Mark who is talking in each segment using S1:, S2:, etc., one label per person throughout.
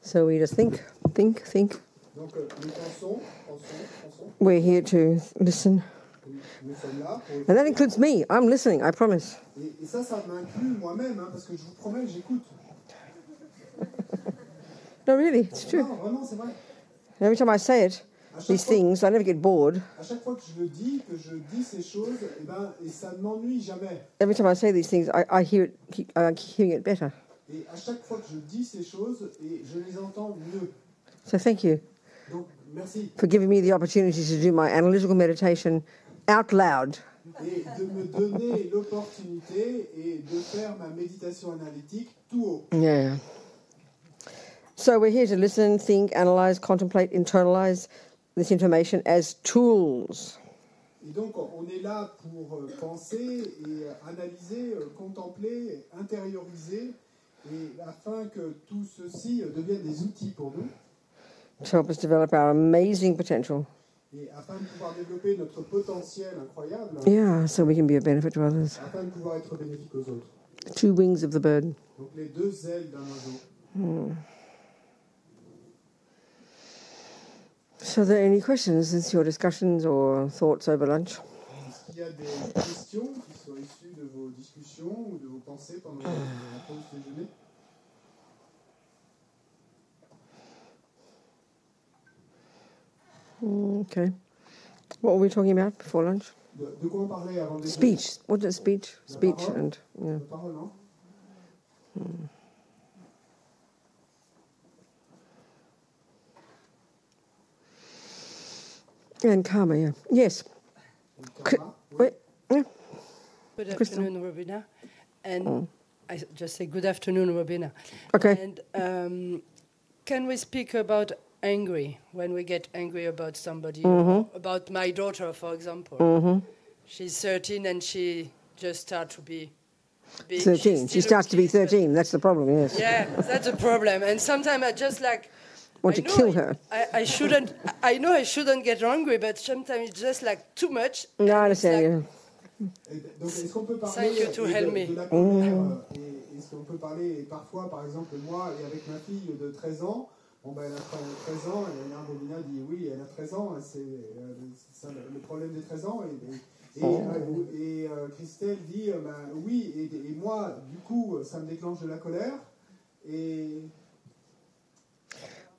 S1: So we just think.
S2: Donc, nous pensons.
S1: We're here to listen.
S2: Nous sommes là pour
S1: And that includes me. I'm listening, I promise.
S2: Et ça m'inclut moi-même, hein, parce que je vous promets que j'écoute.
S1: No, really, it's true.
S2: Non, vraiment, c'est vrai.
S1: Every time I say it, these things, I never get bored.
S2: À chaque fois que je le dis, que je dis ces choses, et ça ne m'ennuie jamais.
S1: Every time I say these things, I hear it. I keep hearing it better.
S2: Et à chaque fois que je dis ces choses, et je les entends mieux.
S1: So thank you.
S2: Donc, merci.
S1: For giving me the opportunity to do my analytical meditation out loud.
S2: Et de me donner l'opportunité et de faire ma méditation analytique tout haut.
S1: Yeah. So we're here to listen, think, analyze, contemplate, internalize this information as tools.
S2: Et donc, on est là pour penser et analyser, contempler, intérioriser, et afin que tout ceci devienne des outils pour nous.
S1: To help us develop our amazing potential.
S2: Et afin de pouvoir développer notre potentiel incroyable.
S1: Yeah, so we can be a benefit to others.
S2: Afin de pouvoir être bénéfique aux autres.
S1: The two wings of the bird.
S2: Donc les deux ailes d'un oiseau.
S1: So are there any questions since your discussions or thoughts over lunch?
S2: Est-ce qu'il y a des questions qui sont issues de vos discussions ou de vos pensées pendant la pause déjeuner?
S1: Okay. What were we talking about before lunch?
S2: De quoi on parlait avant le déjeuner?
S1: Speech. What is speech? Speech
S2: parole?
S1: and yeah.
S2: La parole, non?
S1: And karma, yeah. Yes.
S2: Karma,
S1: Wait. Yeah.
S3: Good afternoon, Robina. And I just say good afternoon, Robina.
S1: Okay.
S3: And can we speak about angry, when we get angry about somebody, or about my daughter, for example? She's 13 and she just starts to be big.
S1: 13. She starts to be 13. That's the problem, yes.
S3: Yeah, that's a problem. And sometimes I just like...
S1: Want to kill her.
S3: I shouldn't... I know I shouldn't get angry, but sometimes it's just like too much.
S1: No, I understand,
S2: Donc, est-ce qu'on peut parler
S3: Thank you to help me.
S2: de la colère, et est-ce qu'on peut parler parfois, par exemple, moi, et avec ma fille de 13 ans, bon, ben, elle a 13 ans, et Venerable Robina dit oui, elle a 13 ans, c'est le problème des 13 ans, et Christelle dit oui, et moi, du coup, ça me déclenche de la colère, et...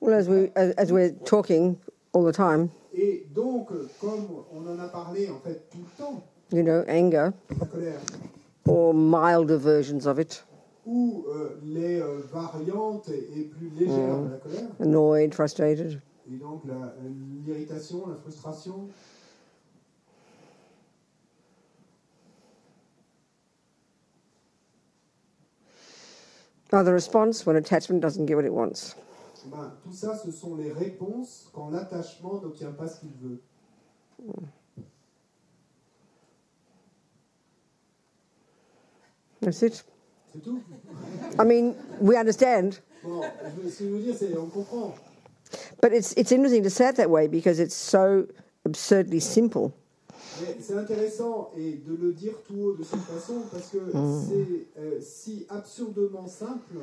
S1: Well, as we're talking all the time,
S2: Et donc, comme on en a parlé, en fait, tout le temps,
S1: you know, anger,
S2: la colère,
S1: or milder versions of it,
S2: ou les variantes et plus légères de la colère,
S1: annoyed, frustrated.
S2: et donc l'irritation, la frustration.
S1: Are the response when attachment doesn't get what it wants.
S2: Ben, tout ça, ce sont les réponses quand l'attachement n'obtient pas ce qu'il veut.
S1: That's it.
S2: C'est tout.
S1: I mean, we understand.
S2: Bon, ce que je veux dire, c'est on comprend.
S1: But it's interesting to say it that way because it's so absurdly simple.
S2: Mais c'est intéressant et de le dire tout haut de cette façon parce que c'est si absurdement simple.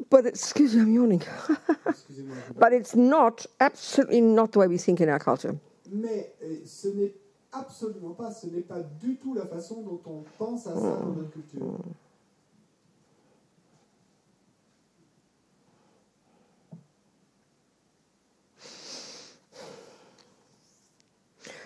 S1: But excuse me, I'm yawning.
S2: Excusez-moi.
S1: But it's not, absolutely not the way we think in our culture.
S2: Mais ce n'est absolument pas, ce n'est pas du tout la façon dont on pense à ça dans notre culture.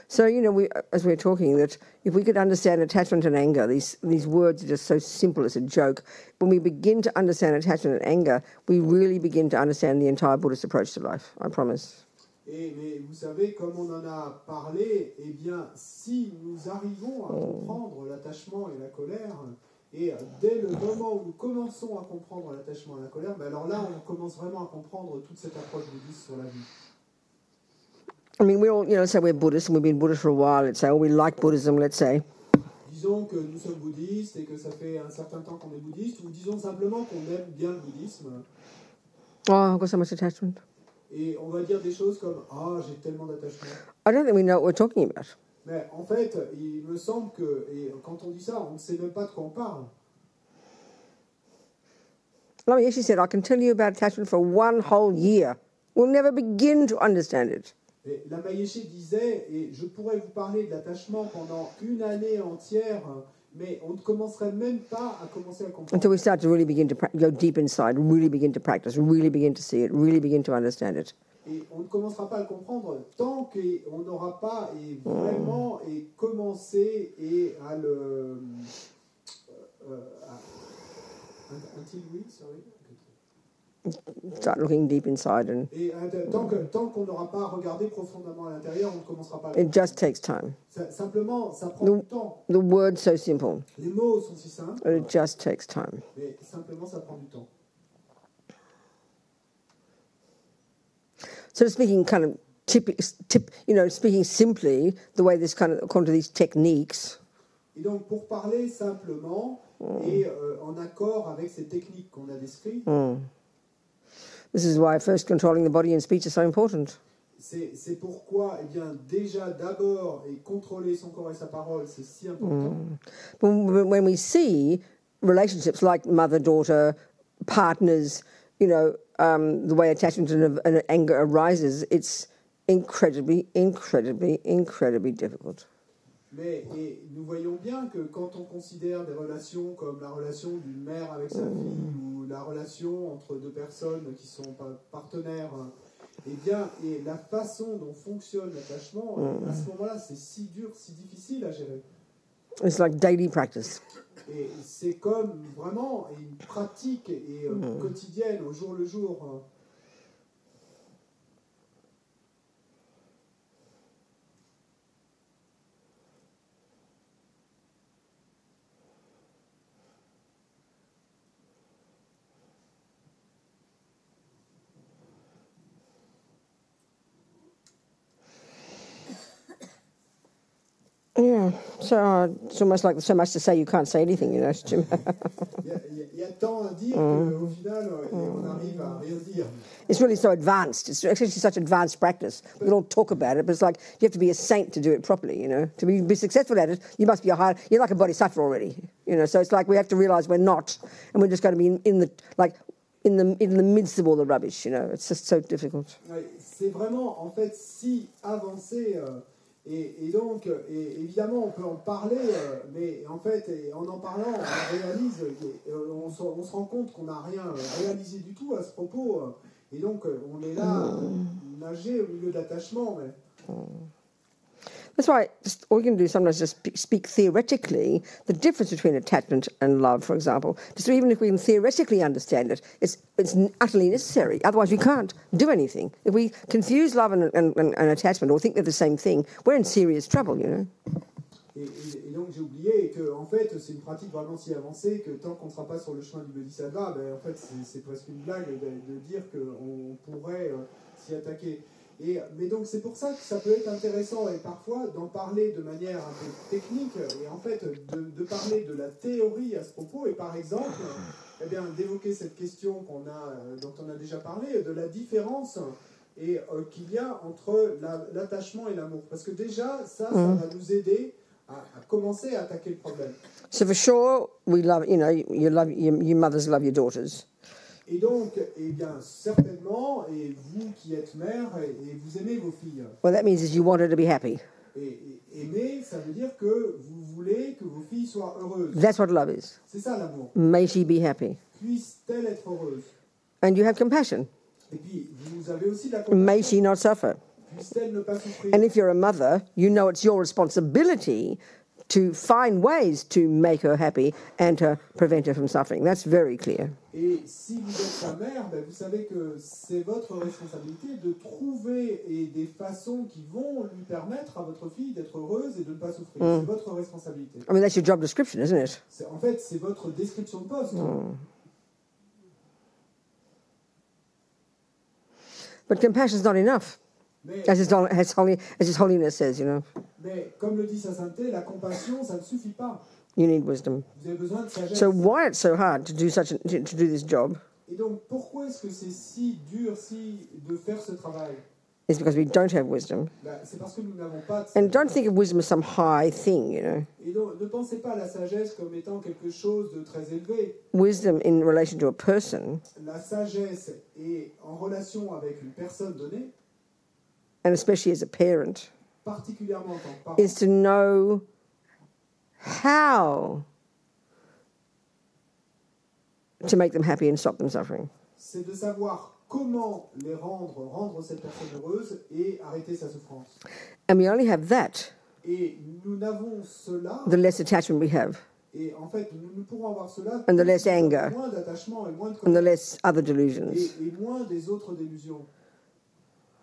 S1: So, you know, as we're talking, that if we could understand attachment and anger, these words are just so simple as a joke. When we begin to understand attachment and anger, we really begin to understand the entire Buddhist approach to life, I promise.
S2: Mais vous savez, comme on en a parlé, eh bien, si nous arrivons à comprendre l'attachement et la colère, et dès le moment où nous commençons à comprendre l'attachement et la colère, ben alors là, on commence vraiment à comprendre toute cette approche bouddhiste sur la vie.
S1: I mean, we all, you know, say we're Buddhists and we've been Buddhist for a while, let's say, or we like Buddhism, let's say.
S2: Disons que nous sommes bouddhistes et que ça fait un certain temps qu'on est bouddhiste, ou disons simplement qu'on aime bien le bouddhisme.
S1: Oh, I've got so much attachment.
S2: Et on va dire des choses comme « Ah, j'ai tellement d'attachement ».
S1: I don't think we know what we're talking about.
S2: Mais en fait, il me semble que, et quand on dit ça, on ne sait même pas de quoi on parle.
S1: Lama Yeshe said, I can tell you about attachment for 1 whole year. We'll never begin to understand it.
S2: Et Lama Yeshe disait, et je pourrais vous parler de l'attachement pendant 1 année entière, mais on ne commencerait même pas à commencer à comprendre.
S1: Until we start to really begin to go deep inside, really begin to practice, really begin to see it, really begin to understand it.
S2: Et on ne commencera pas à le comprendre tant qu'on n'aura pas vraiment commencé et à le... until we, sorry.
S1: Start looking deep inside, and
S2: Et tant qu'on n'aura pas regardé profondément à l'intérieur, on ne commencera pas à le
S1: it just takes time.
S2: Simplement, ça prend du temps.
S1: The word's so simple,
S2: Les mots sont si simples,
S1: but it just takes time.
S2: mais simplement, ça prend du temps.
S1: So speaking kind of speaking simply, the way this kind of according to these techniques,
S2: Et donc, pour parler simplement et en accord avec ces techniques qu'on a décrites,
S1: this is why first controlling the body and speech is so important.
S2: c'est pourquoi, eh bien, déjà d'abord, et contrôler son corps et sa parole, c'est si important.
S1: But when we see relationships like mother-daughter, partners, the way attachment and anger arises, it's incredibly, incredibly, incredibly difficult.
S2: Mais nous voyons bien que quand on considère des relations comme la relation d'une mère avec sa fille ou la relation entre 2 personnes qui sont partenaires, eh bien, et la façon dont fonctionne l'attachement, à ce moment-là, c'est si dur, si difficile à gérer.
S1: It's like daily practice.
S2: Et c'est comme vraiment une pratique quotidienne, au jour le jour.
S1: Yeah, so it's almost like so much to say you can't say anything, Jim.
S2: Il y a tant à dire qu'au final, on arrive à rien dire.
S1: It's really so advanced. It's actually such advanced practice. We all talk about it, but it's like you have to be a saint to do it properly, To be successful at it, you must be you're like a bodhisattva already, So it's like we have to realize we're not, and we're just going to be in the midst of all the rubbish, It's just so difficult.
S2: C'est vraiment, en fait, si avancé... Et donc, évidemment, on peut en parler, mais en fait, en parlant, on réalise, on se rend compte qu'on n'a rien réalisé du tout à ce propos. Et donc, on est là, nager au milieu de l'attachement. Mais...
S1: That's why all you can do sometimes is just speak theoretically the difference between attachment and love, for example. Just even if we can theoretically understand it, it's utterly necessary. Otherwise, we can't do anything. If we confuse love and attachment or think they're the same thing, we're in serious trouble,
S2: Et donc j'ai oublié que en fait c'est une pratique vraiment si avancée que tant qu'on ne sera pas sur le chemin du bodhisattva, en fait c'est presque une blague de dire qu'on pourrait s'y attaquer. Mais donc c'est pour ça que ça peut être intéressant et parfois d'en parler de manière un peu technique et en fait de parler de la théorie à ce propos et par exemple d'évoquer cette question dont on a déjà parlé, de la différence qu'il y a entre l'attachement et l'amour. Parce que déjà ça va nous aider à commencer à attaquer le problème.
S1: So for sure, we love, your mothers love your daughters.
S2: Et donc, certainement, et vous qui êtes mère, et vous aimez vos filles.
S1: What that means is you want her to be happy.
S2: Et aimer, ça veut dire que vous voulez que vos filles soient heureuses.
S1: That's what love is.
S2: C'est ça l'amour.
S1: May she be happy.
S2: Puisse-t-elle être heureuse.
S1: And you have compassion.
S2: Et puis, vous avez aussi de la compassion.
S1: May she not suffer.
S2: Puisse-t-elle ne pas souffrir.
S1: And if you're a mother, you know it's your responsibility to find ways to make her happy and to prevent her from suffering. That's very clear.
S2: Et si vous êtes sa mère, vous savez que c'est votre responsabilité de trouver des façons qui vont lui permettre à votre fille d'être heureuse et de ne pas souffrir. C'est votre responsabilité.
S1: I mean, that's your job description, isn't it?
S2: En fait, c'est votre description de poste.
S1: But compassion is not enough.
S2: Mais,
S1: as His Holiness says,
S2: Mais comme le dit sa sainteté, la compassion, ça ne suffit pas.
S1: You need wisdom.
S2: Vous avez besoin de sagesse.
S1: So why it's so hard to do this job?
S2: Et donc pourquoi est-ce que c'est si dur de faire ce travail?
S1: is because we don't have wisdom.
S2: C'est parce que nous n'avons pas de
S1: And don't think of wisdom as some high thing, you know.
S2: Et donc, ne pensez pas à la sagesse comme étant quelque chose de très élevé.
S1: Wisdom in relation to a person,
S2: La sagesse est en relation avec une personne donnée,
S1: and especially as a parent,
S2: particulièrement en tant que parent,
S1: is to know how to make them happy and stop them suffering.
S2: c'est de savoir comment les rendre cette personne heureuse et arrêter sa souffrance.
S1: And we only have that,
S2: Et nous n'avons cela,
S1: the less attachment we have,
S2: et en fait, nous pourrons avoir cela,
S1: and the less anger,
S2: moins d'attachement et moins de
S1: and the
S2: colère,
S1: less other delusions.
S2: et moins des autres délusions.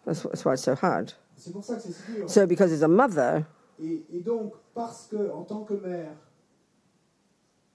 S1: That's why it's so hard.
S2: C'est pour ça que c'est si dur.
S1: So because as a mother,
S2: Et donc, parce que en tant que mère,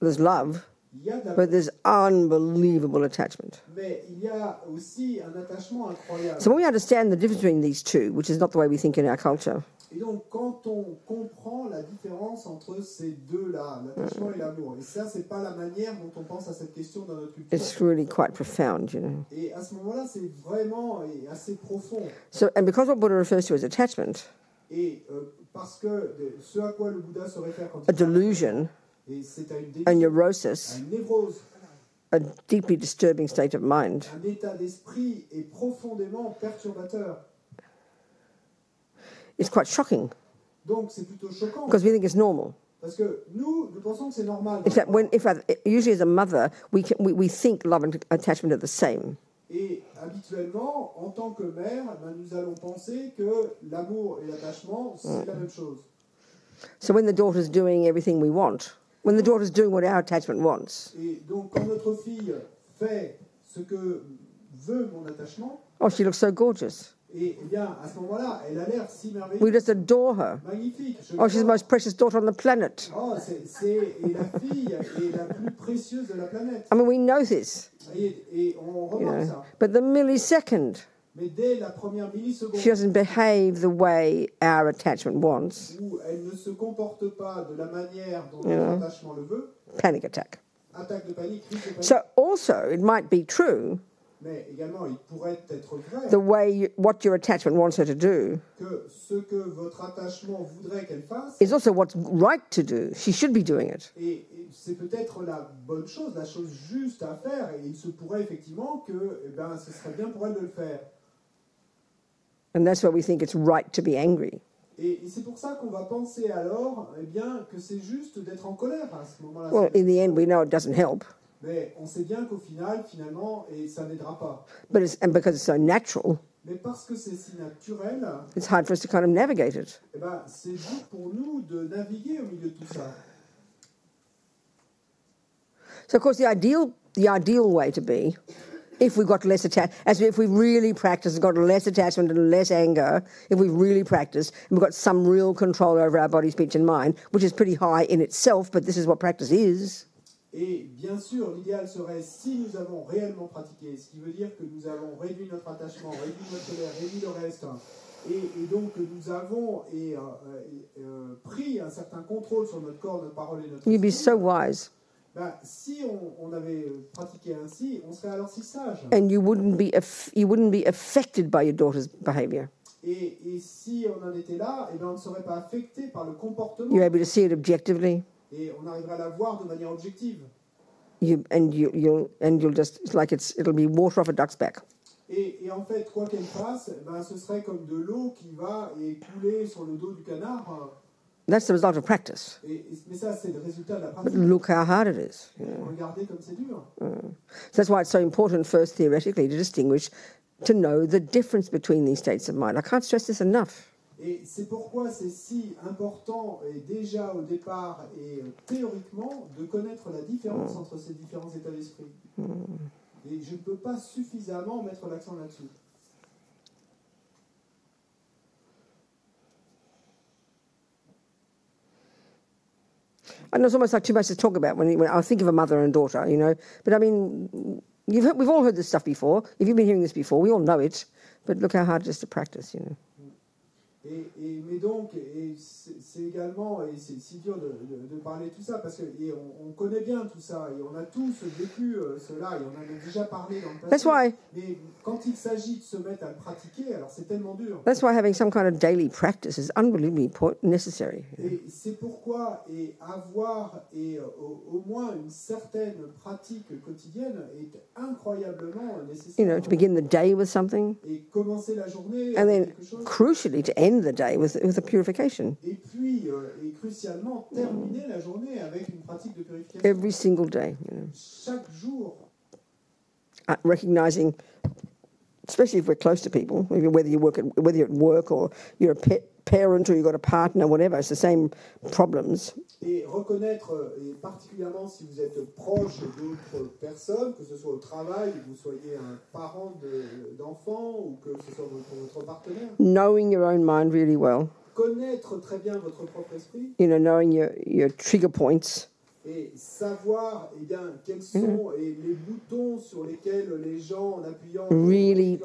S1: there's love,
S2: il y a de la
S1: but there's unbelievable attachment.
S2: mais il y a aussi un attachement incroyable.
S1: So when we understand the difference between these two, which is not the way we think in our culture,
S2: Et donc, quand on comprend la différence entre ces deux-là, l'attachement et l'amour, et ça, c'est pas la manière dont on pense à cette question dans notre culture.
S1: it's really quite profound, you know.
S2: Et à ce moment-là, c'est vraiment et assez profond.
S1: So, and because what Buddha refers to as attachment,
S2: Et parce que ce à quoi le Bouddha se réfère quand
S1: a
S2: il parle,
S1: delusion,
S2: et c'est à une
S1: a
S2: délusion, à
S1: neurosis,
S2: une névrose,
S1: a deeply disturbing state of mind,
S2: un état d'esprit est profondément perturbateur.
S1: it's quite shocking
S2: Donc, c'est plutôt choquant.
S1: because we think it's normal.
S2: Parce que nous pensons que c'est normal.
S1: In fact, usually as a mother, we think love and attachment are the same.
S2: Et habituellement, en tant que mère, nous allons penser que l'amour et l'attachement, c'est la même chose.
S1: So when the daughter's doing everything we want, when the daughter's doing what our attachment wants,
S2: Et donc, quand notre fille fait ce que veut mon attachement,
S1: oh, she looks so gorgeous.
S2: et eh bien, à ce moment-là, elle a l'air si
S1: We
S2: merveilleuse,
S1: just adore her.
S2: magnifique.
S1: Oh, she's the most precious daughter on the planet.
S2: Oh, et la fille est la plus précieuse de la planète.
S1: I mean, we know this,
S2: Et on
S1: you
S2: remarque
S1: know.
S2: ça.
S1: But the millisecond
S2: Mais dès la première milliseconde
S1: she doesn't behave the way our attachment wants,
S2: où elle ne se comporte pas de la manière dont
S1: Yeah.
S2: notre attachement le veut,
S1: panic attack.
S2: attaque de panique, crise de panique.
S1: So also, it might be true
S2: Mais également, il pourrait être vrai
S1: what your attachment wants her to do
S2: que ce que votre attachement voudrait qu'elle fasse,
S1: is also what's right to do. She should be doing it.
S2: et c'est peut-être la bonne chose, la chose juste à faire, et il se pourrait effectivement que eh ben, ce serait bien pour elle de le faire.
S1: And that's why we think it's right to be angry.
S2: Et c'est pour ça qu'on va penser alors eh bien, que c'est juste d'être en colère à ce moment-là.
S1: Well, in the end, we know it doesn't help,
S2: Mais on sait bien qu'au final, finalement, et ça n'aidera pas.
S1: and because it's so natural,
S2: Mais parce que c'est si naturel,
S1: it's hard for us to kind of navigate it.
S2: eh ben, c'est dur pour nous de naviguer au milieu de tout ça.
S1: So, of course, the ideal way to be, if we've got less if we really practice and got less attachment and less anger, if we've really practiced and we've got some real control over our body, speech, and mind, which is pretty high in itself, but this is what practice is.
S2: Et bien sûr, l'idéal serait si nous avons réellement pratiqué, ce qui veut dire que nous avons réduit notre attachement, réduit notre colère, réduit le reste, et donc que nous avons pris un certain contrôle sur notre corps, notre parole et notre
S1: You'd be
S2: esprit.
S1: so wise.
S2: Ben, si on avait pratiqué ainsi, on serait alors si sage.
S1: And you wouldn't be affected by your daughter's behaviour.
S2: Et si on en était là, eh ben, on ne serait pas affecté par le comportement.
S1: You're able to see it objectively.
S2: Et on arriverait à la voir de manière objective.
S1: You'll just, it's like it'll be water off a duck's back.
S2: Et en fait, quoi qu'elle fasse, ben, ce serait comme de l'eau qui va et couler sur le dos du canard.
S1: That's the result of practice.
S2: Mais ça, c'est le résultat de la
S1: But
S2: pratique.
S1: look how hard it is. You know.
S2: Regardez comme c'est dur.
S1: So that's why it's so important first theoretically to distinguish, to know the difference between these states of mind. I can't stress this enough.
S2: Et c'est pourquoi c'est si important, et déjà au départ et théoriquement, de connaître la différence entre ces différents états d'esprit. Et je ne peux pas suffisamment mettre l'accent là-dessus.
S1: I know it's almost like too much to talk about when I think of a mother and daughter, you know. But I mean, we've all heard this stuff before. If you've been hearing this before, we all know it. But look how hard it is to practice, you know.
S2: Mais donc, c'est également, et c'est si dur de parler de tout ça, parce qu'on connaît bien tout ça, et on a tous vécu cela, et on en a déjà parlé dans le passé. Mais quand il s'agit de se mettre à le pratiquer, alors c'est tellement dur.
S1: That's why having some kind of daily practice is unbelievably necessary.
S2: Et c'est pourquoi avoir au moins une certaine pratique quotidienne est incroyablement nécessaire.
S1: To begin the day with something.
S2: Et commencer la journée
S1: and
S2: avec
S1: then,
S2: quelque chose.
S1: Crucially, to end the day with a purification.
S2: Et puis, et crucialement, terminer la journée avec une pratique de purification.
S1: Every single day.
S2: Chaque jour.
S1: Recognizing, especially if we're close to people, whether you're at work or you're a parent or you've got a partner, whatever, it's the same problems.
S2: Et reconnaître, et particulièrement si vous êtes proche d'autres personnes, que ce soit au travail, que vous soyez un parent d'enfant ou que ce soit votre partenaire.
S1: Knowing your own mind really well.
S2: Connaître très bien votre propre esprit.
S1: Knowing your trigger points.
S2: Et savoir quels sont les boutons sur lesquels les gens, en appuyant,
S1: really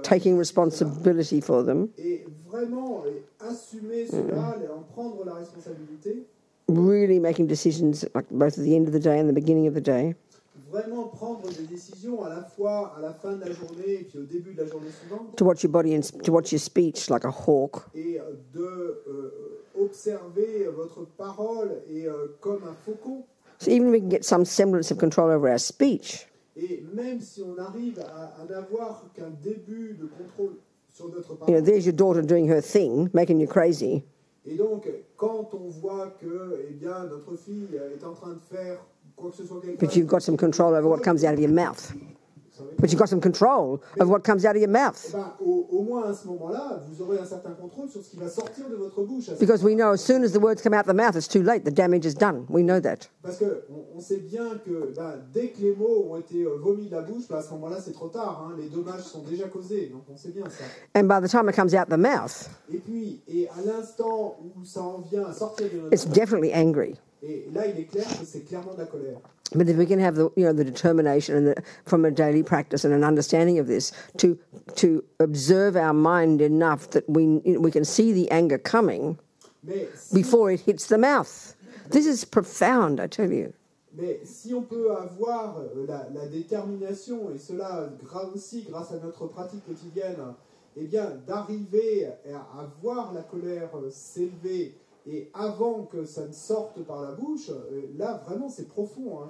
S1: taking responsibility for them.
S2: Et vraiment assumer cela, en prendre la responsabilité.
S1: Really making decisions like both at the end of the day and the beginning of the day.
S2: Vraiment prendre des décisions à la fois à la fin de la journée et puis au début de la journée suivante.
S1: To watch your body and to watch your speech like a hawk.
S2: Et de observer votre parole et comme un faucon.
S1: So even we can get some semblance of control over our speech.
S2: Et même si on arrive à n'avoir qu'un début de contrôle sur notre parole.
S1: There's your daughter doing her thing, making you crazy.
S2: Et donc, quand on voit que, notre fille est en train de faire quoi que ce soit quelque chose.
S1: But you've got some control over what comes out of your mouth. But you've got some control of what comes out of your mouth.
S2: Au moins à ce moment-là, vous aurez un certain contrôle sur ce qui va sortir de votre bouche.
S1: Because we know as soon as the words come out of the mouth, it's too late. The damage is done. We know that.
S2: Parce que on sait bien que dès que les mots ont été vomis de la bouche, à ce moment-là, c'est trop tard. Les dommages sont déjà causés. Donc on sait bien ça.
S1: And by the time it comes out the mouth,
S2: et à l'instant où ça en vient à sortir de notre
S1: it's definitely angry.
S2: Et là, il est clair que c'est clairement de la colère.
S1: But if we can have the determination and from a daily practice and an understanding of this to observe our mind enough that we can see the anger coming before it hits the mouth. This is profound, I tell you.
S2: Mais si on peut avoir la détermination, et cela aussi grâce à notre pratique quotidienne, d'arriver à voir la colère s'élever et avant que ça ne sorte par la bouche, là vraiment c'est profond.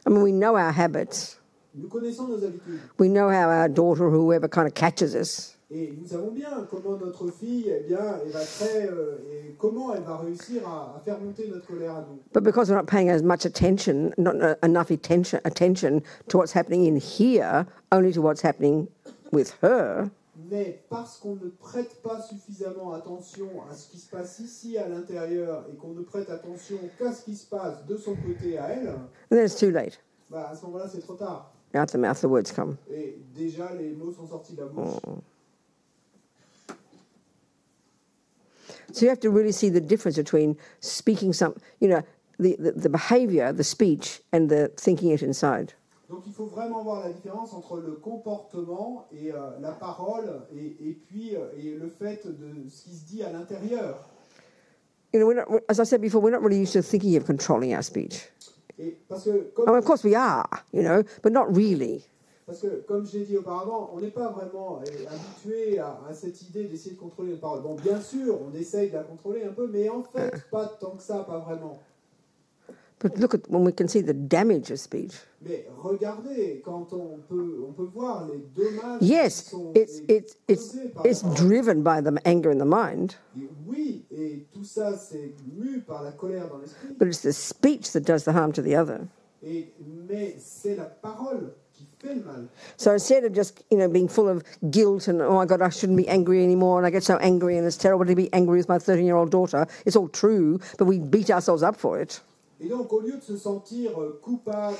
S1: I mean, we know our habits.
S2: Nous connaissons nos habitudes.
S1: We know how our daughter or whoever kind of catches us.
S2: Et nous savons bien comment notre fille, elle va et comment elle va réussir à faire monter notre colère à nous.
S1: But because we're not paying as much attention, not enough attention to what's happening in here, only to what's happening with her.
S2: Mais parce qu'on ne prête pas suffisamment attention à ce qui se passe ici à l'intérieur et qu'on ne prête attention qu'à ce qui se passe de son côté à elle,
S1: And then it's too late.
S2: À ce moment-là, c'est trop tard.
S1: Out the mouth, the words come.
S2: Et déjà, les mots sont sortis de la bouche.
S1: So you have to really see the difference between speaking the behavior, the speech, and the thinking it inside.
S2: Donc il faut vraiment voir la différence entre le comportement et la parole et puis le fait de ce qui se dit à l'intérieur.
S1: As I said before, we're not really used to thinking of controlling our speech.
S2: Et parce que,
S1: of course we are, but not really.
S2: Parce que, comme j'ai dit auparavant, on n'est pas vraiment habitué à cette idée d'essayer de contrôler une parole. Bon, bien sûr, on essaye de la contrôler un peu, mais en fait, pas tant que ça, pas vraiment.
S1: But look at when we can see the damage of speech.
S2: Mais regardez, quand on peut voir les dommages.
S1: Yes,
S2: qui sont
S1: it's driven by the anger in the mind.
S2: Et oui, et tout ça c'est mu par la colère dans l'esprit.
S1: But it's the speech that does the harm to the other.
S2: Mais c'est la parole qui fait le mal.
S1: So instead of just being full of guilt and oh my God, I shouldn't be angry anymore, and I get so angry and it's terrible to be angry with my 13-year-old daughter. It's all true, but we beat ourselves up for it.
S2: Et donc, au lieu de se sentir coupable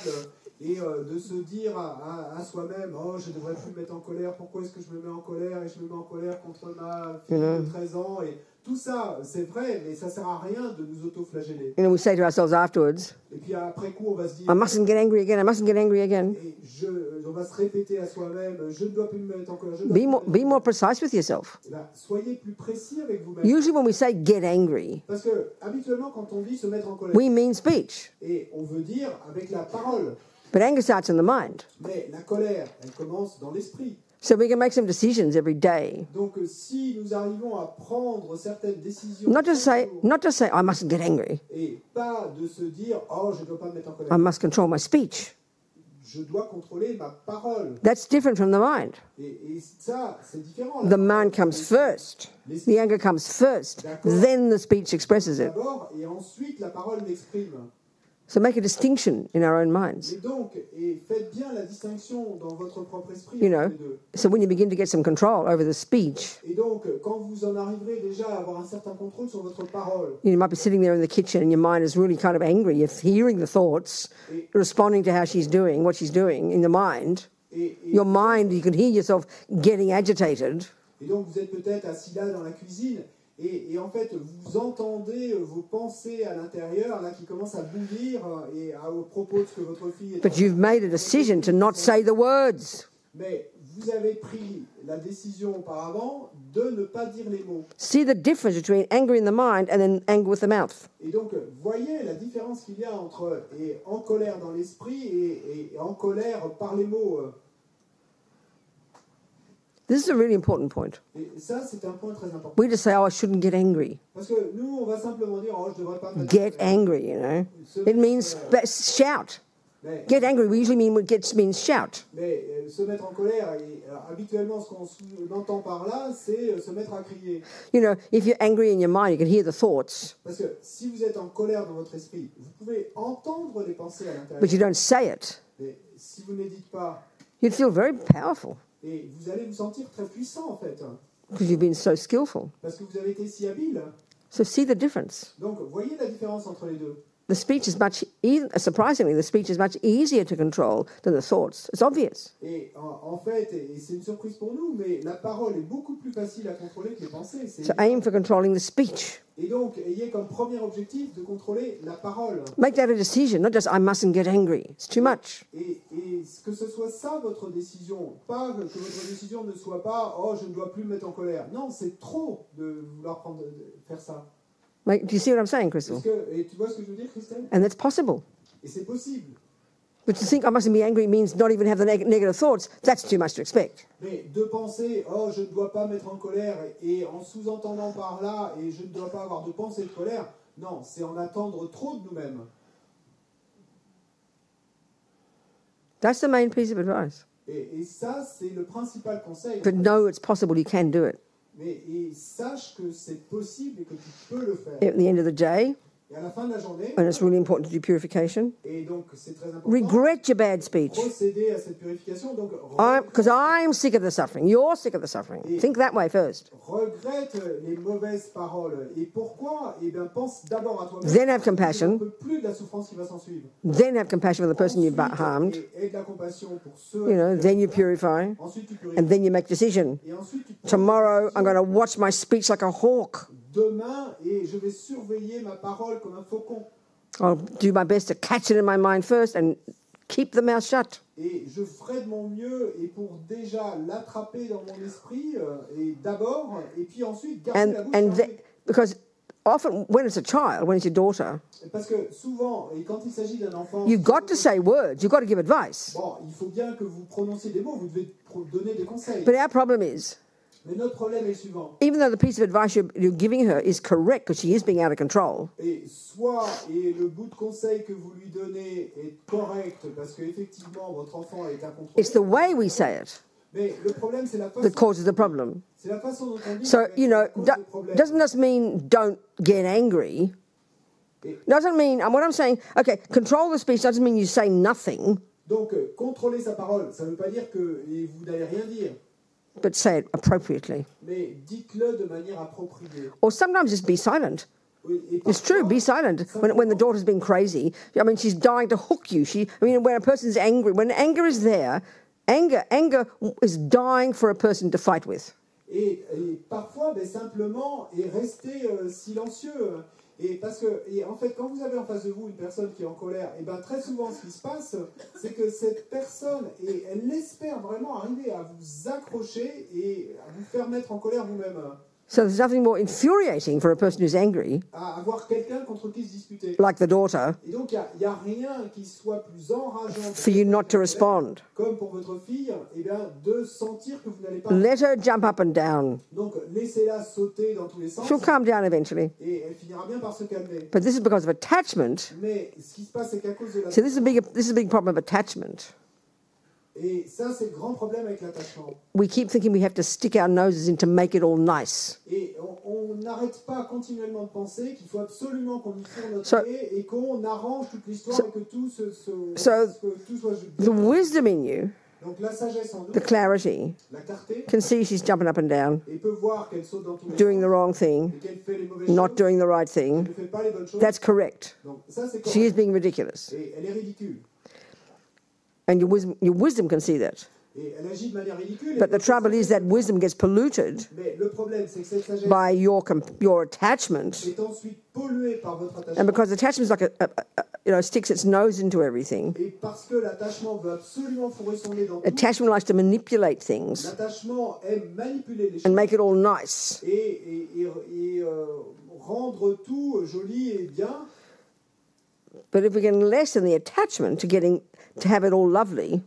S2: Et de se dire à soi-même, oh, je ne devrais plus me mettre en colère, pourquoi est-ce que je me mets en colère, et je me mets en colère contre ma fille de 13 ans, et tout ça, c'est vrai, mais ça ne sert à rien de nous auto-flageller.
S1: You know, we say to ourselves afterwards,
S2: Et puis après coup, on va se dire,
S1: I mustn't get angry again, I mustn't get angry again.
S2: et on va se répéter à soi-même, je ne dois plus me mettre en colère. Je ne dois plus me mettre en
S1: Be more precise with yourself.
S2: Eh ben, soyez plus précis avec vous-même.
S1: Usually when we say get angry,
S2: Parce que habituellement, quand on dit se mettre en colère,
S1: we mean speech.
S2: et on veut dire avec la parole,
S1: But anger starts in the mind.
S2: mais la colère, elle commence dans l'esprit.
S1: So we can make some decisions every day.
S2: Donc si nous arrivons à prendre certaines décisions,
S1: Not just say, I mustn't get angry.
S2: et pas de se dire, oh, je ne dois pas me mettre en colère,
S1: I must control my speech.
S2: je dois contrôler ma parole.
S1: That's different from the mind.
S2: Et ça, c'est différent.
S1: The mind comes first. The anger comes first. Then the speech expresses it.
S2: D'abord, et ensuite la parole l'exprime.
S1: So make a distinction in our own minds.
S2: Et donc, faites bien la distinction dans votre propre esprit
S1: You know,
S2: entre les deux.
S1: so when you begin to get some control over the speech,
S2: Et donc, quand vous en arriverez déjà à avoir un certain contrôle sur votre parole,
S1: you might be sitting there in the kitchen and your mind is really kind of angry. You're hearing the thoughts, responding to how she's doing, what she's doing in the mind. Your mind, you can hear yourself getting agitated.
S2: et donc vous êtes peut-être assis là dans la cuisine, et en fait, vous entendez vos pensées à l'intérieur, là, qui commencent à bouillir, et au propos de ce que votre fille est en
S1: But
S2: train de
S1: you've made a decision to not say the words.
S2: Mais vous avez pris la décision auparavant de ne pas dire les mots.
S1: See the difference between anger in the mind and then anger with the mouth.
S2: Et donc, voyez la différence qu'il y a entre en colère dans l'esprit et en colère par les mots.
S1: This is a really important point.
S2: Et ça, c'est un point très important.
S1: We just say, oh, I shouldn't get angry.
S2: Parce que nous, on va simplement dire, oh, je ne devrais pas me
S1: Get angry, you know. It means shout.
S2: Mais,
S1: Get angry, we usually mean means shout.
S2: mais se mettre en colère, et, habituellement, ce qu'on entend par là, c'est se mettre à crier.
S1: You know, if you're angry in your mind, you can hear the thoughts,
S2: Parce que si vous êtes en colère dans votre esprit, vous pouvez entendre les pensées à l'intérieur.
S1: but you don't say it.
S2: Mais si vous ne les dites pas,
S1: You'd feel very powerful
S2: et vous allez vous sentir très puissant, en fait.
S1: because you've been so skillful.
S2: Parce que vous avez été si habile.
S1: So see the difference.
S2: Donc, voyez la différence entre les deux.
S1: The speech is surprisingly, the speech is much easier to control than the thoughts. It's obvious.
S2: Et en fait, et c'est une surprise pour nous, mais la parole est beaucoup plus facile à contrôler que les pensées.
S1: So aim for controlling the speech.
S2: Et donc, ayez comme premier objectif de contrôler la parole.
S1: Make that a decision, not just I mustn't get angry. It's too much.
S2: Et que ce soit ça votre décision, pas que votre décision ne soit pas « Oh, je ne dois plus me mettre en colère ». Non, c'est trop de vouloir faire ça.
S1: Do you see what I'm saying, Crystal?
S2: Et tu vois ce que je veux dire, Christelle?
S1: And that's possible.
S2: Et c'est possible.
S1: But to think I mustn't be angry means not even have the negative thoughts. That's too much to expect.
S2: Mais de penser « Oh, je ne dois pas me mettre en colère » et en sous-entendant par là « Et je ne dois pas avoir de pensée de colère », non, c'est en attendre trop de nous-mêmes.
S1: That's the main piece of advice.
S2: Et ça, c'est le principal conseil.
S1: But know it's possible, you can do it.
S2: Mais sache que c'est possible et que tu peux le faire.
S1: At the end of the day,
S2: Et à la fin de la journée,
S1: and it's really important to do purification,
S2: et donc c'est très important,
S1: regret your bad speech.
S2: procéder à cette purification. Donc,
S1: Because I'm sick of the suffering. You're sick of the suffering. Think that way first.
S2: regrette les mauvaises paroles. Et pourquoi? Eh bien, pense d'abord à toi-même.
S1: Then have compassion.
S2: Tu n'en peux plus de la souffrance qui va s'en suivre.
S1: Then have compassion for the person you've harmed.
S2: Et de la compassion pour ceux.
S1: You know, then you purify.
S2: Ensuite, tu purifies.
S1: And then you make decision.
S2: Et ensuite, tu prends
S1: Tomorrow,
S2: une
S1: I'm going to watch my speech like a hawk.
S2: demain, et je vais surveiller ma parole comme un faucon.
S1: I'll do my best to catch it in my mind first and keep the mouth shut.
S2: Et je ferai de mon mieux et pour déjà l'attraper dans mon esprit et d'abord et puis ensuite garder la bouche fermée.
S1: Because often when it's a child, when it's your daughter,
S2: Parce que souvent, et quand il s'agit d'un enfant,
S1: you've got to say words. You've got to give advice.
S2: bon, il faut bien que vous prononciez des mots, vous devez donner des conseils.
S1: But our problem is,
S2: Mais notre problème est le suivant.
S1: even though the piece of advice you're giving her is correct because she is being out of control,
S2: Et soit et le bout de conseil que vous lui donnez est correct parce qu'effectivement votre enfant est incontrôlé.
S1: it's the way we say it
S2: Mais le problème c'est la façon.
S1: that causes the problem.
S2: C'est la façon dont on dit.
S1: So, you know,
S2: cause le problème.
S1: doesn't just mean don't get angry. Doesn't mean, and what I'm saying, okay, control the speech doesn't mean you say nothing,
S2: Donc contrôler sa parole, ça ne veut pas dire que vous n'allez rien dire.
S1: but say it appropriately.
S2: Mais dites-le de manière appropriée.
S1: Or sometimes just be silent.
S2: Oui, et
S1: It's true.
S2: parfois,
S1: Be silent when the daughter's being crazy. I mean, she's dying to hook you. When a person's angry, when anger is there, anger is dying for a person to fight with.
S2: Et parfois, simplement, rester silencieux. Et parce que, en fait, quand vous avez en face de vous une personne qui est en colère, très souvent, ce qui se passe, c'est que cette personne, elle espère vraiment arriver à vous accrocher et à vous faire mettre en colère vous-même.
S1: So there's nothing more infuriating for a person who's angry,
S2: À avoir quelqu'un contre qui se disputer.
S1: like the daughter,
S2: Et donc, il n'y a rien qui soit plus enrageant
S1: for you not to respond.
S2: comme pour votre fille, de sentir que vous n'allez pas...
S1: Let her jump up and down.
S2: Donc, laissez-la sauter dans tous les sens
S1: She'll calm down eventually.
S2: et elle finira bien par se calmer.
S1: But this is because of attachment.
S2: Mais ce qui se passe, c'est qu'à cause de la...
S1: See, this is a big problem of attachment.
S2: Et ça, c'est le grand problème avec l'attachement.
S1: We keep thinking we have to stick our noses in to make it all nice.
S2: Et on n'arrête pas continuellement de penser qu'il faut absolument qu'on lui fourre notre
S1: So-
S2: nez et qu'on arrange toute l'histoire et que tout soit
S1: The wisdom in you,
S2: Donc la sagesse en nous,
S1: the clarity,
S2: la clarté,
S1: can see she's jumping up and down,
S2: et peut voir qu'elle saute dans tous les
S1: doing the
S2: sens,
S1: wrong thing,
S2: et qu'elle fait les mauvaises
S1: not
S2: choses,
S1: doing the right
S2: qu'elle
S1: thing.
S2: ne fait pas les bonnes choses.
S1: That's correct.
S2: Donc ça, c'est
S1: She is
S2: correct.
S1: being ridiculous.
S2: Et elle est ridicule.
S1: And your wisdom can see that.
S2: Et elle agit de manière ridicule.
S1: But the trouble is that wisdom gets polluted
S2: Mais le problème, c'est que cette sagesse
S1: by your attachment.
S2: est ensuite polluée par votre
S1: And
S2: attachement.
S1: because attachment is like sticks its nose into everything.
S2: Et parce que l'attachement veut absolument fourrer son nez dans tout,
S1: Attachment likes to manipulate things
S2: l'attachement aime manipuler les
S1: and
S2: choses
S1: make it all nice.
S2: et rendre tout joli et bien.
S1: But if we can lessen the attachment to have it all lovely,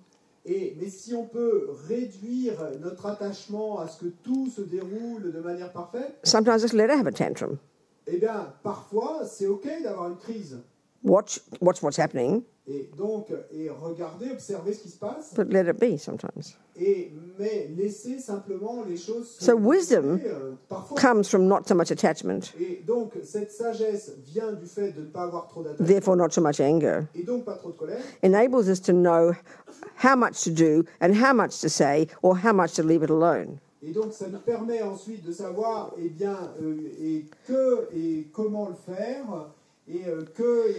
S2: Mais si on peut réduire notre attachement à ce que tout se déroule de manière parfaite,
S1: sometimes just let her have a tantrum.
S2: parfois, c'est OK d'avoir une crise.
S1: Watch what's happening,
S2: Et donc, regarder, observer ce qui se passe,
S1: but let it be sometimes.
S2: mais laisser simplement les choses se
S1: So wisdom
S2: dérouler, parfois.
S1: Comes from not so much attachment,
S2: Et donc, cette sagesse vient du fait de ne pas avoir trop d'attachement,
S1: therefore not so much anger.
S2: et donc pas trop de colère,
S1: Enables us to know how much to do and how much to say or how much to leave it alone.
S2: et donc ça nous permet ensuite de savoir, et comment le faire, et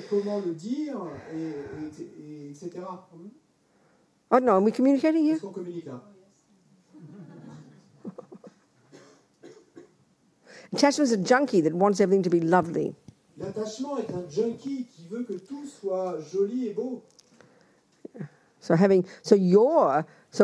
S2: comment le dire, et etc.
S1: Oh no, are we communicating here?
S2: Est-ce qu'on communique là?
S1: Attachment is a junkie that wants everything to be lovely.
S2: L'attachement est un junkie qui veut que tout soit joli et beau.
S1: So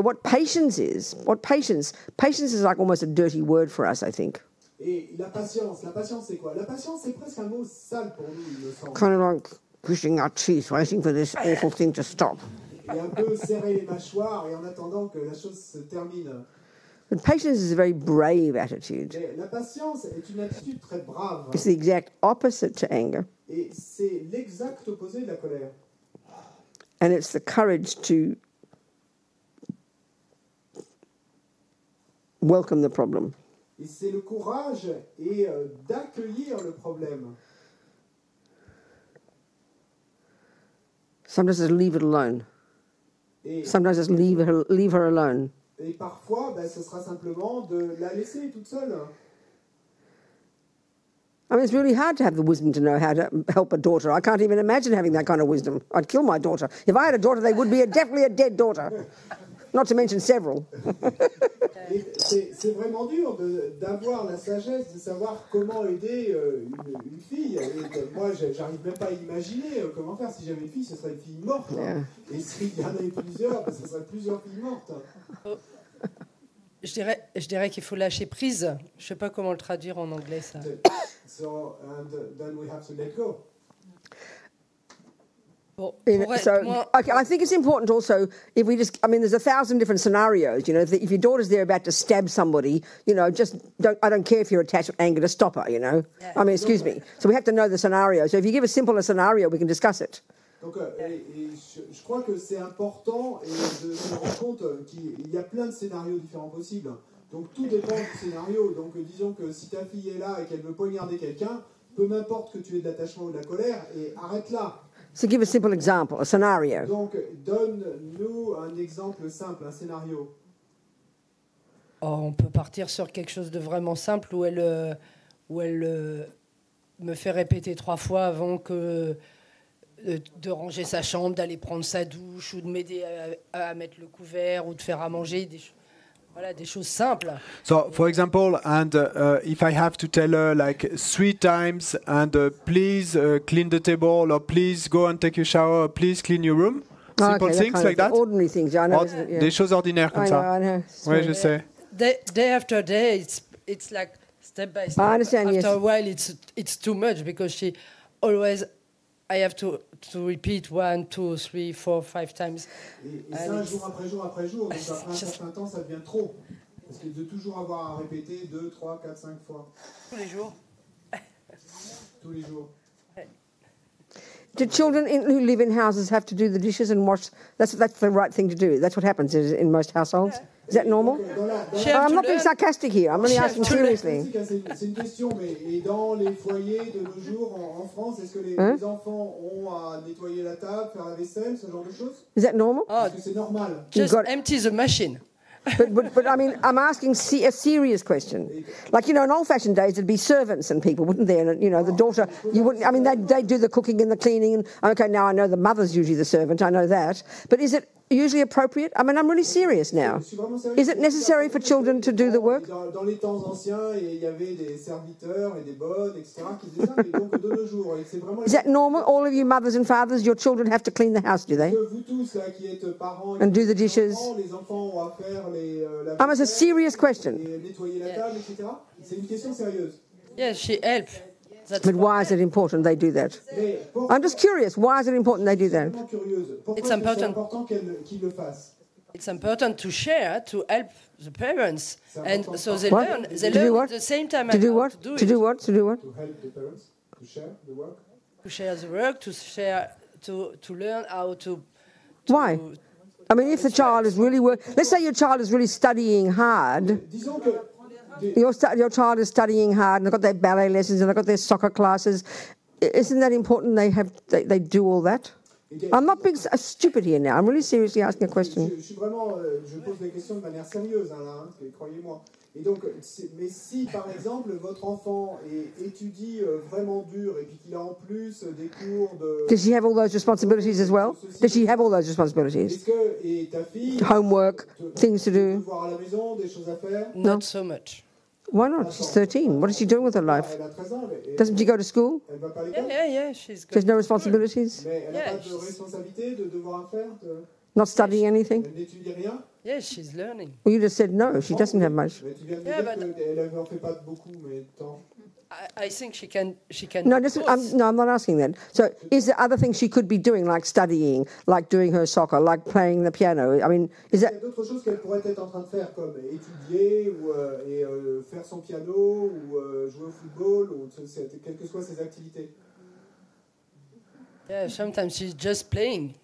S1: what patience is? Patience is like almost a dirty word for us, I think.
S2: Et la patience c'est quoi? La patience c'est presque un mot sale pour nous, il me semble.
S1: Kind of like pushing our teeth, waiting for this awful thing to stop.
S2: Et un peu serrer les mâchoires et en attendant que la chose se termine.
S1: But patience is a very brave attitude.
S2: Mais la patience est une attitude très brave.
S1: It's the exact opposite to anger.
S2: Et c'est l'exact opposé de la colère.
S1: And it's the courage to welcome the problem.
S2: Et c'est le courage et d'accueillir le problème.
S1: Sometimes just leave it alone.
S2: Et,
S1: Sometimes just leave her alone.
S2: et parfois, ce sera simplement de la laisser toute seule.
S1: I mean, it's really hard to have the wisdom to know how to help a daughter. I can't even imagine having that kind of wisdom. I'd kill my daughter. If I had a daughter, they would be definitely a dead daughter. Not to mention several.
S2: Et c'est vraiment dur d'avoir la sagesse de savoir comment aider une fille. Et moi, j'arrive même pas à imaginer comment faire. Si j'avais une fille, ce serait une fille morte.
S1: Yeah.
S2: Et s'il y en avait plusieurs, ce serait plusieurs filles mortes.
S3: Je dirais qu'il faut lâcher prise. Je ne sais pas comment le traduire en anglais, ça.
S2: So, and then we have to let go.
S3: Bon,
S1: Okay, I think it's important also if we just, I mean, there's 1,000 different scenarios, if your daughter's there about to stab somebody, I don't care if you're attached with anger to stop her,
S3: Yeah.
S1: I mean, excuse me. So we have to know the scenario. So if you give a simpler scenario, we can discuss it.
S2: Donc, je crois que c'est important de se rendre compte qu'il y a plein de scénarios différents possibles. Donc tout dépend du scénario. Donc disons que si ta fille est là et qu'elle veut poignarder quelqu'un, peu m'importe que tu aies de l'attachement ou de la colère, et arrête là.
S1: So give a simple example, a scenario.
S2: Donc donne-nous un exemple simple, un scénario.
S3: On peut partir sur quelque chose de vraiment simple où elle me fait répéter 3 fois avant que de ranger sa chambre, d'aller prendre sa douche ou de m'aider à mettre le couvert ou de faire à manger, des choses simples.
S4: So, for example, and if I have to tell her like 3 times, and please clean the table, or please go and take a shower, or please clean your room, simple things like that.
S1: Ordinary things, I know. Yeah.
S4: Des choses ordinaires comme ça.
S1: I know.
S4: Oui, je sais.
S3: Day after day, it's like step by step.
S1: I understand,
S3: After
S1: yes.
S3: a while, it's too much because she always. I have to repeat 1, 2, 3, 4, 5 times.
S2: Et ça, jour après jour après jour, donc après un certain temps, ça devient trop. Parce que de toujours avoir à répéter 2, 3, 4, 5 fois.
S3: Tous les jours.
S2: Tous les jours.
S1: Do children who live in houses have to do the dishes and wash? That's the right thing to do. That's what happens in most households. Is that normal? I'm not being sarcastic here. I'm really asking seriously.
S2: C'est une question, mais et dans les foyers de nos jours en France, est-ce que les enfants ont à nettoyer la table, faire la vaisselle, ce genre de choses?
S1: Is that normal?
S2: Est-ce que c'est normal?
S3: Just empty the machine.
S1: But I mean, I'm asking a serious question. Like, in old-fashioned days, there'd be servants and people, wouldn't there? And, the daughter, you wouldn't, I mean, they'd do the cooking and the cleaning. And, okay, now I know the mother's usually the servant, I know that. But is it usually appropriate? I mean, I'm really serious now. Is it necessary for children to do the work?
S2: Dans les temps anciens, il y avait des serviteurs et des bonnes, etc., qui faisaient ça, mais donc de nos jours, c'est vraiment...
S1: Is that normal? All of you mothers and fathers, your children have to clean the house, do they?
S2: Vous tous, là, qui êtes parents...
S1: And do the dishes?
S2: Les enfants ont à faire
S1: la it's a serious question.
S2: Nettoyer la table, etc. C'est une question sérieuse.
S3: Yes, she helps.
S1: But why is it important they do that? I'm just curious. Why is it important they do that?
S3: It's important. It's important to share, to help the parents, and so they learn. They learn at the same time.
S1: To do what? To do what? To do what?
S2: To help the parents to share the work.
S3: To share the work. To share. To learn how to.
S1: Why? I mean, if the child is really let's say your child is really studying hard. Your child is studying hard and they've got their ballet lessons and they've got their soccer classes. Isn't that important they do all that? I'm not being stupid here now. I'm really seriously asking a question.
S2: Je pose des questions de manière sérieuse, là, croyez-moi. Et donc, mais si par exemple votre enfant étudie vraiment dur et puis qu'il a en plus des cours de...
S1: Does she have all those responsibilities as well? Does she have all those responsibilities?
S2: Est-ce que et ta fille
S1: homework, things to do?
S2: Devoirs à la maison, des choses à faire?
S3: Not so much.
S1: Why not? She's 13. What is she doing with her life? Doesn't she go to school?
S3: Yeah, she's good.
S1: She has no responsibilities?
S2: Mais elle n'a pas de responsabilité, de devoir à faire?
S1: Not studying anything?
S2: Elle n'étudie rien?
S3: Yes, she's learning.
S1: Well, you just said no, she doesn't have much.
S2: Mais tu viens de dire qu'elle n'en fait pas beaucoup, mais tant.
S3: I think she can.
S1: No, I'm not asking that. So, is there other things she could be doing, like studying, like doing her soccer, like playing the piano? I mean, is that...
S2: Il y a d'autres choses qu'elle pourrait être en train de faire, comme étudier ou faire son piano ou jouer au football ou quelles que soient ses activités.
S3: Yeah, sometimes she's just playing.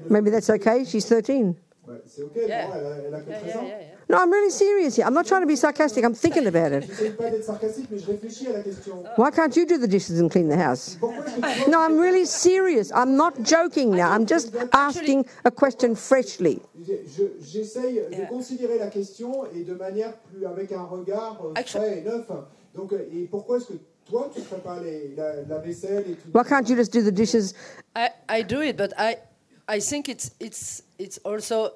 S1: Maybe that's okay. She's 13.
S2: Ouais, c'est okay. Yeah. Bon, elle a que 13 ans.
S1: No, I'm really serious here. I'm not trying to be sarcastic. I'm thinking about it. Why can't you do the dishes and clean the house? No, I'm really serious. I'm not joking now. I'm just asking a question freshly.
S2: J'essaye de considérer la question et de manière plus avec un regard frais et neuf. Donc, et pourquoi est-ce que toi tu ferais pas la vaisselle et tout?
S1: Why can't you just do the dishes?
S3: I do it, but I think it's also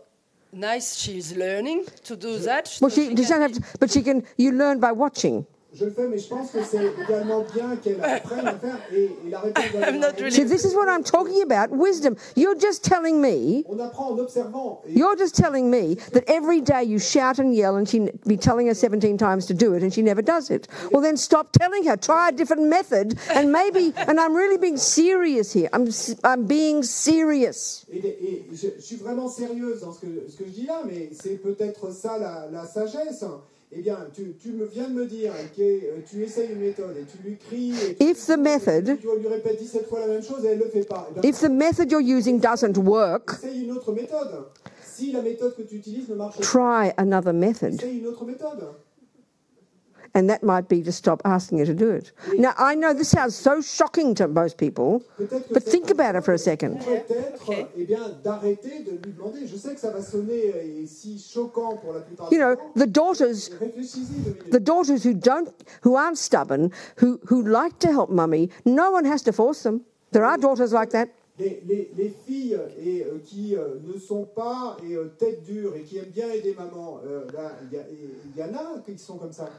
S3: nice. She's learning to do that.
S1: Well, she doesn't have to, but she can. You learn by watching.
S2: Je le fais, mais je pense que c'est également bien qu'elle apprenne à faire et la réponse.
S3: I'm not really.
S1: See, this is what I'm talking about. Wisdom. You're just telling me.
S2: On apprend en observant.
S1: You're just telling me that every day you shout and yell, and she be telling her 17 times to do it, and she never does it. Well, then stop telling her. Try a different method, and maybe. And I'm really being serious here. I'm being serious.
S2: Et je suis vraiment sérieuse dans ce que je dis là, mais c'est peut-être ça la sagesse. Eh bien, tu viens de me dire que tu essayes une méthode et tu lui cries et
S1: if the method,
S2: tu lui répètes 17 fois la même chose et elle ne le fait pas. Eh bien,
S1: if the method you're using doesn't work,
S2: essaye une autre méthode. Si la méthode que tu utilises ne marche pas,
S1: try another method.
S2: essaye une autre méthode.
S1: And that might be to stop asking her to do it. Now, I know this sounds so shocking to most people, but think about it for a second.
S2: Peut-être, eh bien, d'arrêter de lui demander. Je sais que ça va sonner si choquant pour la plupart
S1: You
S2: des
S1: know,
S2: gens.
S1: the daughters
S2: Réfléchissez 2 minutes.
S1: the daughters who aren't stubborn, who like to help mummy, no one has to force them. There are daughters like that.
S2: Les filles qui ne sont pas tête dure et qui aiment bien aider maman, il y en a qui sont comme ça.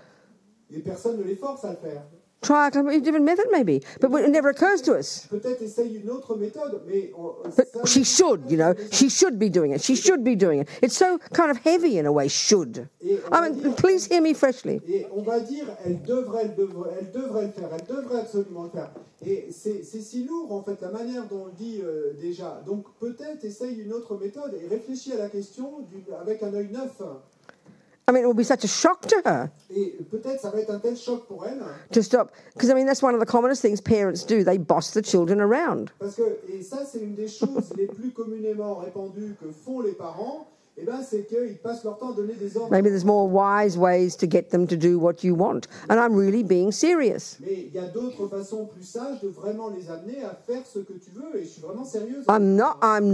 S2: Et personne ne les force à le faire.
S1: Try a completely different method maybe, but it never occurs to us.
S2: Peut-être essaye une autre méthode, mais...
S1: But she should, you know, she should be doing it. She should be doing it. It's so kind of heavy in a way, should. I mean, please hear me freshly.
S2: Et on va dire, elle devrait le faire, elle devrait absolument le faire. Et c'est si lourd, en fait, la manière dont on le dit déjà. Donc peut-être essaye une autre méthode et réfléchis à la question avec un œil neuf.
S1: I mean, it will be such a shock to her
S2: Et peut-être ça va être un tel choc pour elle.
S1: to stop. Because, I mean, that's one of the commonest things parents do. They boss the children around.
S2: Parce que, et ça c'est une des choses les plus communément répandues que font les parents, eh ben, c'est qu'ils passent leur temps à donner des ordres.
S1: Maybe there's more wise ways to get them to do what you want. And I'm really being serious.
S2: Mais il y a d'autres façons plus sages de vraiment les amener à faire ce que tu veux. Et je suis vraiment sérieuse.
S1: I'm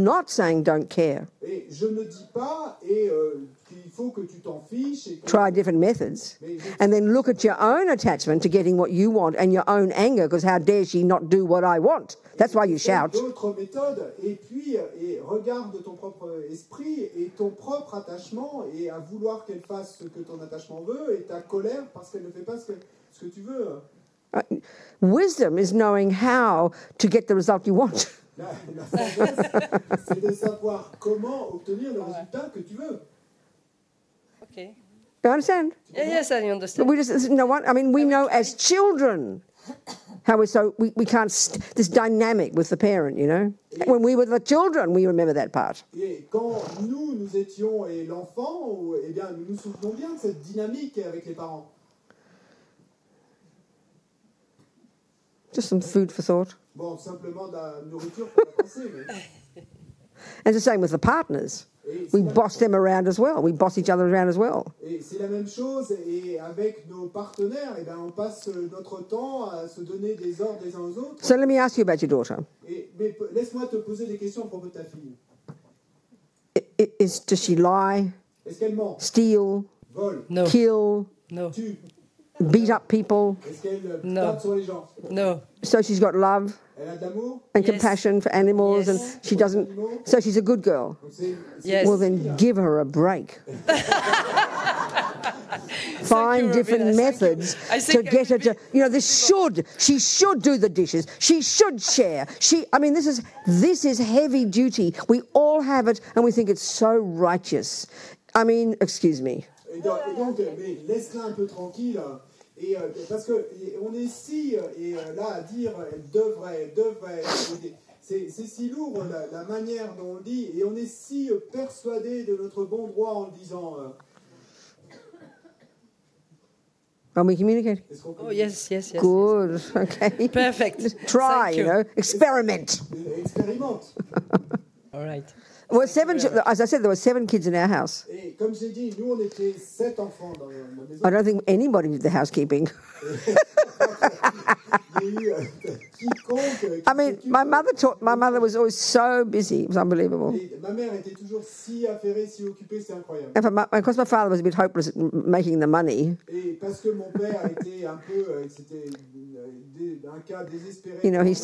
S1: not saying don't care.
S2: Et je ne dis pas qu'il faut que tu t'en fiches. Et que
S1: Try different methods. And then look at your own attachment to getting what you want and your own anger, because how dare she not do what I want? That's why you shout.
S2: D'autres méthodes. Et puis, regarde ton propre esprit et ton propre attachement et à vouloir qu'elle fasse ce que ton attachement veut et ta colère parce qu'elle ne fait pas ce que tu veux.
S1: Wisdom is knowing how to get the result you want.
S2: La sagesse, c'est de savoir comment obtenir le résultat que tu veux.
S3: Okay.
S1: You understand?
S3: Yes, I
S1: But
S3: understand.
S1: we just, you know what? I mean, we know as children how we can't, this dynamic with the parent, you know? When we were the children, we remember that part.
S2: Et quand nous étions l'enfant, eh bien, nous nous souvenons bien de cette dynamique avec les parents.
S1: Just some food for thought.
S2: Bon, simplement de la nourriture pour la pensée. Mais...
S1: And it's the same with the partners. We boss them around as well. We boss each other around as well.
S2: Et c'est la même chose, et avec nos partenaires, eh bien, on passe notre temps à se donner des ordres les uns aux autres.
S1: So let me ask you about your daughter.
S2: Mais laisse-moi te poser des questions à propos de ta fille.
S1: Does she lie,
S2: Est-ce qu'elle ment,
S1: steal,
S2: vole,
S3: No.
S1: kill,
S3: No.
S2: tue?
S1: beat up people?
S2: Est-ce qu'elle
S3: No.
S2: tape sur les gens?
S3: No.
S1: So she's got love
S2: Elle a de l'amour?
S1: and
S3: Yes.
S1: compassion for animals,
S3: Yes.
S1: and she doesn't. So she's a good girl.
S2: Donc
S3: Yes.
S1: Well, then give her a break. Find
S3: you,
S1: different
S3: Robina. Thank you.
S1: methods
S3: I
S1: to
S3: think I
S1: get her
S3: will
S1: to.
S3: be-
S1: You know, she should do the dishes. She should share. I mean, this is heavy duty. We all have it, and we think it's so righteous. I mean, excuse me.
S2: Et donc, mais laisse-la un peu tranquille. Parce qu'on est si là à dire elle devrait. C'est si lourd la manière dont on le dit, et on est si persuadé de notre bon droit en le disant.
S1: Are we communicating?
S2: Est-ce qu'on peut
S3: Oh, yes.
S1: Good. Okay.
S3: Perfect.
S1: Try.
S3: Thank
S1: You know, experiment.
S2: expérimente?
S3: All right.
S1: Well, as I said, there were 7 kids in our house.
S2: Et comme j'ai dit, nous on était 7 enfants dans la maison.
S1: I don't think anybody did the housekeeping.
S2: Il y a eu quiconque.
S1: I mean, my mother was always so busy. It was unbelievable.
S2: Et ma mère était toujours si affairée, si occupée, c'est incroyable.
S1: And because my father was a bit hopeless at making the money,
S2: Et parce que mon père était un peu, c'était un cas désespéré.
S1: you know, he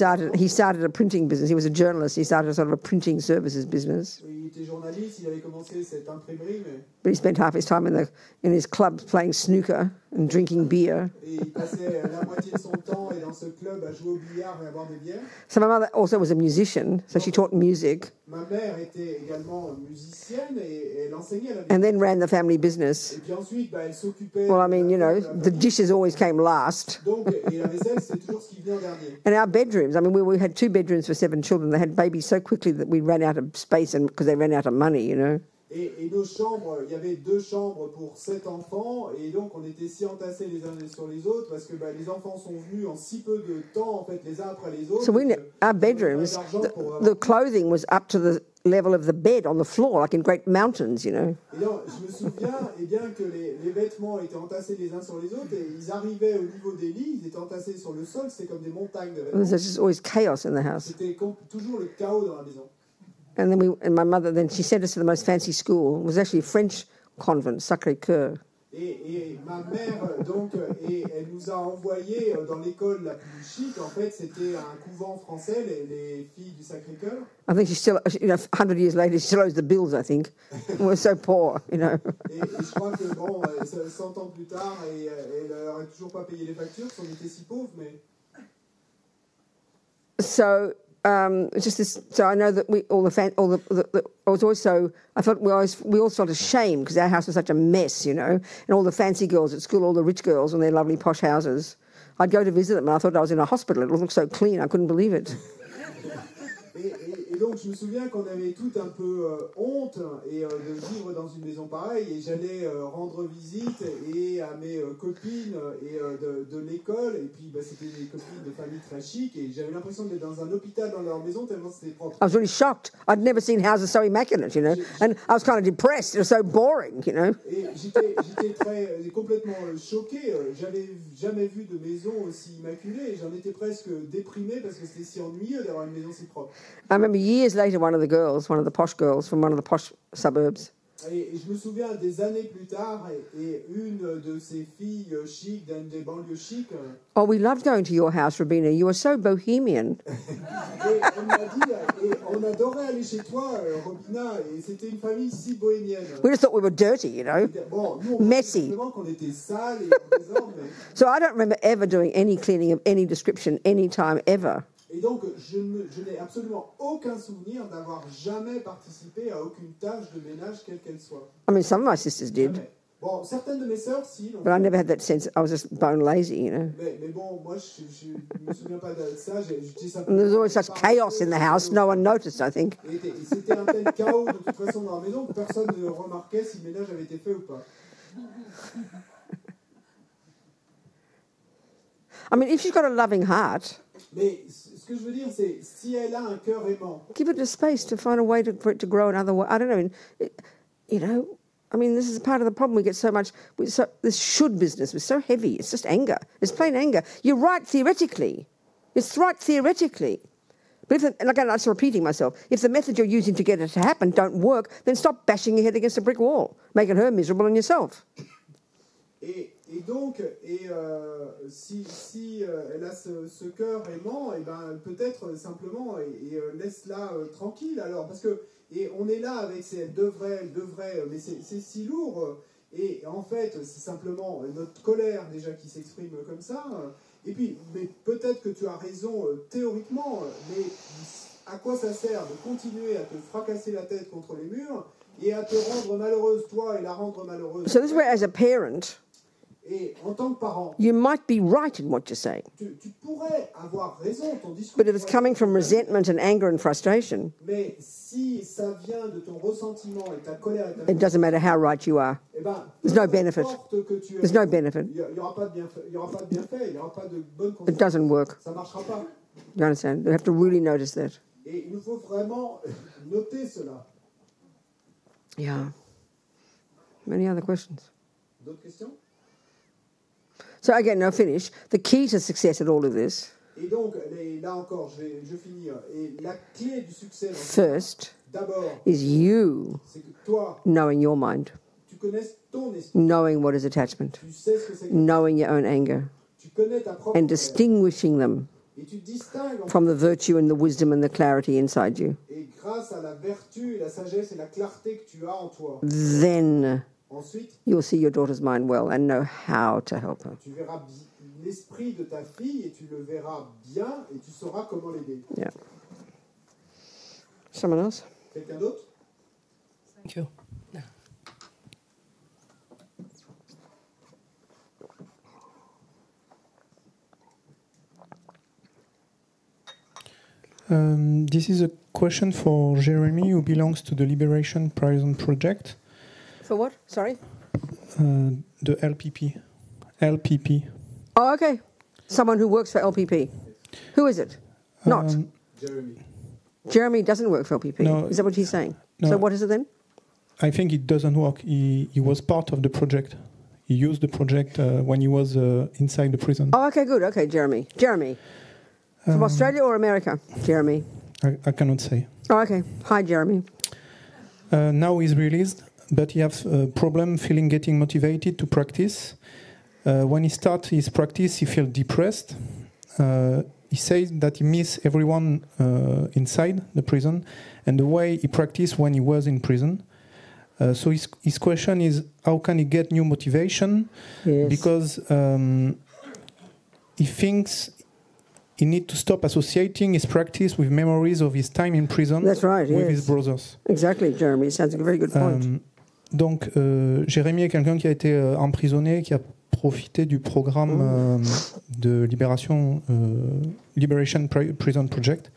S1: started a printing business. He was a journalist. He started a sort of a printing services business.
S2: Il était journaliste, il avait commencé cette imprimerie, mais
S1: But he spent half his time in his clubs playing snooker and drinking beer.
S2: et il passait la moitié de son temps dans ce club à jouer au billard et à boire des bières.
S1: So my mother also was a musician, so she taught music
S2: Ma mère était également musicienne et elle enseignait à la
S1: and then ran the family business.
S2: Et puis ensuite, elle s'occupait.
S1: Well, I mean, you know,
S2: de la
S1: the dishes always came last.
S2: Donc, et la vaisselle, c'était toujours ce qui venait en dernier.
S1: And our bedrooms, I mean, we had 2 bedrooms for 7 children. They had babies so quickly that we ran out of space and because they ran out of money, you know.
S2: Et nos chambres, il y avait 2 chambres pour 7 enfants, et donc on était si entassés les uns sur les autres, parce que les enfants sont venus en si peu de temps, en fait, les uns après les autres.
S1: So our bedrooms, the clothing was up to the level of the bed on the floor, like in great mountains, you know.
S2: Et donc, je me souviens, bien que les vêtements étaient entassés les uns sur les autres, et ils arrivaient au niveau des lits, ils étaient entassés sur le sol, c'est comme des montagnes de vêtements.
S1: There's just always chaos in the house.
S2: C'était toujours le chaos dans la maison.
S1: And then my mother, then she sent us to the most fancy school. It was actually a French convent, Sacré-Cœur.
S2: Et ma mère, donc, elle nous a envoyés dans l'école la plus chic. En fait, c'était un couvent français, les filles du Sacré-Cœur.
S1: I think she still, 100 years later, she still owes the bills, I think. We're so poor, you know.
S2: Et je crois que, 100 ans plus tard, elle n'aurait toujours pas payé les factures, si on était si pauvres, mais...
S1: So... just this. So I know that I was also. I felt we all felt ashamed because our house was such a mess, you know, and all the fancy girls at school, all the rich girls in their lovely posh houses. I'd go to visit them, and I thought I was in a hospital. It looked so clean, I couldn't believe it.
S2: Et donc, je me souviens qu'on avait tout un peu honte de vivre dans une maison pareille. Et j'allais rendre visite à mes copines de l'école. Et puis, c'était des copines de famille très chic. Et j'avais l'impression d'être dans un hôpital dans leur maison tellement c'était propre.
S1: I was really shocked. I'd never seen houses so immaculate, you know. And I was kind of depressed. It was so boring, you know.
S2: Et j'étais complètement choqué. J'avais jamais vu de maison aussi immaculée. Et j'en étais presque déprimé parce que c'était si ennuyeux d'avoir une maison si propre.
S1: I remember years later, one of the posh girls from one of the posh suburbs.
S2: Et je me souviens des années plus tard, et une de ces filles chics, d'une des banlieues chics.
S1: Oh, we loved going to your house, Robina. You were so bohemian.
S2: Et elle m'a dit, et on adorait aller chez toi, Robina, et c'était une famille si bohémienne.
S1: We just thought we were dirty, you know,
S2: bon, nous,
S1: messy.
S2: Simplement qu'on était sales et en désordre.
S1: So I don't remember ever doing any cleaning of any description, any time ever.
S2: Et donc, je n'ai absolument aucun souvenir d'avoir jamais participé à aucune tâche de ménage, quelle qu'elle soit.
S1: I mean, some of my sisters did.
S2: Jamais. Bon, certaines de mes sœurs, si.
S1: But I never had that sense. I was just bone lazy, you know.
S2: Mais bon, moi, je ne me souviens pas de ça.
S1: And there's always such chaos in the house. No one noticed, I think.
S2: C'était un tel chaos de toute façon dans la maison que personne ne remarquait si le ménage avait été fait ou pas.
S1: I mean, if she's got a loving heart...
S2: Mais ce que je veux dire, c'est si elle a un cœur aimant.
S1: Give it a space to find a way for it to grow another way. I don't know. You know, I mean, this is part of the problem. We get so much. This should business was so heavy. It's just anger. It's plain anger. You're right theoretically. It's right theoretically. But and again, I'm just repeating myself. If the method you're using to get it to happen don't work, then stop bashing your head against a brick wall, making her miserable and yourself.
S2: Et donc, si elle a ce cœur aimant, et ben peut-être simplement laisse-la tranquille alors, parce que on est là avec ces devrait, mais c'est si lourd. Et en fait, c'est simplement notre colère déjà qui s'exprime comme ça. Et puis, mais peut-être que tu as raison théoriquement, mais à quoi ça sert de continuer à te fracasser la tête contre les murs et à te rendre malheureuse toi et la rendre malheureuse?
S1: So this way, as a parent.
S2: Et en tant que parent,
S1: you might be right in what you're saying.
S2: Tu pourrais avoir raison, ton discours.
S1: But if it's coming from resentment and anger and frustration,
S2: mais si ça vient de ton ressentiment et ta colère et ta
S1: it doesn't matter how right you are.
S2: Eh ben,
S1: there's no benefit. There's no benefit.
S2: Il y aura pas de bienfait, il y aura pas de bienfait, il y aura pas de bonne conséquence.
S1: It doesn't work.
S2: Ça marchera pas.
S1: You understand? You have to really notice that.
S2: Et il nous faut vraiment noter cela.
S1: Yeah. Any other questions?
S2: D'autres questions?
S1: So again, now finish. The key to success at all of this.
S2: Et donc, là encore, je finis. Et la clé du succès.
S1: First,
S2: d'abord,
S1: is you
S2: toi,
S1: knowing your mind,
S2: tu connais ton esprit,
S1: knowing what is attachment,
S2: tu sais ce que c'est,
S1: knowing your own anger,
S2: tu connais ta propre
S1: and distinguishing them
S2: et tu distingues
S1: from the virtue and the wisdom and the clarity inside you.
S2: Et grâce à la vertu, la sagesse et la clarté que tu as en toi.
S1: Then.
S2: Ensuite,
S1: you'll see your daughter's mind well and know how to help her.
S2: Tu verras l'esprit de ta fille et tu le verras bien et tu sauras comment l'aider.
S1: Yeah. Someone else?
S2: Quelqu'un d'autre?
S3: Thank you.
S5: This is a question for Jeremy, who belongs to the Liberation Prison Project.
S1: For what? Sorry?
S5: The LPP. LPP.
S1: Oh, okay. Someone who works for LPP. Who is it? Not.
S2: Jeremy.
S1: Jeremy doesn't work for LPP.
S5: No.
S1: Is that what he's saying?
S5: No.
S1: So what is it then?
S5: I think it doesn't work. He was part of the project. He used the project when he was inside the prison.
S1: Oh, okay, good. Okay, Jeremy. Jeremy. From Australia or America? Jeremy.
S5: I cannot say.
S1: Oh, okay. Hi, Jeremy.
S5: Now he's released, but he has a problem feeling getting motivated to practice. When he starts his practice, he feels depressed. He says that he misses everyone inside the prison and the way he practiced when he was in prison. So his question is, how can he get new motivation?
S1: Yes.
S5: Because he thinks he needs to stop associating his practice with memories of his time in prison.
S1: That's right,
S5: with
S1: yes.
S5: his brothers.
S1: Exactly, Jeremy. Sounds like a very good point.
S5: Donc, Jérémy est quelqu'un qui a été emprisonné, qui a profité du programme de Liberation Prison Project.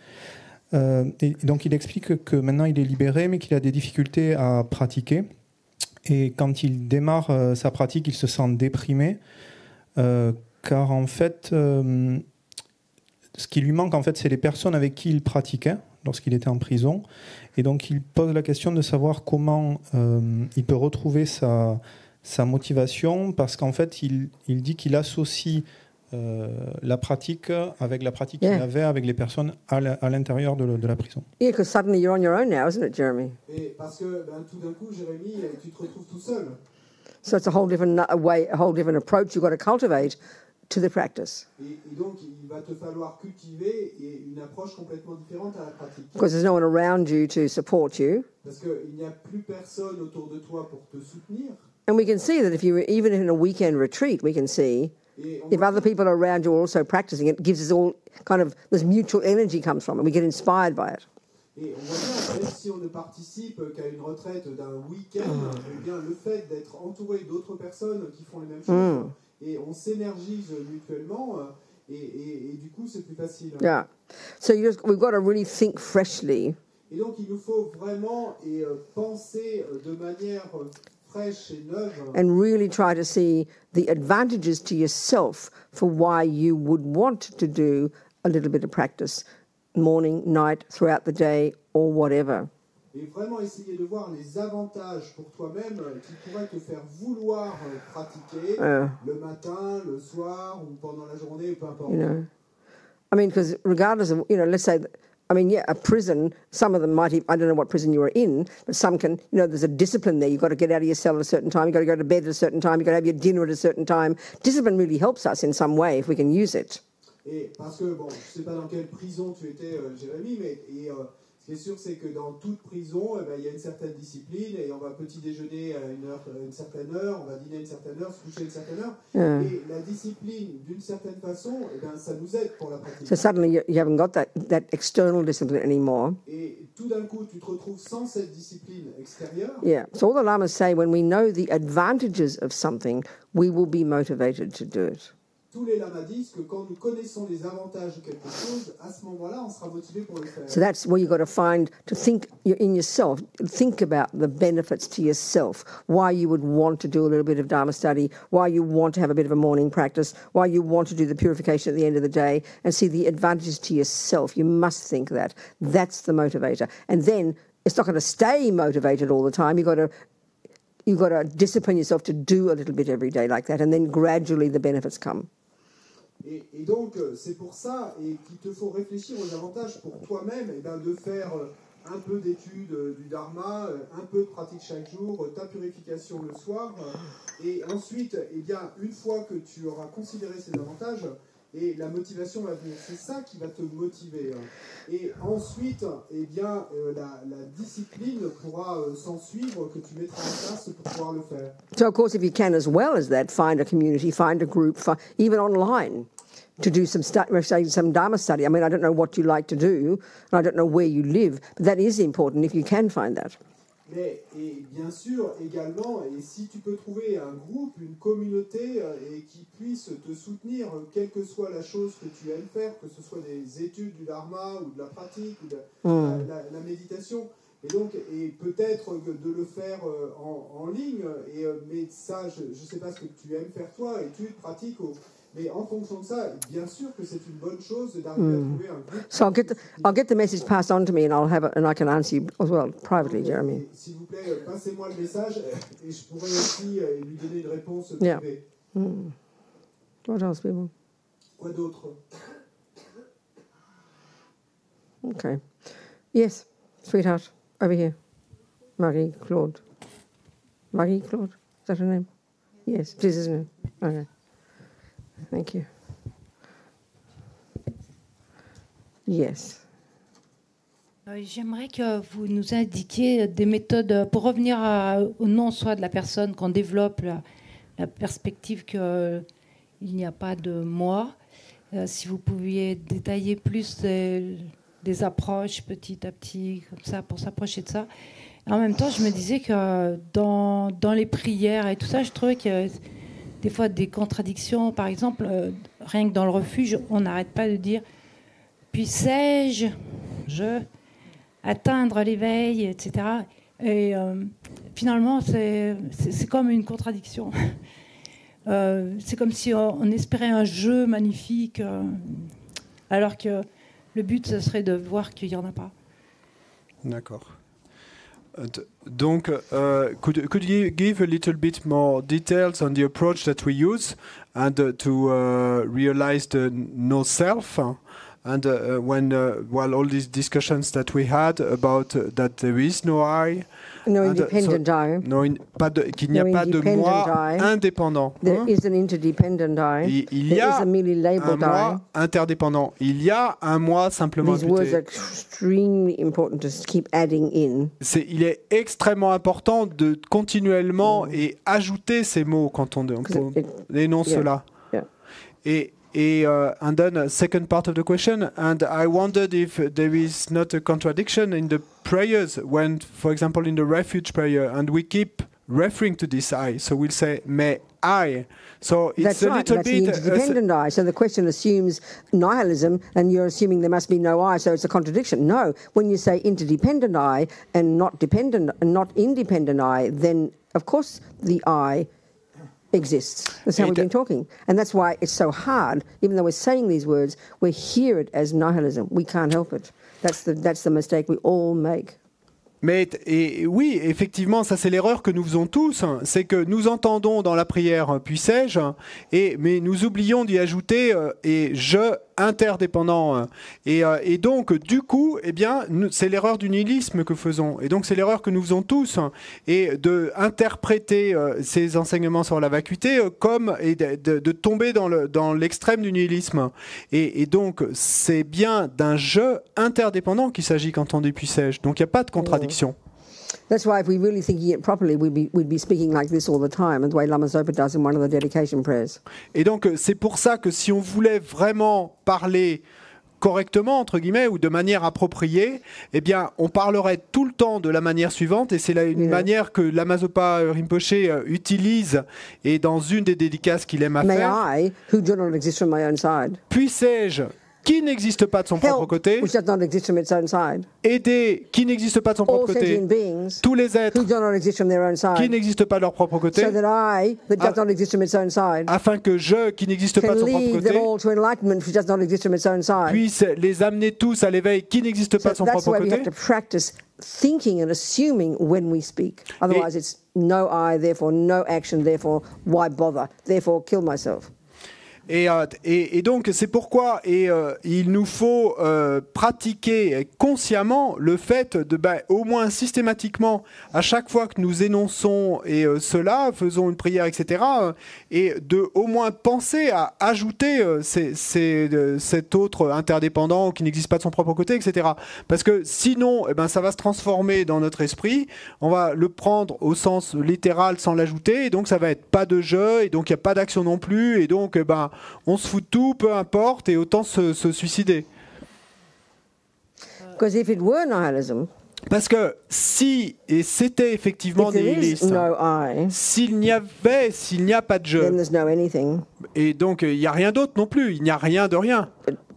S5: Et donc, il explique que maintenant il est libéré, mais qu'il a des difficultés à pratiquer. Et quand il démarre sa pratique, il se sent déprimé, car en fait, ce qui lui manque, en fait, c'est les personnes avec qui il pratiquait lorsqu'il était en prison. Et donc, il pose la question de savoir comment il peut retrouver sa motivation, parce qu'en fait, il dit qu'il associe la pratique avec la pratique qu'il avait avec les personnes à l'intérieur de la prison.
S1: Yeah, because suddenly you're on your own now, isn't it, Jeremy?
S2: Et parce que tout d'un coup, Jérémy, tu te retrouves tout seul.
S1: So it's a whole different way, a whole different approach you've got to cultivate to the practice.
S2: Et donc, il va te falloir cultiver une approche complètement différente à la pratique.
S1: Because there's no one around you to support you.
S2: Parce qu'il n'y a plus personne autour de toi pour te soutenir.
S1: And we can see that if you were even in a weekend retreat, we can see if other people around you are also practicing, it gives us all kind of this mutual energy comes from it. We get inspired by it.
S2: Et on voit bien, même si on ne participe qu'à une retraite d'un week-end, eh bien, le fait d'être entouré d'autres personnes qui font les mêmes choses, et on s'énergise mutuellement, et du coup, c'est plus facile.
S1: Yeah. So we've got to really think freshly.
S2: Et donc, il nous faut vraiment penser de manière fraîche et neuve.
S1: And really try to see the advantages to yourself for why you would want to do a little bit of practice, morning, night, throughout the day, or whatever.
S2: Et vraiment essayer de voir les avantages pour toi-même qui pourraient te faire vouloir pratiquer le matin, le soir, ou pendant la journée, ou peu importe.
S1: You know, I mean, because regardless of, let's say, a prison, some of them might, I don't know what prison you were in, but some can, there's a discipline there. You've got to get out of your cell at a certain time. You've got to go to bed at a certain time. You've got to have your dinner at a certain time. Discipline really helps us in some way if we can use it.
S2: Et parce que, bon, je ne sais pas dans quelle prison tu étais, Jérémy, mais ce qui est sûr, c'est que dans toute prison, il y a une certaine discipline et on va petit déjeuner à une certaine heure, on va dîner à une certaine heure, se coucher à une certaine heure. Et la discipline, d'une certaine façon, ça nous aide pour la pratique.
S1: So suddenly you haven't got that external discipline anymore.
S2: Et tout d'un coup, tu te retrouves sans cette discipline extérieure.
S1: Yeah. So all the lamas say, when we know the advantages of something, we will be motivated to do it.
S2: Tous les lamas disent que quand nous connaissons les avantages de quelque chose, à ce moment-là, on sera motivé pour le faire.
S1: So that's where you've got to find, to think in yourself, think about the benefits to yourself, why you would want to do a little bit of Dharma study, why you want to have a bit of a morning practice, why you want to do the purification at the end of the day, and see the advantages to yourself. You must think that. That's the motivator. And then it's not going to stay motivated all the time. You've got to discipline yourself to do a little bit every day like that, and then gradually the benefits come.
S2: Et donc, c'est pour ça qu'il te faut réfléchir aux avantages pour toi-même, de faire un peu d'études du Dharma, un peu de pratique chaque jour, ta purification le soir, et ensuite, une fois que tu auras considéré ces avantages, et la motivation va venir. C'est ça qui va te motiver. Et ensuite, la discipline pourra s'en suivre, que tu mettras en place pour pouvoir le faire.
S1: So, of course, if you can as well as that, find a community, find a group, even online, to do some Dharma study. I mean, I don't know what you like to do, and I don't know where you live, but that is important if you can find that.
S2: Mais, et bien sûr, également, et si tu peux trouver un groupe, une communauté, et qui puisse te soutenir, quelle que soit la chose que tu aimes faire, que ce soit des études du dharma, ou de la pratique, ou de la méditation, et donc, et peut-être de le faire en ligne, mais ça, je ne sais pas ce que tu aimes faire toi, études, pratiques, mais en fonction de ça, bien sûr que c'est une bonne chose d'arriver à trouver un groupe.
S1: So I'll get the message passed on to me, and I can answer you as well privately, Jeremy.
S2: S'il vous plaît, passez-moi le message et je pourrai aussi lui donner une réponse privée.
S1: What else, people?
S2: Quoi d'autre?
S1: Okay. Yes, sweetheart, over here. Marie-Claude. Marie-Claude, is that her name? Yes, it is, isn't it? Okay. Thank you. Yes.
S6: J'aimerais que vous nous indiquiez des méthodes pour revenir au non-soi de la personne, qu'on développe la perspective qu'il n'y a pas de moi. Si vous pouviez détailler plus des approches petit à petit, comme ça, pour s'approcher de ça. Et en même temps, je me disais que dans les prières et tout ça, je trouvais qu'il y a des fois des contradictions. Par exemple, rien que dans le refuge, on n'arrête pas de dire « puissais-je atteindre l'éveil », etc. Et finalement, c'est comme une contradiction. C'est comme si on espérait un jeu magnifique, alors que le but, ce serait de voir qu'il n'y en a pas.
S4: D'accord. Donc, could you give a little bit more details on the approach that we use and to realize the no self? And when all these discussions that we had about that there is no I,
S1: no independent I,
S4: qu'il n'y a pas de moi indépendant.
S1: There is an interdependent I.
S4: Il y a
S1: a merely labeled
S4: un moi interdépendant. Il y a un moi simplement
S1: These words are extremely important to keep adding in.
S4: Il est extrêmement important de continuellement et ajouter ces mots quand on énonce cela. And then second part of the question, and I wondered if there is not a contradiction in the prayers when, for example, in the refuge prayer, and we keep referring to this I, so we'll say, may I. So it's a little bit...
S1: That's the interdependent I. So the question assumes nihilism, and you're assuming there must be no I, so it's a contradiction. No, when you say interdependent I and not dependent, and not independent I, then of course the I exists. That's how we've been talking. And that's why it's so hard, even though we're saying these words, we hear it as nihilism. We can't help it. That's the mistake we all make.
S4: Mais oui, effectivement, ça c'est l'erreur que nous faisons tous, c'est que nous entendons dans la prière « puissais-je » mais nous oublions d'y ajouter « et je interdépendant ». Et donc, du coup, eh bien, c'est l'erreur du nihilisme que faisons. Et donc, c'est l'erreur que nous faisons tous, et d'interpréter ces enseignements sur la vacuité comme et de tomber dans l'extrême du nihilisme. Et donc, c'est bien d'un « je interdépendant » qu'il s'agit quand on dit « puissais-je ». Donc, il n'y a pas de contradiction.
S1: That's why if we really thinking it properly, we'd be speaking like this all the time, and the way Lama Zopa does in one of the dedication prayers.
S4: Et donc c'est pour ça que si on voulait vraiment parler correctement entre guillemets ou de manière appropriée, eh bien on parlerait tout le temps de la manière suivante, et c'est une manière que Lama Zopa Rinpoche utilise et dans une des dédicaces qu'il aime à faire.
S1: May I, who do not exist from my own side.
S4: Puissais-je, qui n'existe pas de son propre côté,
S1: which does not exist from its own side.
S4: Aider, qui n'existe pas de son propre côté, tous les êtres
S1: who do not exist from their own side.
S4: Qui n'existent pas de leur propre côté,
S1: so that I, that does not exist from its own side,
S4: afin que je, qui n'existe pas de son propre côté,
S1: them all to enlightenment, which does not exist from its own side,
S4: puisse les amener tous à l'éveil qui n'existe pas de son propre côté.
S1: That's why we have to practice thinking and assuming when we speak. Otherwise it's no I, therefore no action, therefore why bother, therefore kill myself.
S4: Et donc c'est pourquoi il nous faut pratiquer consciemment le fait de au moins systématiquement à chaque fois que nous énonçons cela, faisons une prière, etc. Et de au moins penser à ajouter cet autre interdépendant qui n'existe pas de son propre côté, etc. Parce que sinon ça va se transformer dans notre esprit, on va le prendre au sens littéral sans l'ajouter, et donc ça va être pas de jeu, et donc il n'y a pas d'action non plus, et donc on se fout de tout, peu importe, et autant se suicider.
S1: Because if it were nihilism,
S4: Parce que si, et c'était effectivement
S1: If there is
S4: nihiliste,
S1: no I,
S4: s'il n'y a pas de
S1: then
S4: je,
S1: there's no anything.
S4: et donc il n'y a rien d'autre non plus, il n'y a rien de rien.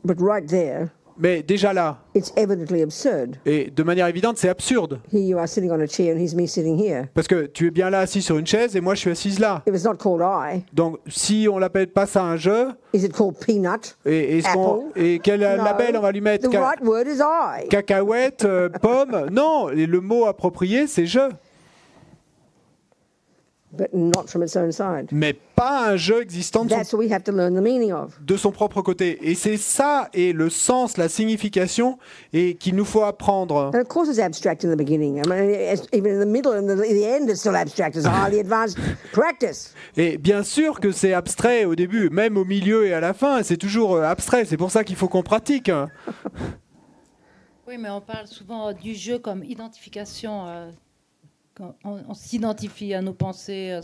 S1: But right there,
S4: Mais déjà là,
S1: it's evidently absurd.
S4: et de manière évidente, c'est absurde.
S1: Here you are sitting on a chair and here's me sitting here.
S4: Parce que tu es bien là assis sur une chaise et moi je suis assise là.
S1: If it's not called I,
S4: Donc si on l'appelle pas ça un jeu,
S1: is it called peanut?
S4: et quel
S1: No.
S4: label on va lui mettre
S1: The right word is I.
S4: Cacahuète, pomme? Non, et le mot approprié c'est je.
S1: But not from its own side.
S4: Mais pas un jeu existant
S1: That's what we have to learn the meaning of.
S4: de son propre côté. Et c'est ça, et le sens, la signification, et qu'il nous faut apprendre.
S1: And of course it's abstract in the beginning. I mean, even in the middle and the end it's still abstract. It's a highly advanced practice.
S4: Et bien sûr que c'est abstrait au début, même au milieu et à la fin, c'est toujours abstrait. C'est pour ça qu'il faut qu'on pratique.
S6: Oui, mais on parle souvent du jeu comme identification. Quand on s'identifie à nos pensées.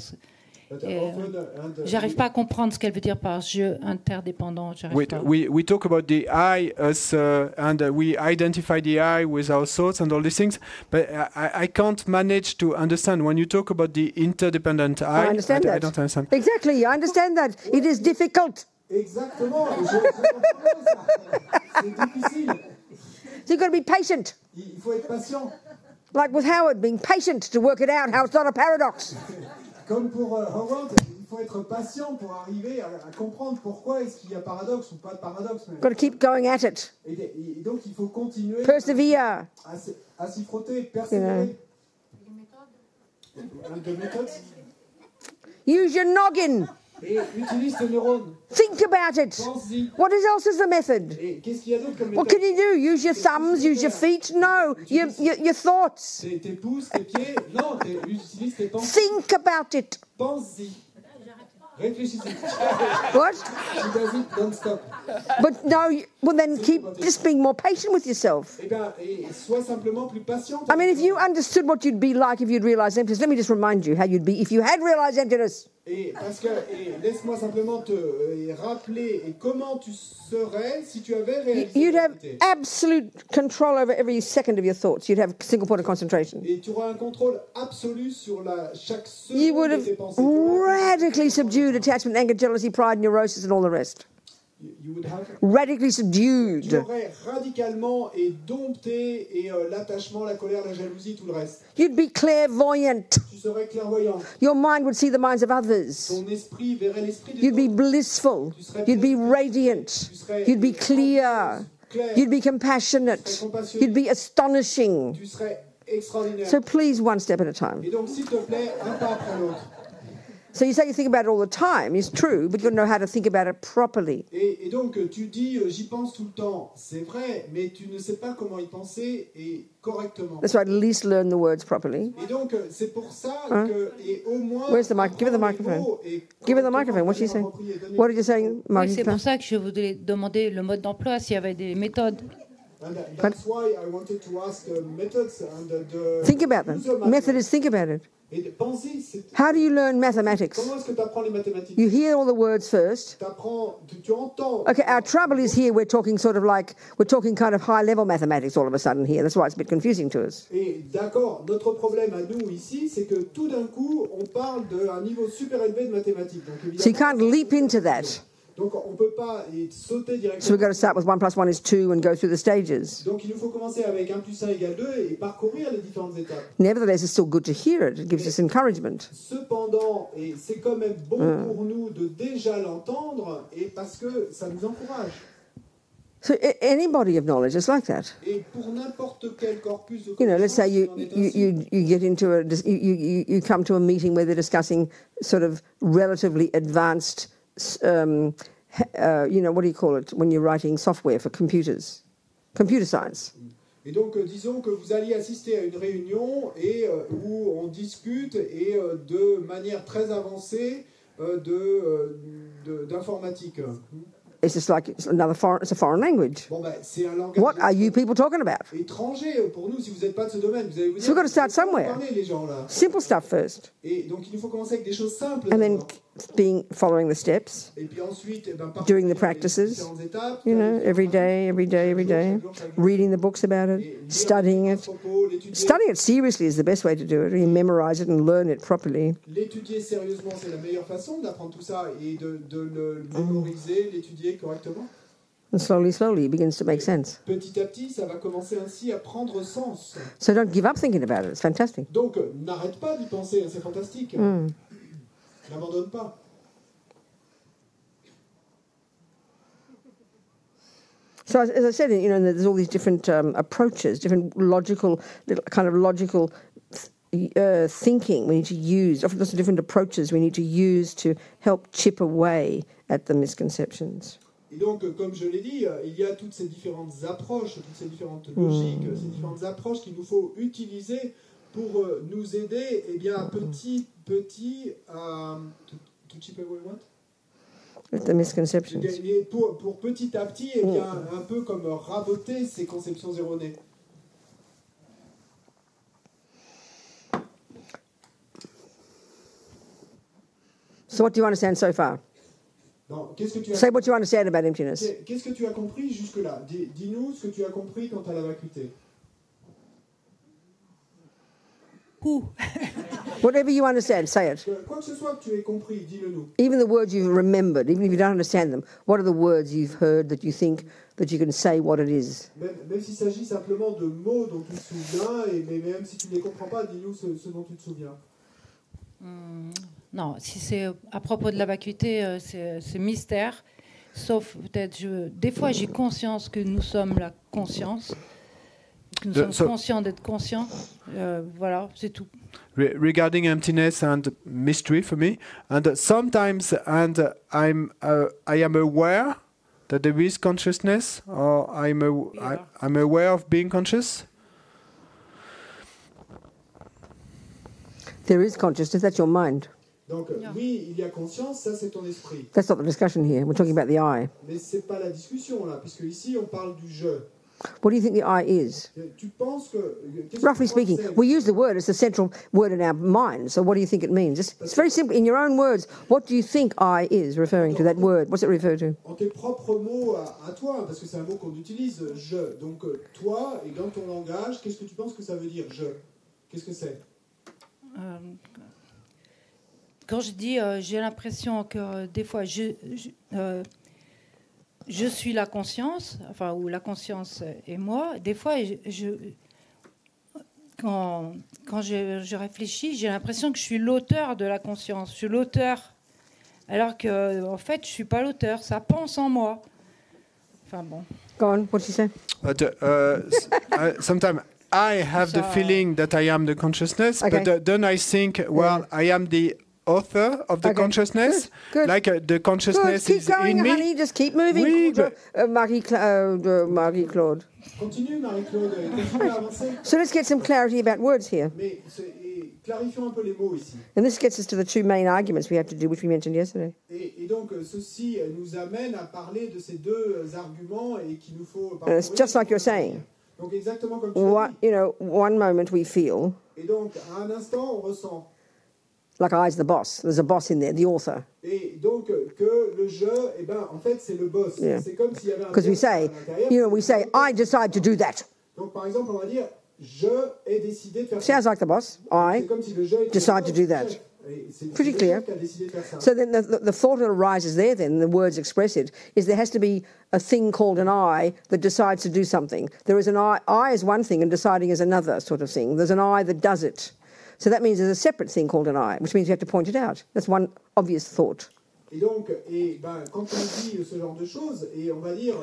S6: J'arrive pas à comprendre ce qu'elle veut dire par jeu interdépendant.
S4: We talk about the I as and we identify the I with our thoughts and all these things, but I can't manage to understand when you talk about the interdependent I.
S1: I understand that.
S4: I don't understand.
S1: Exactly, I understand that. It is difficult.
S2: Exactement. Je comprends ça. C'est difficile.
S1: So you've got to be patient.
S2: Il faut être patient.
S1: Like with Howard, being patient to work it out, how it's not a paradox.
S2: Comme pour Howard, il faut être patient pour arriver à comprendre pourquoi est-ce qu'il y a paradoxe ou pas de paradoxe.
S1: You've got to keep going at it.
S2: Et donc il faut continuer
S1: Persevere.
S2: à s'y frotter, persévérer. De méthode.
S1: Use your noggin.
S2: Et utilise tes neurones.
S1: Think about it.
S2: Pense-y.
S1: What else is the method?
S2: Et qu'est-ce qu'il y a d'autre comme
S1: What
S2: méthode?
S1: can you do? Use your thumbs, use your feet? No, your thoughts.
S2: Tes pouces, tes pieds. Non, utilise tes pensées.
S1: Think about it.
S2: Pense-y. Réfléchissez.
S1: What?
S2: She does it non-stop.
S1: But no, well then keep just being more patient with yourself.
S2: Eh bien, et sois simplement plus patient.
S1: I mean, if you understood what you'd be like if you'd realized emptiness, let me just remind you how you'd be if you had realized emptiness.
S2: Et parce que laisse-moi simplement te rappeler comment tu serais si tu avais réalisé
S1: You'd have
S2: l'unité.
S1: absolute control over every second of your thoughts. You'd have a single point of concentration.
S2: Et tu auras un contrôle absolu sur chaque
S1: You would
S2: seconde de
S1: have
S2: tes pensées.
S1: radically subdued attachment, anger, jealousy, pride, neurosis, and all the rest.
S2: You would have,
S1: Radically
S2: tu
S1: subdued.
S2: aurais radicalement et dompté et l'attachement, la colère, la jalousie, tout le reste.
S1: You'd be clairvoyant.
S2: Tu serais clairvoyant.
S1: Your mind would see the minds of others.
S2: Ton esprit verrait l'esprit des
S1: You'd be
S2: autres.
S1: blissful. You'd be radiant. You'd be clear. You'd be compassionate. You'd be astonishing.
S2: Tu serais extraordinaire.
S1: So please, one step at a time.
S2: Et donc, s'il te plaît, un pas après l'autre.
S1: So you say you think about it all the time. It's true, but you've got to know how to think about it properly.
S2: Et donc, tu dis, j'y pense tout le temps. C'est vrai, mais tu ne sais pas comment y penser et correctement.
S1: That's why at least learn the words properly.
S2: Et donc, c'est pour ça que, et au moins...
S1: Where's the mic? Give her the microphone. Give her the microphone. What's she saying? What did you say,
S6: Oui,
S1: Margie?
S6: c'est pour ça que je voulais demander le mode d'emploi, s'il y avait des méthodes.
S2: And that's why I wanted to ask methods and the...
S1: Think about them. Method is think about it.
S2: Et pensez, c'est...
S1: How do you learn mathematics?
S2: Comment est-ce que tu apprends les mathématiques?
S1: You hear all the words first.
S2: Tu entends...
S1: Okay, our trouble is here we're talking sort of like, we're talking kind of high-level mathematics all of a sudden here. That's why it's a bit confusing to us.
S2: Et d'accord, notre problème à nous ici, c'est que tout d'un coup, on parle d'un niveau super élevé de mathématiques. Donc,
S1: So you
S2: évidemment,
S1: can't leap into that.
S2: donc on ne peut pas sauter
S1: So
S2: directement.
S1: we've got to start with 1 plus 1 is 2 and go through the stages.
S2: Donc il nous faut commencer avec 1 plus 1 égale 2 et parcourir les différentes étapes.
S1: Nevertheless, it's still good to hear it. It gives us encouragement.
S2: Cependant, et c'est quand même bon pour nous de déjà l'entendre, et parce que ça nous encourage.
S1: So any body of knowledge is like that.
S2: Et pour n'importe quel corpus de
S1: You know, let's say you
S2: connaissances, il en est ainsi.
S1: get into you come to a meeting where they're discussing sort of relatively advanced, you know, what do you call it when you're writing software for computers? Computer science.
S2: Et donc, disons que vous alliez assister à une réunion et, où on discute et de manière très avancée d'informatique.
S1: it's just like it's a foreign language.
S2: Bon, ben, c'est un langage
S1: What are you people talking about?
S2: étranger pour nous. Si vous n'êtes pas de ce domaine, vous allez vous dire.
S1: So we've got to start
S2: de quoi
S1: somewhere.
S2: parler, les gens, là.
S1: Simple stuff first,
S2: Et donc il nous faut commencer avec des choses simples.
S1: and then
S2: d'abord.
S1: following the steps,
S2: Et puis ensuite,
S1: doing the
S2: les
S1: practices,
S2: différentes étapes,
S1: you know, every day, reading the books about it, studying it. Studying it seriously is the best way to do it. You memorize it and learn it properly.
S2: L'étudier sérieusement, c'est la meilleure façon d'apprendre tout ça et de le mémoriser, l'étudier correctement.
S1: And slowly, it begins to make sense.
S2: Petit à petit, ça va commencer ainsi à prendre sens.
S1: So don't give up thinking about it. It's fantastic.
S2: Donc, n'arrête pas d'y penser, c'est fantastique. N'abandonne pas.
S1: So as I said, you know, there's all these different approaches, different logical thinking we need to use. Often there's different approaches we need to use to help chip away at the misconceptions.
S2: Et donc, comme je l'ai dit, il y a toutes ces différentes approches, toutes ces différentes logiques, ces différentes approches qu'il nous faut utiliser pour nous aider, eh bien, petit à to chip away what?
S1: At the misconceptions.
S2: Pour petit à petit, eh bien, un peu comme raboter ces conceptions erronées.
S1: So what do you understand so far?
S2: Non, qu'est-ce que tu as
S1: Say what you understand about emptiness.
S2: Qu'est-ce que tu as compris jusque-là? Dis-nous ce que tu as compris quant à la vacuité.
S1: Whatever you understand, say it.
S2: Quoi que ce soit que tu aies compris, dis-le-nous.
S1: Even the words you've remembered, even if you don't understand them, what are the words you've heard that you think that you can say what it is?
S2: Même s'il s'agit simplement de mots dont tu te souviens, mais même si tu ne les comprends pas, dis-nous ce dont tu te souviens.
S6: Non, si c'est à propos de la vacuité, c'est mystère. Sauf peut-être, des fois j'ai conscience que nous sommes la conscience, que nous sommes conscients d'être conscients. Voilà, c'est tout.
S4: Regarding emptiness and mystery for me, and sometimes I am aware that there is consciousness, or I'm aware of being conscious.
S1: There is consciousness, that's your mind.
S2: Donc oui, il y a conscience, ça c'est ton esprit.
S1: That's not the discussion here. We're talking about the I.
S2: Mais c'est pas la discussion là, puisque ici on parle du je.
S1: What do you think the I is?
S2: Tu penses que
S1: Roughly speaking, we use the word as the central word in our mind. So what do you think it means? It's very simple. In your own words, what do you think I is referring to, that word? What's it refer to?
S2: En tes propres mots à toi, parce que c'est un mot qu'on utilise, je. Donc toi, et dans ton langage, qu'est-ce que tu penses que ça veut dire, je? Qu'est-ce que c'est?
S6: Quand je dis, j'ai l'impression que des fois, je suis la conscience, enfin, ou la conscience est moi. Des fois, quand je réfléchis, j'ai l'impression que je suis l'auteur de la conscience. Je suis l'auteur, alors que, en fait, je suis pas l'auteur. Ça pense en moi. Enfin bon.
S1: Go on. What did you say?
S4: But sometimes I have the feeling that I am the consciousness, but then I think, well, I am the author of the consciousness.
S1: Good.
S4: Like the consciousness
S1: Keep
S4: is
S1: going,
S4: in me.
S1: honey. Just keep moving.
S4: Oui,
S1: Marie-Claude.
S2: Continue, Marie-Claude, continue à avancer.
S1: So let's get some clarity about words here.
S2: Mais clarifions un peu les mots ici.
S1: And this gets us to the two main arguments we have to do, which we mentioned yesterday.
S2: Et donc, ceci nous amène à parler de ces deux arguments et qu'il nous faut...
S1: And it's just like you're saying.
S2: Donc, exactement comme tu l'as dit.
S1: You know, one moment we feel
S2: Et donc, à un instant, on ressent.
S1: like I's the boss. There's a boss in there, the author.
S2: Et donc, que le je, eh ben, en fait, c'est le boss.
S1: Yeah.
S2: C'est comme s'il y avait un
S1: Because we
S2: boss à
S1: say,
S2: l'intérieur.
S1: you know, we say, I decide to do that.
S2: Donc, par exemple, on va dire, je ai décidé de faire ça.
S1: Sounds like the boss. I
S2: C'est comme si le je était
S1: decide
S2: le
S1: to
S2: boss,
S1: do that.
S2: le chef. Et c'est
S1: Pretty
S2: le
S1: clear.
S2: chef qui a décidé de faire ça.
S1: So then the thought that arises there, then, the words express it, is there has to be a thing called an I that decides to do something. There is an I is one thing and deciding is another sort of thing. There's an I that does it. So that means there's a separate thing called an I, which means you have to point it out. That's one obvious thought.
S2: Et donc, quand on dit ce genre de choses, et on va dire,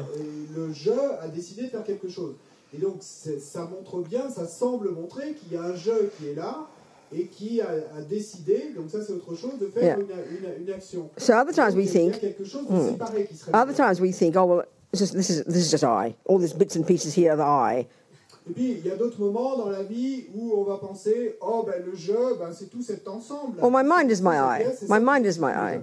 S2: le je a décidé de faire quelque chose. Et donc, ça montre bien, ça semble montrer qu'il y a un je qui est là, et qui a décidé, donc ça c'est autre chose, de faire une action.
S1: So other times we think,
S2: quelque chose de séparé qui serait
S1: other times we think, oh well, this is just I. All these bits and pieces here are the I.
S2: Et puis il y a d'autres moments dans la vie où on va penser, oh ben le je, ben c'est tout cet ensemble.
S1: Well, my mind is my I. My mind is my I.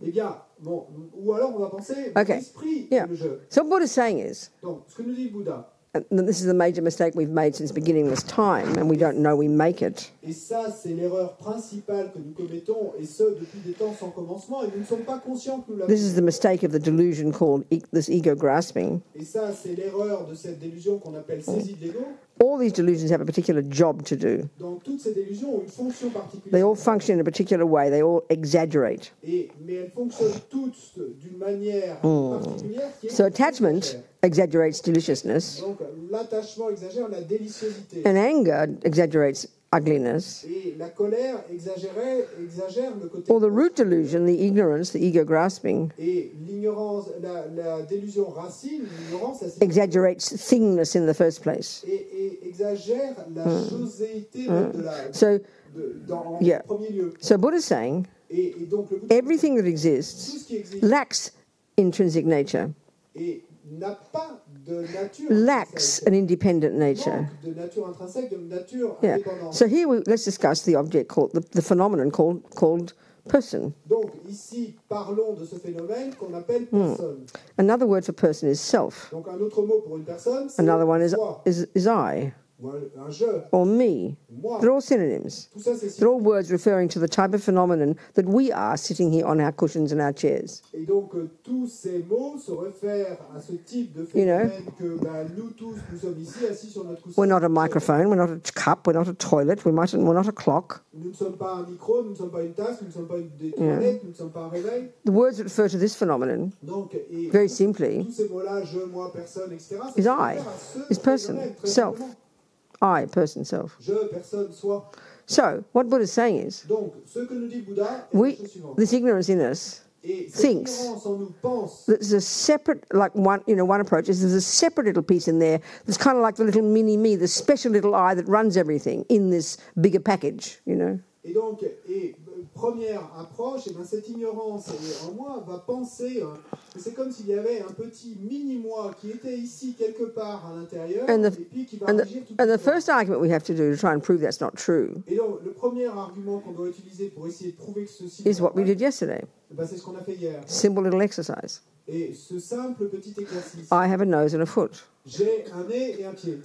S2: Eh bien, Bon, ou alors on va penser
S1: Okay.
S2: l'esprit
S1: Yeah.
S2: et le jeu.
S1: So what Buddha is saying is,
S2: Donc, ce que nous dit le Bouddha,
S1: and this is the major mistake we've made since beginningless time, and we don't know we make it,
S2: et ça c'est l'erreur principale que nous commettons, et ce depuis des temps sans commencement, et nous ne sommes pas conscients que nous l'avons.
S1: this is the mistake of the delusion called this ego grasping.
S2: Et ça c'est l'erreur de cette délusion qu'on appelle saisie de l'ego.
S1: All these delusions have a particular job to do.
S2: Donc toutes ces délusions ont une fonction
S1: They
S2: particulière.
S1: all function in a particular way. They all exaggerate.
S2: Mais elles fonctionnent toutes d'une manière particulière qui est
S1: So attachment exaggerates deliciousness,
S2: Donc l'attachement exagère la déliciosité.
S1: and anger exaggerates ugliness.
S2: Et la colère exagère le côté.
S1: Or the root delusion, the ignorance, the ego grasping,
S2: Et l'ignorance, la délusion racine, l'ignorance, ça signifie-
S1: exaggerates thingness in the first place.
S2: et exagère la choséité même de la,
S1: So,
S2: dans, en
S1: Yeah.
S2: premier lieu.
S1: so Buddha's saying
S2: Et donc le Bouddha,
S1: everything that
S2: tout
S1: exists
S2: ce qui existe
S1: lacks intrinsic nature,
S2: et n'a pas de nature
S1: lacks an independent nature.
S2: manque de nature intrinsèque, de nature
S1: Yeah.
S2: indépendante.
S1: So here let's discuss the object called the phenomenon called person.
S2: Donc ici, parlons de ce phénomène qu'on appelle personne.
S1: Another word for person is self.
S2: Donc un autre mot pour une personne, c'est
S1: Another one is
S2: moi,
S1: I
S2: ou un je,
S1: or me.
S2: moi.
S1: They're all synonyms.
S2: Tout ça, c'est
S1: They're all words referring to the type of phenomenon that we are sitting here on our cushions and our chairs.
S2: Et donc, tous ces mots se réfèrent à ce type de
S1: You know.
S2: phénomène que nous tous, nous sommes ici assis sur notre coussin.
S1: We're not a microphone, we're not a cup, we're not a toilet, we're not a clock.
S2: Nous ne sommes pas un micro, nous ne sommes pas une tasse, nous ne sommes pas des toilettes, nous ne sommes pas un réveil.
S1: The words that refer to this phenomenon,
S2: Donc, et
S1: very simply,
S2: tous ces mots-là, je, moi, personne, etc., ça
S1: is
S2: se
S1: I,
S2: réfère à ce
S1: is person,
S2: phénomène, très
S1: self.
S2: simplement.
S1: I, person, self.
S2: Je, personne, soi.
S1: So, what Buddha's saying is,
S2: Donc, ce que nous dit le Bouddha est
S1: we,
S2: la chose suivante.
S1: this ignorance in us,
S2: Et cette
S1: thinks
S2: ignorance en nous pense
S1: there's a separate, like one approach is there's a separate little piece in there that's kind of like the little mini me, the special little I that runs everything in this bigger package, you know.
S2: Et donc, première approche, et ben cette ignorance en moi va penser que c'est comme s'il y avait un petit mini-moi qui était ici quelque part à l'intérieur,
S1: And
S2: et puis qui va agir tout
S1: and the
S2: le temps.
S1: first argument we have to do to try and prove that's not true
S2: Et donc, le premier argument qu'on doit utiliser pour essayer de prouver que ceci
S1: is what we did yesterday.
S2: ben, c'est ce qu'on a fait hier.
S1: Simple little exercise.
S2: Et ce simple petit exercice,
S1: I have a nose and a foot.
S2: j'ai un nez et un pied.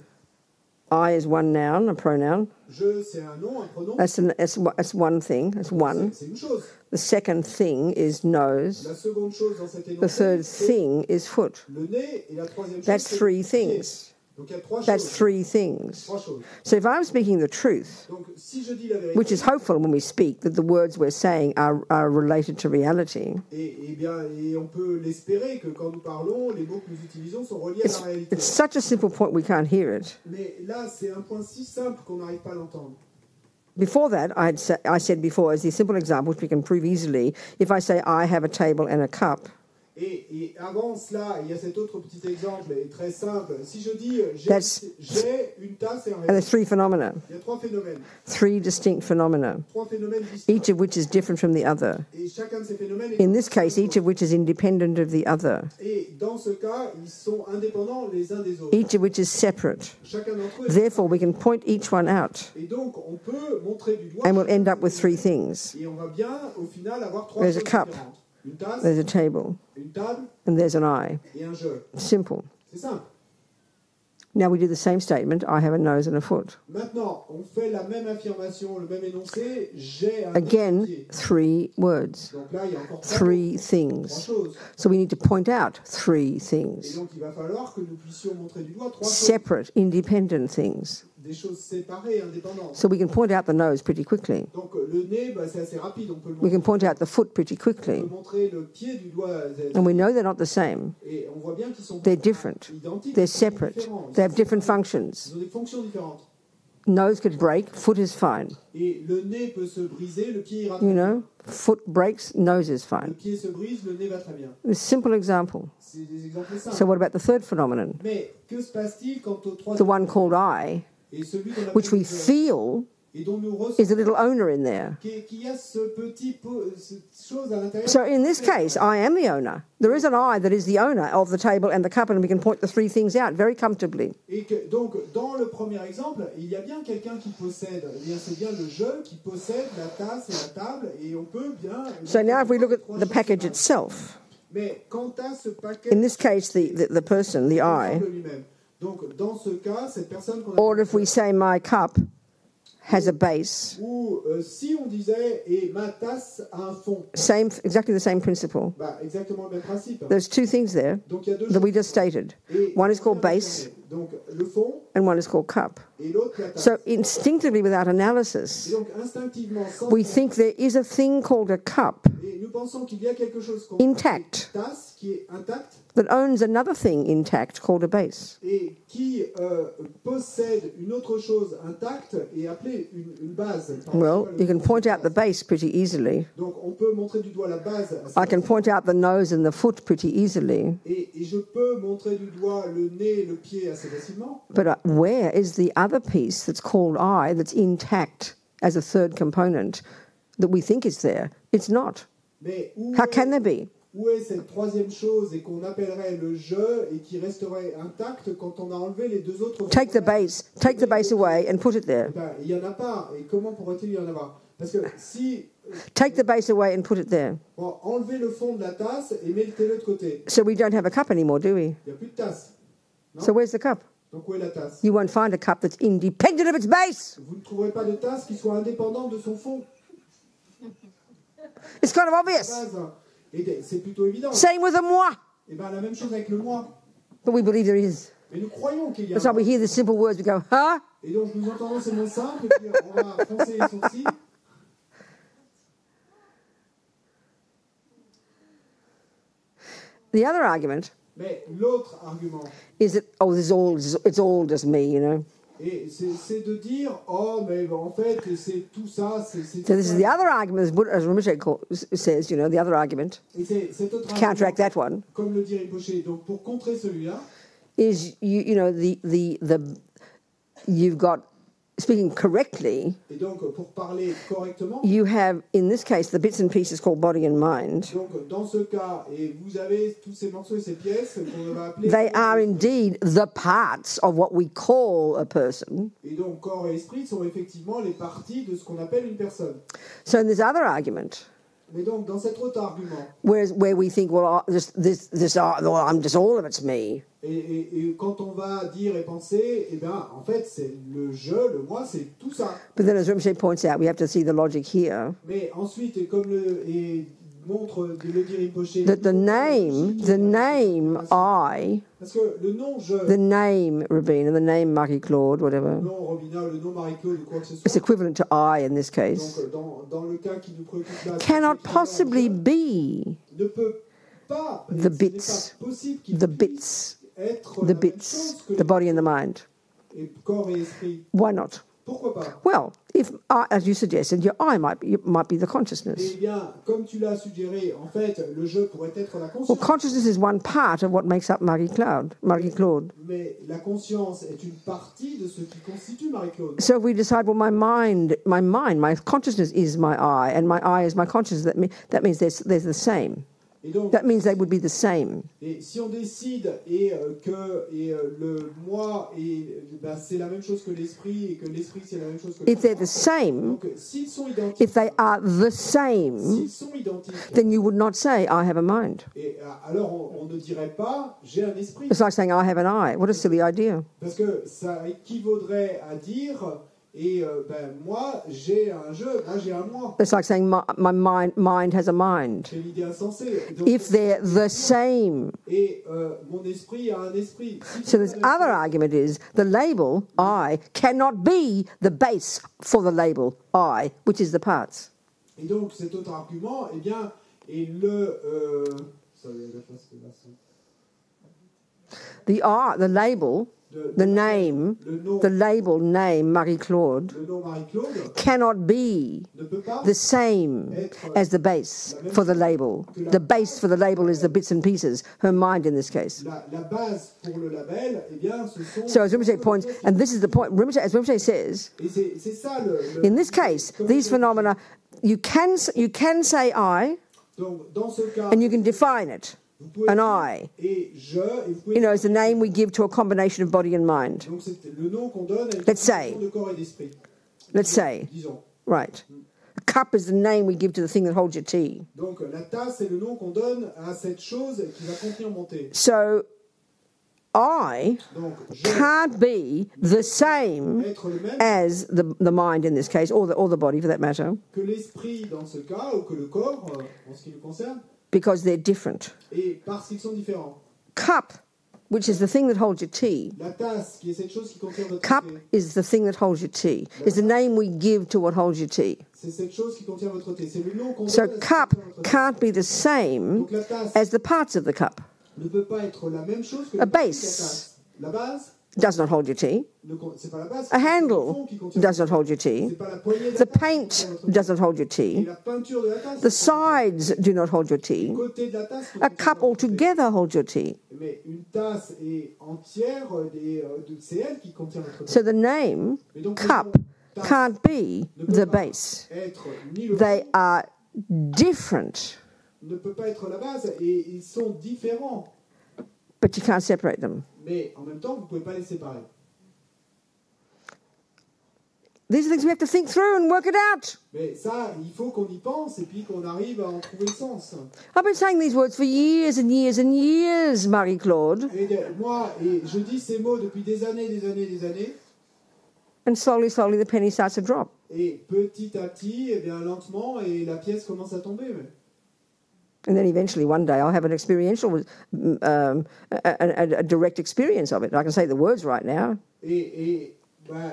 S1: I is one noun, a pronoun.
S2: Je, c'est un nom, un pronom.
S1: That's one thing. That's one.
S2: C'est une chose.
S1: The second thing is nose.
S2: La seconde chose dans cet
S1: The
S2: énoncé,
S1: third
S2: c'est
S1: thing is foot.
S2: le nez, et la troisième chose,
S1: That's
S2: c'est
S1: three
S2: le pied.
S1: things.
S2: Donc il y a trois
S1: That's
S2: choses.
S1: three things.
S2: Trois choses.
S1: So if I'm speaking the truth,
S2: Donc si je dis la vérité,
S1: which is hopeful when we speak that the words we're saying are related to reality,
S2: et on peut l'espérer que quand nous parlons, les mots que nous utilisons sont reliés à la réalité.
S1: it's such a simple point we can't hear it.
S2: Mais là, c'est un point si simple qu'on n'arrive pas à l'entendre.
S1: Before that, I said before, as the simple example, which we can prove easily, if I say I have a table and a cup,
S2: Et avant cela, il y a cet autre petit exemple, et très simple. Si je dis
S1: That's-
S2: j'ai une tasse et un
S1: and
S2: verre,
S1: there's three phenomena,
S2: il y a trois phénomènes.
S1: three distinct phenomena,
S2: Trois phénomènes distincts.
S1: each of which is different from the other.
S2: Et chacun de ces phénomènes est
S1: In this case, each of which is independent of the other,
S2: Et dans ce cas, ils sont indépendants les uns des autres.
S1: each of which is separate.
S2: Chacun d'entre eux est
S1: Therefore, we can point each one out,
S2: Et donc, on peut montrer du doigt.
S1: and we'll
S2: chacun
S1: end up
S2: de
S1: with
S2: ces
S1: three
S2: phénomènes.
S1: things.
S2: Et on va bien, au final, avoir trois
S1: There's a
S2: choses
S1: cup.
S2: différentes. Une tasse,
S1: There's a table,
S2: une table
S1: and there's an I.
S2: et un jeu.
S1: Simple.
S2: C'est simple.
S1: Now we do the same statement, I have a nose and a foot.
S2: Maintenant, on fait la même affirmation, le même énoncé. J'ai un
S1: Again,
S2: pied.
S1: three words,
S2: Donc là, il y a encore trois
S1: three
S2: mots, trois
S1: things.
S2: choses.
S1: So we need to point out three
S2: Et
S1: things.
S2: donc, il va falloir que nous puissions montrer du doigt trois choses.
S1: Separate, independent things.
S2: Des choses séparées, indépendantes.
S1: So we can point out the nose pretty quickly.
S2: Donc, le nez, bah, c'est assez rapide. On peut le
S1: We can
S2: montrer.
S1: point out the foot pretty
S2: On peut
S1: quickly.
S2: montrer le pied du doigt.
S1: And we know they're not the same.
S2: Et on voit bien qu'ils sont
S1: They're different.
S2: identiques.
S1: They're
S2: ils sont
S1: separate.
S2: différents.
S1: They have different functions.
S2: Ils ont des fonctions différentes.
S1: Nose could break, foot is fine.
S2: Et le nez peut se briser, le pied ira
S1: You
S2: très bien.
S1: know, foot breaks, nose is
S2: Le
S1: fine.
S2: pied se brise, le nez va très bien.
S1: A simple example.
S2: C'est des exemples simples.
S1: So what about the third phenomenon?
S2: Mais que se passe-t-il quant au
S1: The
S2: troisième
S1: one called I,
S2: et celui qu'on appelle
S1: which we
S2: le jeu,
S1: feel
S2: et dont nous
S1: is a
S2: ressentons
S1: little owner in there.
S2: qu'il y a cette chose à l'intérieur.
S1: So in this case, I am the owner. There is an I that is the owner of the table and the cup, and we can point the three things out very comfortably.
S2: Et que, donc, dans le premier exemple, il y a bien quelqu'un qui possède, eh bien, c'est bien le je qui possède la tasse et la table, et on peut bien...
S1: So now if we look at the package itself,
S2: Mais quant à ce package...
S1: in this case, the person, the I,
S2: lui-même. Donc, dans ce cas, cette personne qu'on
S1: or if we say my cup has a base,
S2: ou si on disait, et ma tasse a un fond,
S1: exactly the same principle.
S2: bah, exactement le même principe.
S1: There's two things there
S2: Donc, il y a deux
S1: that we
S2: choses.
S1: just stated.
S2: Et
S1: One is
S2: on
S1: called
S2: vient de
S1: base,
S2: mentionner. Donc, le fond
S1: and one is called cup.
S2: et l'autre la tasse.
S1: So instinctively, without
S2: Et
S1: analysis,
S2: donc, instinctivement, sans
S1: we think there is a thing called a cup
S2: et nous pensons qu'il y a quelque chose qu'on
S1: intact
S2: tasse qui est intacte
S1: that owns another thing intact called a base.
S2: et qui possède une autre chose intacte et appelée une base.
S1: Well, you can point out the base pretty easily.
S2: Donc on peut montrer du doigt la base
S1: I can point out the nose and the foot pretty easily.
S2: et je peux montrer du doigt le nez et le pied assez facilement.
S1: But where is the other piece that's called I that's intact as a third component that we think is there? It's not.
S2: Mais où
S1: How can there be?
S2: où est cette troisième chose et qu'on appellerait le je et qui resterait intacte quand on a enlevé les deux autres
S1: Take the base away and put it there.
S2: Ben, il n'y en a pas. Et comment pourrait-il y en avoir? Parce que si...
S1: Take the base away and put it there.
S2: Bon, enlevez le fond de la tasse et mettez-le de côté.
S1: So we don't have a cup anymore, do we?
S2: Il n'y a plus de tasse. Non?
S1: So where's the cup?
S2: Donc où est la tasse?
S1: You won't find a cup that's independent of its base.
S2: Vous ne trouverez pas de tasse qui soit indépendante de son fond.
S1: It's kind of
S2: La
S1: obvious.
S2: base, hein. Et c'est plutôt évident.
S1: Same with the moi.
S2: Et ben la même chose avec le moi.
S1: But we believe there is.
S2: Mais nous croyons qu'il y a
S1: That's why we hear the simple words, we go, huh?
S2: Et donc nous entendons ces mots simples et puis on va froncer les sourcils.
S1: The other argument
S2: Mais l'autre argument,
S1: is that, oh, it's all just me, you know.
S2: et c'est de dire, oh, mais en fait, c'est tout ça, c'est
S1: So
S2: tout
S1: this
S2: ça.
S1: is the other argument, as Rinpoche says, you know, the other argument,
S2: Et c'est cet autre
S1: to counteract
S2: argument,
S1: that one,
S2: comme le dit Rinpoche. Donc pour contrer celui-là,
S1: is, you know, you've got, speaking correctly,
S2: et donc pour parler correctement,
S1: you have, in this case, the bits and pieces called body and mind.
S2: donc dans ce cas, et vous avez tous ces morceaux et ces pièces qu'on va appeler...
S1: They are indeed the parts of what we call a person.
S2: Et donc corps et esprit sont effectivement les parties de ce qu'on appelle une personne.
S1: So in this other argument,
S2: Mais donc dans cet autre argument,
S1: where we think, well, I'm just all of it's me.
S2: et quand on va dire et penser, eh bien, en fait, c'est le je, le moi, c'est tout ça.
S1: But then, as Rinpoche points out, we have to see the logic here.
S2: Mais ensuite, et comme montre le dit Rinpoche,
S1: That the name I,
S2: parce que le nom je,
S1: the name Robina, the name Marie-Claude, whatever,
S2: le nom Robina, le nom Marie-Claude, quoi que ce
S1: it's
S2: soit,
S1: equivalent to I in this case,
S2: donc dans le cas qui nous préoccupe là,
S1: cannot
S2: c'est
S1: possibly be
S2: ne peut pas,
S1: the
S2: ce n'est
S1: bits,
S2: pas possible qu'il
S1: the
S2: puisse
S1: bits,
S2: être
S1: the
S2: la même
S1: bits,
S2: chose que
S1: the body and the mind.
S2: et corps et esprit.
S1: Why not?
S2: Pourquoi pas?
S1: Well, if I, as you suggested, your I might be the consciousness.
S2: Eh bien, comme tu l'as suggéré, en fait, le je pourrait être la
S1: Well,
S2: conscience.
S1: consciousness is one part of what makes up Marie-Claude.
S2: Mais la conscience est une partie de ce qui constitue Marie-Claude.
S1: So if we decide, well, my consciousness is my I, and my I is my consciousness, that means there's the same.
S2: Et donc,
S1: That means they would be the same.
S2: et si on décide le moi c'est la même chose que l'esprit et que l'esprit c'est la même chose que
S1: If they're
S2: le
S1: the same,
S2: donc s'ils sont identiques,
S1: if they are the same,
S2: s'ils sont identiques,
S1: then you would not say, I have a mind.
S2: et alors on ne dirait pas j'ai un esprit,
S1: It's like saying, I have an I. What a silly idea.
S2: parce que ça équivaudrait à dire moi j'ai un je, moi j'ai un moi.
S1: It's like saying, my mind has a mind.
S2: C'est l'idée insensée. Donc,
S1: If they're the same.
S2: et mon esprit a un esprit. Si
S1: So this other argument is the label I cannot be the base for the label I, which is the parts.
S2: Et donc cet autre argument, eh bien, est
S1: The label the name,
S2: le nom,
S1: the label name Marie-Claude
S2: le nom Marie-Claude
S1: cannot be
S2: ne peut pas
S1: the same as the base for the label. The base for the label is the bits and pieces, her mind in this case.
S2: la base pour le label, eh bien, ce sont...
S1: So as Rinpoche points, and this is the point, as Rinpoche says,
S2: Et c'est ça le...
S1: in this case, these phenomena, you can say I,
S2: Donc, dans ce cas,
S1: and you can define it,
S2: vous pouvez
S1: an
S2: dire
S1: I.
S2: et je, et vous pouvez
S1: You know, it's the name we give to a combination of body and mind.
S2: donc c'est le nom qu'on donne à une
S1: Let's say.
S2: combinaison de corps et d'esprit.
S1: Let's say,
S2: Disons.
S1: right. A cup is the name we give to the thing that holds your tea.
S2: Donc la tasse, c'est le nom qu'on donne à cette chose qui va contenir mon thé.
S1: So, I
S2: Donc je
S1: can't be the same
S2: être le même
S1: as the mind in this case, or the body for that matter,
S2: que l'esprit dans ce cas, ou que le corps, en ce qui nous concerne,
S1: because they're different.
S2: et parce qu'ils sont différents.
S1: Cup, which is the thing that holds your tea,
S2: La tasse, qui est cette chose qui contient votre
S1: cup
S2: thé,
S1: is the thing that holds your tea. It's the name we give to what holds your tea.
S2: c'est cette chose qui contient votre thé. C'est le nom qu'on
S1: So
S2: donne à ce qui
S1: cup
S2: contient votre thé.
S1: can't be the same
S2: Donc la tasse
S1: as the parts of the cup.
S2: ne peut pas être la même chose que
S1: A
S2: la partie de la
S1: base.
S2: tasse. La base,
S1: Does not hold your tea.
S2: c'est pas la base.
S1: A
S2: c'est le
S1: handle
S2: fond qui contient
S1: does
S2: votre
S1: not
S2: thé.
S1: hold your tea.
S2: C'est pas la poignée de la
S1: The
S2: tasse qui
S1: paint
S2: contient votre thé.
S1: does not hold your
S2: Et
S1: tea.
S2: la peinture de la tasse,
S1: The
S2: c'est pas
S1: sides do not hold your tea.
S2: le côté de la tasse qui
S1: A
S2: contient
S1: cup
S2: votre thé.
S1: altogether holds your tea.
S2: Mais une tasse est entière, c'est elle qui contient votre thé.
S1: So the name
S2: Et donc,
S1: cup
S2: le nom tasse
S1: can't be
S2: ne peut
S1: the
S2: pas
S1: base.
S2: être ni le
S1: They
S2: fond,
S1: are different,
S2: ne peut pas être la base, et ils sont différents.
S1: but you can't separate them.
S2: Mais en même temps, vous ne pouvez pas les séparer.
S1: These are things we have to think through and work it out.
S2: Mais ça, il faut qu'on y pense et puis qu'on arrive à en trouver le sens.
S1: I've been saying these words for years and years and years, Marie-Claude,
S2: Et moi, je dis ces mots depuis des années, des années, des années.
S1: and slowly, slowly the penny starts to drop.
S2: Et petit à petit, eh bien lentement, et la pièce commence à tomber.
S1: And then eventually one day I'll have an experiential, a direct experience of it. I can say the words right now.
S2: Et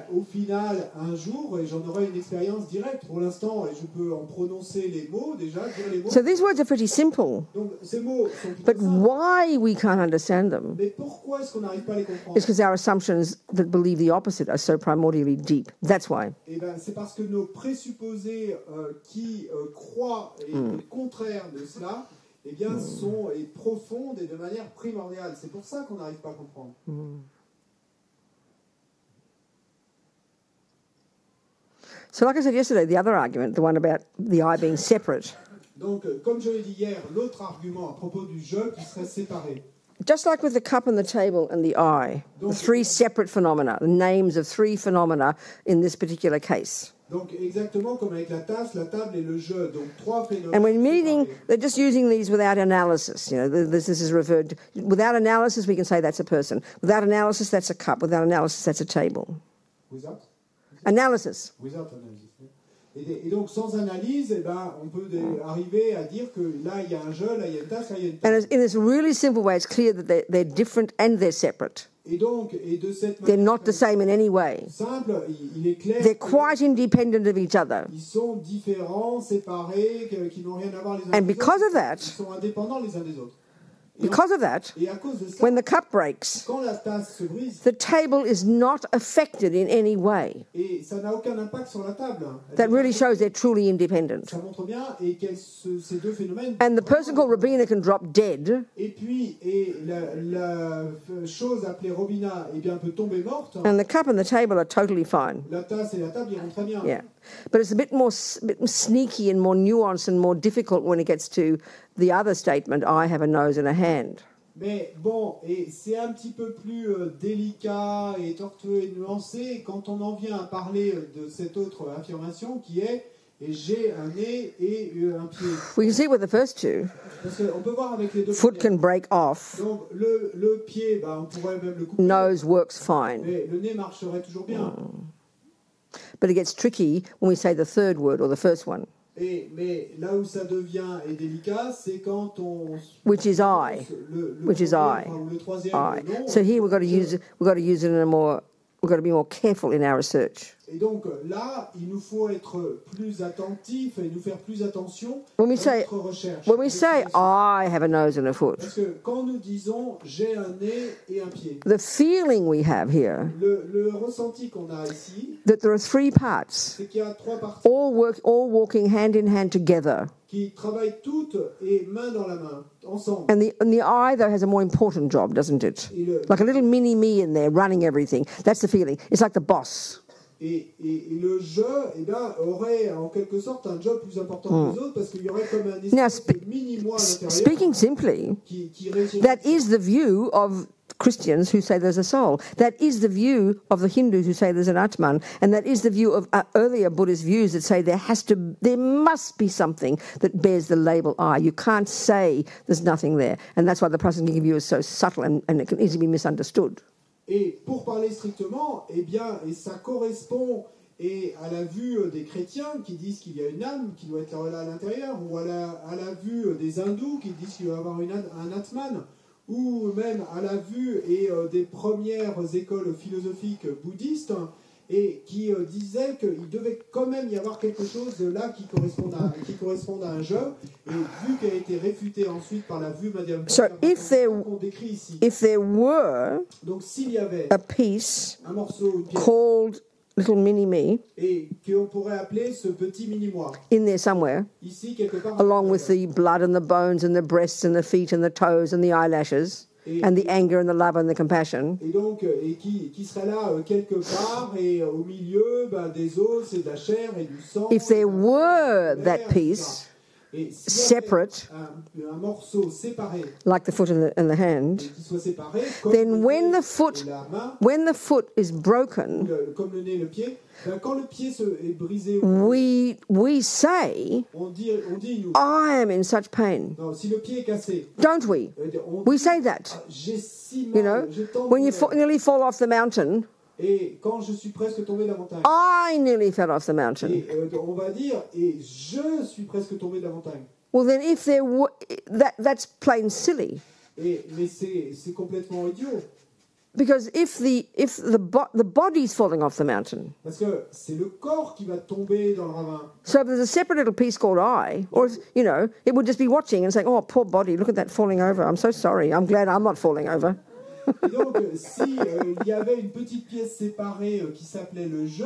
S2: au final, un jour, et j'en aurai une expérience directe. Pour l'instant, et je peux en prononcer les mots déjà, dire les mots.
S1: So these words are pretty simple.
S2: Donc ces mots sont plutôt
S1: But
S2: simples.
S1: why we can't understand them
S2: Mais pourquoi est-ce qu'on n'arrive pas à les comprendre?
S1: is because our assumptions that believe the opposite are so primordially deep. That's why.
S2: Eh ben, c'est parce que nos présupposés qui croient et le contraire de cela, eh bien, sont profondes et de manière primordiale. C'est pour ça qu'on n'arrive pas à comprendre.
S1: So like I said yesterday, the other argument, the one about the I being separate,
S2: Donc, comme je l'ai dit hier, l'autre argument à propos du je qui serait séparé.
S1: just like with the cup and the table and the I, the three separate phenomena, the names of three phenomena in this particular case.
S2: Donc, exactement comme avec la tasse, la table et le je. Donc, trois phénomènes.
S1: And when meaning,
S2: séparés.
S1: they're just using these without analysis. You know, this is referred to, without analysis, we can say that's a person. Without analysis, that's a cup. Without analysis, that's a table.
S2: Without?
S1: Analysis.
S2: Without analysis. Et donc, sans analyse, eh ben, on peut arriver à dire que là, il y a un je, là, il y a une tasse, là, il y a une
S1: And
S2: tasse.
S1: in this really simple way, it's clear that they're different and they're separate.
S2: Et donc, et de cette
S1: They're
S2: manière
S1: not the same in any way.
S2: simple, il est clair
S1: They're quite independent of each other.
S2: qu'ils sont différents, séparés, qui n'ont rien à voir les uns
S1: And
S2: des
S1: because
S2: autres.
S1: of that,
S2: Ils sont indépendants les uns des autres.
S1: because of that,
S2: Et à cause de ça,
S1: when the cup breaks,
S2: quand la tasse se brise,
S1: the table is not affected in any way.
S2: et ça n'a aucun impact sur la table.
S1: That really shows they're truly independent.
S2: Ça montre bien et ces deux phénomènes.
S1: And the person called Robina can drop dead,
S2: Et puis, la chose appelée Robina, eh bien, peut tomber morte.
S1: and the cup and the table are totally fine.
S2: La tasse et la table iront très bien.
S1: Yeah. But it's a bit more sneaky and more nuanced and more difficult when it gets to the other statement, I have a nose and a hand.
S2: Mais bon, et c'est un petit peu plus délicat et tortueux et nuancé quand on en vient à parler de cette autre affirmation qui est et j'ai un nez et un pied.
S1: We can see with the first two,
S2: Parce qu'on peut voir avec les deux
S1: foot can
S2: premières.
S1: break off,
S2: Donc le pied, bah, on pourrait même le couper.
S1: nose works fine.
S2: Mais le nez marcherait toujours bien.
S1: But it gets tricky when we say the third word or the first one,
S2: Mais là où ça devient délicat, c'est quand on...
S1: which is I. Which is I.
S2: Ou le troisième,
S1: I.
S2: le nom.
S1: So here we've got to use it in a more, we've got to be more careful in our research.
S2: Et donc là, il nous faut être plus attentifs et nous faire plus attention
S1: When
S2: à
S1: we say,
S2: notre recherche.
S1: when we say, I have a nose and a foot,
S2: Parce que quand nous disons j'ai un nez et un pied,
S1: the feeling we have here
S2: le ressenti qu'on a ici,
S1: that there are three parts,
S2: c'est qu'il y a trois parties
S1: all walking hand in hand together.
S2: qui travaillent toutes et main dans la main, ensemble.
S1: And the eye, though, has a more important job, doesn't it?
S2: Et le,
S1: Like a little mini me in there running everything. That's the feeling. It's like the boss.
S2: et le jeu aurait en quelque sorte un job plus important que les autres parce qu'il y aurait comme un
S1: Now,
S2: espèce de mini-moi à l'intérieur
S1: speaking simply,
S2: qui régirait.
S1: that is the view of Christians who say there's a soul. That is the view of the Hindus who say there's an Atman. And that is the view of earlier Buddhist views that say there must be something that bears the label I. You can't say there's nothing there. And that's why the Protestant view is so subtle and it can easily be misunderstood.
S2: Et pour parler strictement, eh bien, et ça correspond à la vue des chrétiens qui disent qu'il y a une âme qui doit être là à l'intérieur, ou à la vue des hindous qui disent qu'il doit y avoir un Atman, ou même à la vue des premières écoles philosophiques bouddhistes, et qui disaient qu'il devait quand même y avoir quelque chose là qui corresponde à un jeu, et vu qu'elle a été réfutée ensuite par la vue madhyamika, qu'on décrit ici.
S1: If there were
S2: Donc s'il y avait
S1: a piece
S2: un morceau, une pièce,
S1: called Little Mini Me
S2: et qu'on pourrait appeler ce petit mini-moi,
S1: in there somewhere,
S2: ici quelque part,
S1: along with the blood and the bones and the breasts and the feet and the toes and the eyelashes and the anger and the love and the compassion,
S2: et donc qui serait là quelque part, et au milieu des os et de la chair et du sang.
S1: if there were that
S2: etc.
S1: piece
S2: Et s'il y avait
S1: separate,
S2: un morceau séparé,
S1: like the foot and the hand,
S2: et qui soit séparé, comme
S1: then
S2: le
S1: when
S2: nez
S1: the foot
S2: et la main,
S1: when the foot is broken,
S2: comme le nez et le pied, quand le pied est brisé,
S1: we say,
S2: on dit nous,
S1: I am in such pain.
S2: non, si le pied est cassé,
S1: Don't we?
S2: on
S1: We
S2: dit,
S1: say that.
S2: j'ai si
S1: You
S2: mal,
S1: know,
S2: j'ai tant de
S1: when you
S2: douleur.
S1: nearly fall off the mountain,
S2: Et quand je suis presque tombé de la montagne,
S1: I nearly fell off the mountain.
S2: et on va dire, et je suis presque tombé de la montagne.
S1: Well, then, if there were, that's plain silly.
S2: Mais c'est complètement idiot.
S1: Because if the body's falling off the mountain,
S2: Parce que c'est le corps qui va tomber dans le ravin.
S1: so if there's a separate little piece called I, or if, it would just be watching and saying, "Oh, poor body, look at that falling over. I'm so sorry. I'm glad I'm not falling over."
S2: Et donc, si il y avait une petite pièce séparée qui s'appelait le je,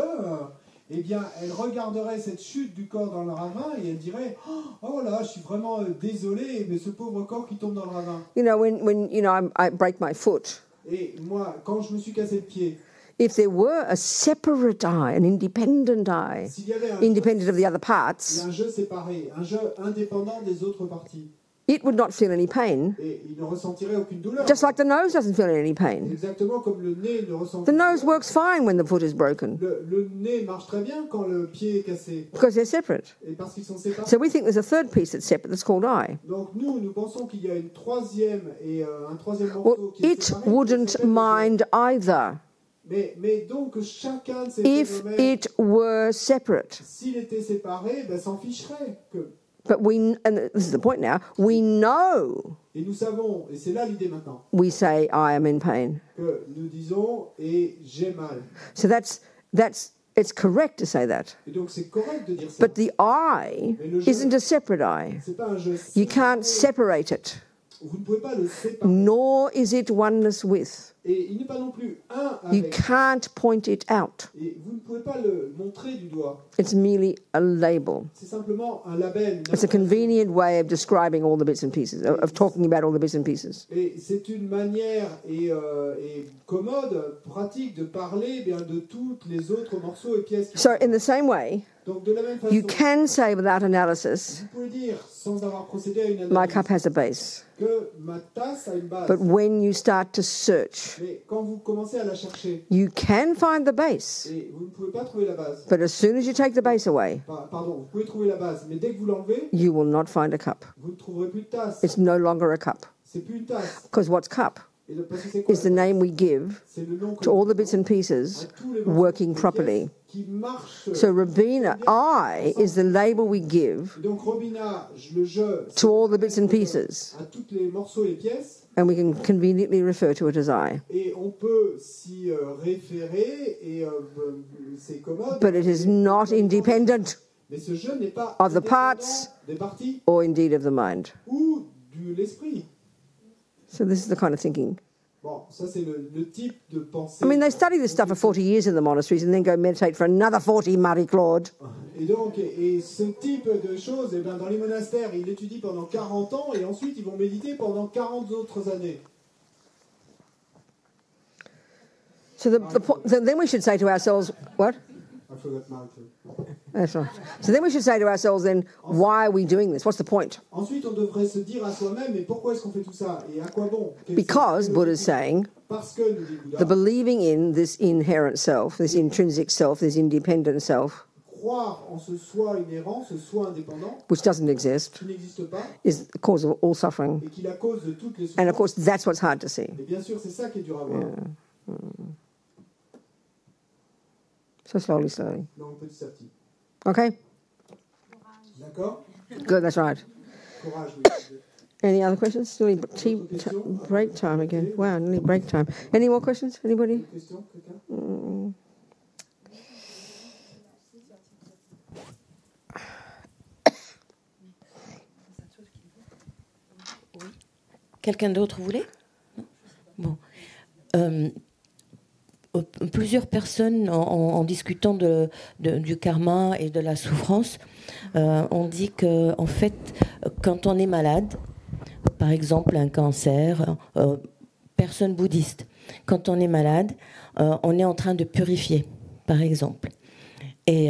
S2: eh bien, elle regarderait cette chute du corps dans le ravin et elle dirait, oh là, je suis vraiment désolé, mais ce pauvre corps qui tombe dans le ravin.
S1: When I break my foot,
S2: Et moi, quand je me suis cassé le pied,
S1: if there were a separate I, an independent I,
S2: s'il y avait
S1: independent of the other parts,
S2: un je séparé, un je indépendant des autres parties,
S1: it would not feel any pain,
S2: et il ne ressentirait aucune douleur.
S1: just like the nose doesn't feel any pain.
S2: Exactement comme le nez ne ressent
S1: The
S2: aucune
S1: nose
S2: douleur.
S1: works fine when the foot is broken
S2: Le nez marche très bien quand le pied est cassé,
S1: because they're separate.
S2: et parce qu'ils sont séparés.
S1: So we think there's a third piece that's separate that's called I.
S2: Donc nous pensons qu'il y a une troisième et un troisième
S1: Well,
S2: morceau qui est
S1: it
S2: séparé, qui
S1: wouldn't
S2: s'appelle le
S1: mind either
S2: mais donc chacun de ces
S1: if
S2: phénomènes,
S1: it were separate.
S2: s'il était séparé, s'en ficherait.
S1: But and this is the point now, we know
S2: Et nous savons, et c'est là l'idée maintenant,
S1: we say I am in pain.
S2: que nous disons et j'ai mal.
S1: So it's correct to say that.
S2: Et donc c'est correct de dire ça.
S1: But the I isn't a separate I.
S2: C'est pas un jeu.
S1: You can't separate it,
S2: Vous ne pouvez pas le séparer.
S1: nor is it oneness with.
S2: Et il n'est pas non plus un
S1: You
S2: avec.
S1: can't point it out.
S2: Et vous ne pouvez pas le montrer du doigt.
S1: It's merely a label.
S2: C'est simplement un label. une
S1: It's a
S2: appellation.
S1: convenient way of describing all the bits and pieces, of talking about all the bits and pieces.
S2: Et c'est une manière et commode, pratique de parler de toutes les autres morceaux et pièces.
S1: So in the same way,
S2: Donc de la même façon,
S1: you can say without analysis,
S2: vous pouvez dire, sans avoir procédé à une
S1: my
S2: analyse,
S1: cup has a base.
S2: que ma tasse a une base.
S1: But when you start to search,
S2: Mais quand vous commencez à la chercher,
S1: you can find the base.
S2: et vous ne pouvez pas trouver la base.
S1: But as soon as you take the base away,
S2: Pardon, vous pouvez trouver la base, mais dès que vous l'enlevez,
S1: you will not find a cup.
S2: vous ne trouverez plus de tasse.
S1: It's no longer a cup.
S2: C'est plus une tasse.
S1: Because what's cup?
S2: Et parce que c'est quoi
S1: is the name we give
S2: C'est le nom que
S1: to all the
S2: nous
S1: bits and
S2: donnons
S1: pieces
S2: à tous les morceaux
S1: working
S2: de pièces
S1: properly.
S2: qui marchent
S1: So Robina,
S2: bien
S1: I,
S2: ensemble.
S1: is the label we give
S2: Et donc Robina, le jeu, c'est
S1: to all the
S2: le
S1: bits and
S2: nom qu'on donne
S1: pieces,
S2: à tous les morceaux et pièces,
S1: and we can conveniently refer to it as I.
S2: et on peut s'y référer, et c'est commode.
S1: But it is not independent
S2: Mais ce jeu n'est pas
S1: of the
S2: indépendant
S1: parts
S2: des parties
S1: or indeed of the mind.
S2: ou de l'esprit.
S1: So this is the kind of thinking.
S2: Bon, ça c'est le type de pensée.
S1: I mean, they study this stuff for 40 years in the monasteries and then go meditate for another 40, Marie-Claude.
S2: Et donc, et ce type de choses, eh ben, dans les monastères, ils l'étudient pendant 40 ans et ensuite ils vont méditer pendant 40 autres années.
S1: So then we should say to ourselves, what?
S2: I forgot Marie-Claude.
S1: That's right. So then we should say to ourselves then, why are we doing this? What's the point?
S2: Ensuite, on devrait se dire à soi-même, mais pourquoi est-ce qu'on fait tout ça? Et à quoi bon?
S1: Because Buddha's saying,
S2: Parce que, nous dit Bouddha,
S1: the believing in this inherent self, this intrinsic self, this independent self,
S2: croire en ce soi inhérent, ce soi indépendant,
S1: which doesn't exist,
S2: qui n'existe pas,
S1: is the cause of all suffering.
S2: et qui est la cause de toutes les
S1: And of
S2: souffrances.
S1: course, that's what's hard to see.
S2: Et bien sûr, c'est ça qui est dur à voir.
S1: So slowly, slowly.
S2: Donc, petit à petit.
S1: Okay?
S2: D'accord?
S1: Good, that's right.
S2: Courage, oui.
S1: Any other questions? Nearly break time again. Wow, nearly break time. Any more questions? Anybody?
S2: Question, quelqu'un?
S7: Quelqu'un d'autre voulait? Bon. Plusieurs personnes, en discutant du karma et de la souffrance, ont dit que, en fait, quand on est malade, par exemple un cancer, personne bouddhiste, quand on est malade, on est en train de purifier, par exemple. Et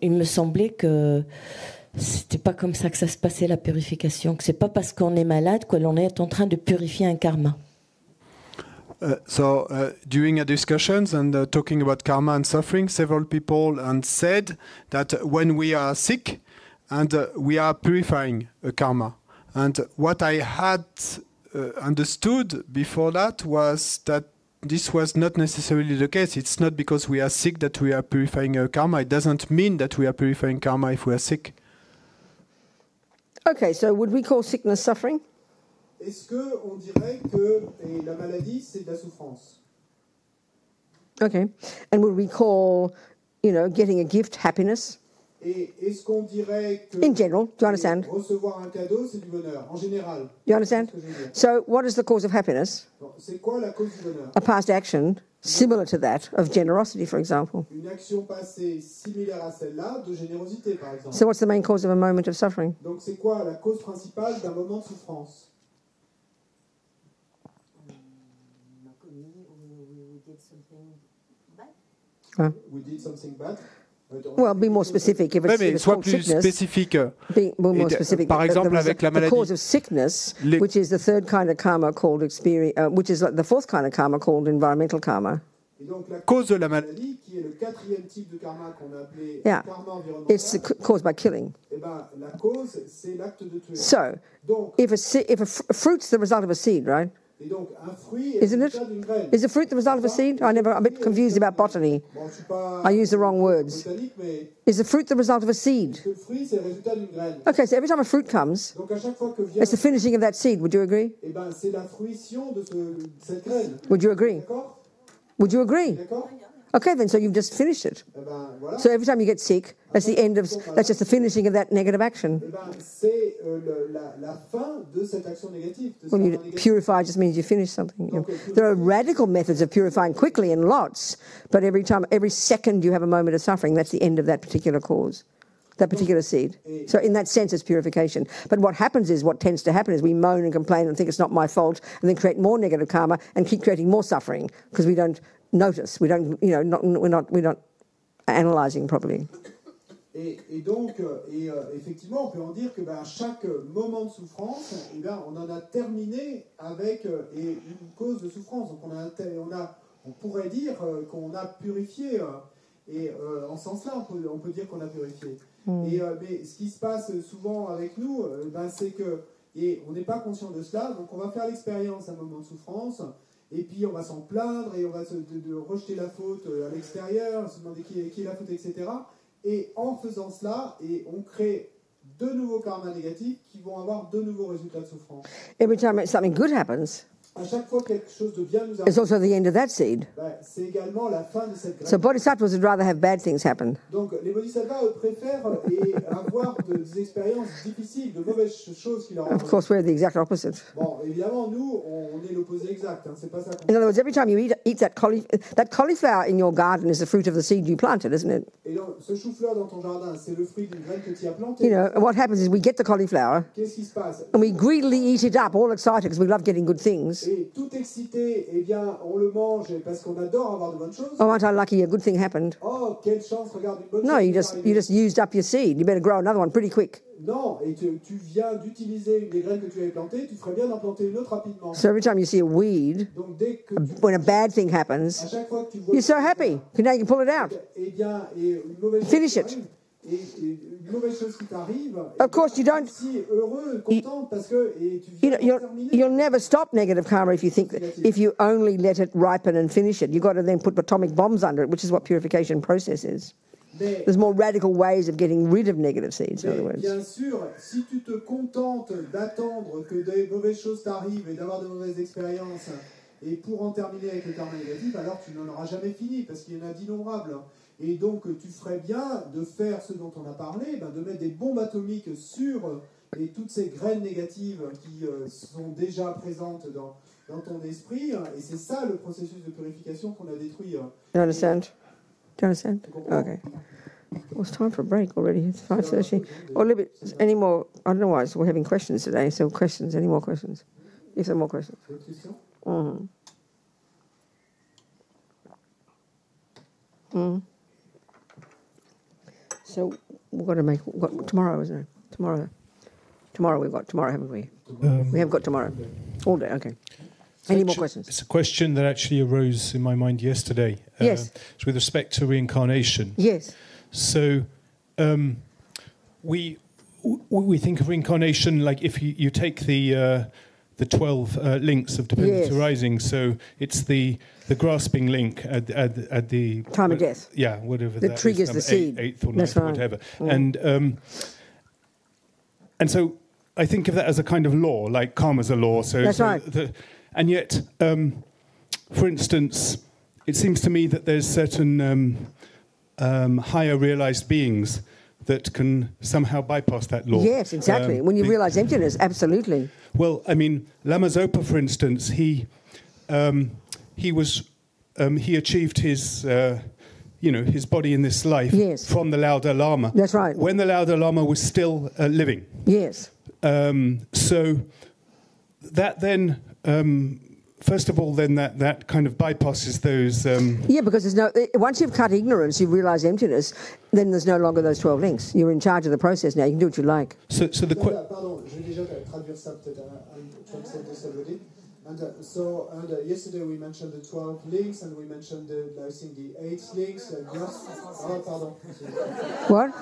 S7: il me semblait que c'était pas comme ça que ça se passait, la purification, que c'est pas parce qu'on est malade que l'on est en train de purifier un karma.
S4: During a discussions and talking about karma and suffering, several people said that when we are sick and we are purifying a karma. And what I had understood before that was that this was not necessarily the case. It's not because we are sick that we are purifying a karma. It doesn't mean that we are purifying karma if we are sick.
S1: Okay, so would we call sickness suffering?
S2: Est-ce qu'on dirait que la maladie, c'est de la souffrance?
S1: Okay. And would we call, getting a gift happiness?
S2: Et est-ce qu'on dirait que
S1: In general, do you understand?
S2: recevoir un cadeau, c'est du bonheur, en général?
S1: You understand?
S2: C'est ce que je veux dire.
S1: So what is the cause of happiness?
S2: Bon, c'est quoi la cause du bonheur?
S1: A past action similar to that of generosity, for example.
S2: Une action passée similaire à celle-là, de générosité, par exemple.
S1: So what's the main cause of a moment of suffering?
S2: Donc c'est quoi la cause principale d'un moment de souffrance? We did something bad.
S1: Well, be more specific. If it's,
S4: Mais
S1: if it's
S4: sois
S1: called
S4: plus
S1: sickness,
S4: spécifique.
S1: be more specific.
S4: Par exemple, avec la
S1: the
S4: maladie.
S1: cause of sickness, which is the third kind of karma called experience, which is like the fourth kind of karma called environmental karma.
S2: Et donc la
S4: Cause de la maladie.
S2: qui est le quatrième type de karma qu'on a appelé
S1: Yeah.
S2: karma environnemental.
S1: It's caused by killing.
S2: Eh ben, la cause, c'est l'acte de tuer.
S1: So,
S2: Donc,
S1: if a fruit's the result of a seed, right?
S2: et donc un fruit est
S1: Isn't
S2: le
S1: it?
S2: résultat d'une graine.
S1: Is a fruit the result of a seed? I'm a bit confused about botany.
S2: Bon, je suis pas
S1: I use the wrong words.
S2: botanique, mais
S1: Is the fruit the result of a seed?
S2: le fruit, c'est le résultat d'une graine.
S1: Okay, so every time a fruit comes,
S2: Donc à chaque fois que vient,
S1: it's the finishing of that seed. Would you agree?
S2: eh ben, c'est la fruition de cette graine.
S1: Would you agree?
S2: D'accord?
S1: Would you agree?
S2: D'accord?
S1: Okay, then, so you've just finished it.
S2: Eh ben, voilà.
S1: So every time you get sick, that's the end of, that's just the finishing of that negative action.
S2: Eh ben, c'est la fin de cette action négative. De
S1: When
S2: ce
S1: you
S2: karma négatif.
S1: purify, just means you finish something. There are radical methods of purifying quickly in lots, but every second you have a moment of suffering, that's the end of that particular cause, that particular seed. So in that sense, it's purification. But what tends to happen is we moan and complain and think it's not my fault, and then create more negative karma and keep creating more suffering because we don't notice. We don't, we're not analysing properly.
S2: Et donc, effectivement, on peut en dire que à chaque moment de souffrance, on en a terminé avec une cause de souffrance. Donc on pourrait dire qu'on a purifié, et en ce sens-là, on peut dire qu'on a purifié. Mais ce qui se passe souvent avec nous, c'est que Et on n'est pas conscient de cela, donc on va faire l'expérience à un moment de souffrance, et puis on va s'en plaindre, et on va de rejeter la faute à l'extérieur, se demander qui est la faute, etc. Et en faisant cela, et on crée de nouveaux karmas négatifs qui vont avoir de nouveaux résultats de souffrance.
S1: Every time something good happens,
S2: À chaque fois que quelque chose de bien nous
S1: it's
S2: arrive,
S1: also the end of that seed.
S2: c'est également la fin de cette graine.
S1: So bodhisattvas would rather have bad things happen.
S2: Donc les bodhisattvas eux, préfèrent avoir des expériences difficiles, de mauvaises choses qui leur
S1: Of
S2: arrivent.
S1: course, we're the exact opposite.
S2: Bon, évidemment, nous, on est l'opposé exact. Hein, c'est pas ça
S1: In
S2: qu'on...
S1: other words, every time you eat that cauliflower in your garden is the fruit of the seed you planted, isn't it?
S2: Et donc, ce chou-fleur dans ton jardin, c'est le fruit d'une graine que tu as plantée.
S1: You know, and what happens is we get the cauliflower
S2: Qu'est-ce qui se passe?
S1: and we greedily eat it up, all excited because we love getting good things.
S2: Et tout excité, eh bien, on le mange parce qu'on adore avoir de bonnes choses.
S1: Oh, aren't I lucky? A good thing happened.
S2: Oh, quelle chance, regarde, une bonne
S1: No,
S2: chose
S1: you
S2: qui est
S1: just
S2: arrivée.
S1: used up your seed. You better grow another one pretty quick.
S2: Non, et tu viens d'utiliser une des graines que tu avais plantées, tu ferais bien d'en planter une autre rapidement.
S1: So every time you see a weed,
S2: Donc, dès que
S1: when a bad thing happens,
S2: à chaque fois que tu vois...
S1: you're so happy. Now you can pull it out.
S2: Eh bien, et une mauvaise chose
S1: Finish
S2: qui
S1: it.
S2: t'arrive, et une mauvaise chose qui t'arrive,
S1: Of course, you don't.
S2: si heureux, content, parce que et tu viens
S1: You know,
S2: de terminer.
S1: you'll never stop negative karma if you think if you only let it ripen and finish it. You've got to then put atomic bombs under it, which is what purification process is.
S2: Mais,
S1: There's more radical ways of getting rid of negative seeds, in other
S2: mais
S1: words.
S2: bien sûr, si tu te contentes d'attendre que des mauvaises choses t'arrivent et d'avoir de mauvaises expériences, et pour en terminer avec le karma négatif, alors tu n'en auras jamais fini, parce qu'il y en a d'innombrables. Et donc tu ferais bien de faire ce dont on a parlé, de mettre des bombes atomiques sur et toutes ces graines négatives qui sont déjà présentes dans ton esprit. Et c'est ça le processus de purification qu'on a détruit.
S1: You understand? Do you understand?
S2: Tu comprends?
S1: Okay. Well, it's time for a break already. It's 5:30. Or a little bit. Any more? I don't know why we're having questions today. So questions. Any more questions? If there are more questions.
S2: D'autres questions?
S1: Mm. Mm. So we've got to make tomorrow, isn't it? Tomorrow we've got tomorrow, haven't we? We have got tomorrow, all day. Okay. Any more questions?
S8: It's a question that actually arose in my mind yesterday.
S1: Yes.
S8: It's with respect to reincarnation.
S1: Yes.
S8: So we think of reincarnation like if you take the 12 links of dependent
S1: Yes.
S8: arising. So it's the grasping link at the
S1: Time of death.
S8: Yeah, whatever
S1: That
S8: that
S1: triggers
S8: is,
S1: the seed.
S8: eighth or
S1: That's
S8: ninth or
S1: right.
S8: whatever.
S1: Mm.
S8: And so I think of that as a kind of law, like karma's a law. So
S1: That's right.
S8: And yet, for instance, it seems to me that there's certain higher realized beings that can somehow bypass that law.
S1: Yes, exactly. When you realise emptiness, absolutely.
S8: Well, I mean, Lama Zopa, for instance, he achieved his his body in this life
S1: Yes.
S8: from the Lauda Lama.
S1: That's right.
S8: When the Lauda Lama was still living.
S1: Yes.
S8: So that then, first of all, then that kind of bypasses those.
S1: Yeah, because once you've cut ignorance, you realise emptiness, then there's no longer those 12 links. You're in charge of the process now. You can do what you like.
S8: So the
S2: Pardon, je vais déjà traduire ça peut-être from somebody. And yesterday we mentioned the 12 links, and we mentioned I think the 8 links. Pardon.
S1: What?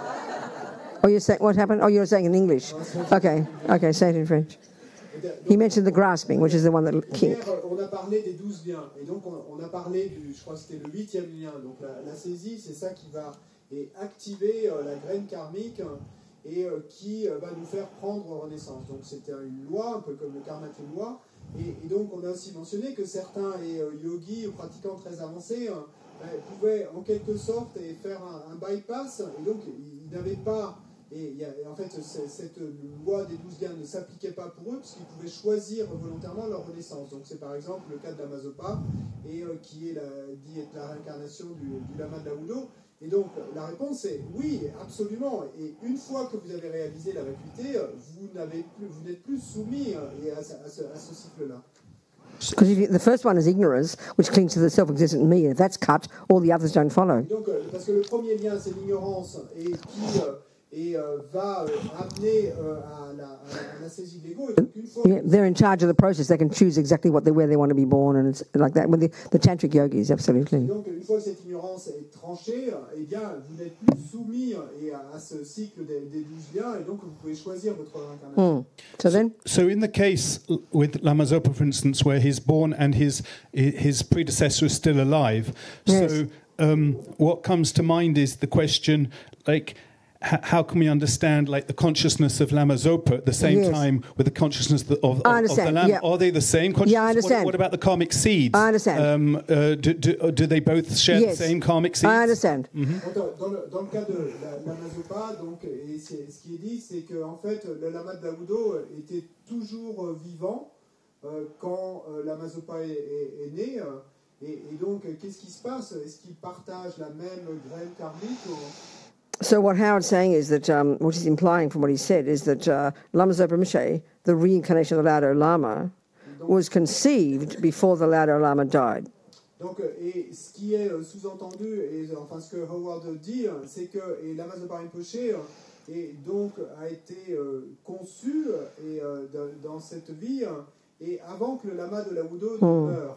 S1: Oh, you're saying what happened? Oh, you're saying in English. Okay, say it in French. He mentioned the grasping, which is the one that kink.
S2: Hier, on a parlé des 12 liens, et donc on a parlé je crois que c'était le 8e lien. Donc la saisie, c'est ça qui va activer la graine karmique et qui va nous faire prendre renaissance. Donc c'était une loi, un peu comme le karma est une loi. Et donc on a aussi mentionné que certains yogis ou pratiquants très avancés pouvaient en quelque sorte faire un bypass, et donc ils n'avaient pas. En fait, cette loi des 12 liens ne s'appliquait pas pour eux, puisqu'ils pouvaient choisir volontairement leur renaissance. Donc c'est par exemple le cas de Lama Zopa, qui est la réincarnation du lama de Laudo. Et donc la réponse est oui, absolument. Et une fois que vous avez réalisé la vacuité, vous n'êtes plus soumis à ce cycle-là.
S1: Because the first one is ignorance, which clings to the self-existent me. If that's cut, all the others don't follow.
S2: Donc, parce que le premier lien, c'est l'ignorance, et qui va amener à la ces illégaux. Et donc, une fois
S1: they're in charge of the process. They can choose exactly where they want to be born, and it's like that with the tantric yogis, absolutely.
S2: donc, une fois que cette ignorance est tranchée, eh bien, vous n'êtes plus soumis à ce cycle des 12 liens, et donc vous pouvez choisir votre réincarnation.
S8: So in the case with Lama Zopa, for instance, where he's born and his predecessor is still alive,
S1: yes.
S8: So what comes to mind is the question, like, how can we understand, like, the consciousness of Lama Zopa at the same
S1: yes.
S8: time with the consciousness of the Lama?
S1: Yeah.
S8: Are they the same consciousness?
S1: Yeah, I understand.
S8: What about the karmic seeds?
S1: I understand.
S8: Do they both share
S1: yes.
S8: the same karmic seeds?
S1: I understand.
S2: Mm-hmm. Dans le cas de Lama Zopa, donc, et ce qui est dit, c'est que en fait, le Lama de Laudo était toujours vivant quand Lama Zopa est né. Et donc, qu'est-ce qui se passe? Est-ce qu'ils partagent la même graine karmique
S1: So what Howard's saying is that, what he's implying from what he said, is that Lama Zopa Rinpoche, the reincarnation of the Laudo Lama, was conceived before the Laudo Lama died.
S2: Donc, et ce qui est sous-entendu, et enfin ce que Howard dit, c'est que Lama Zopa Rinpoche et donc a été conçu et dans cette vie et avant que le Lama de Laudo ne meure.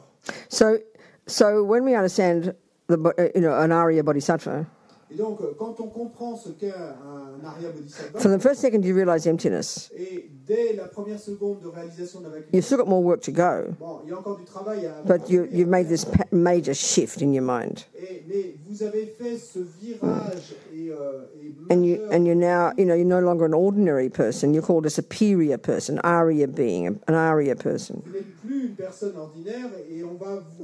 S1: So when we understand an Arya Bodhisattva,
S2: et donc, quand on comprend ce qu'est un Arya Bodhisattva,
S1: from the first second you realize emptiness,
S2: et dès la première seconde de réalisation de la vacuité,
S1: you've still got more work to go.
S2: Bon, il y a encore du travail à
S1: but you've made this major shift in your mind.
S2: Mais vous avez fait ce virage
S1: and you're now, you're no longer an ordinary person. You're called a superior person, Arya being, an Arya person.
S2: Vous n'êtes plus une personne ordinaire et on va vous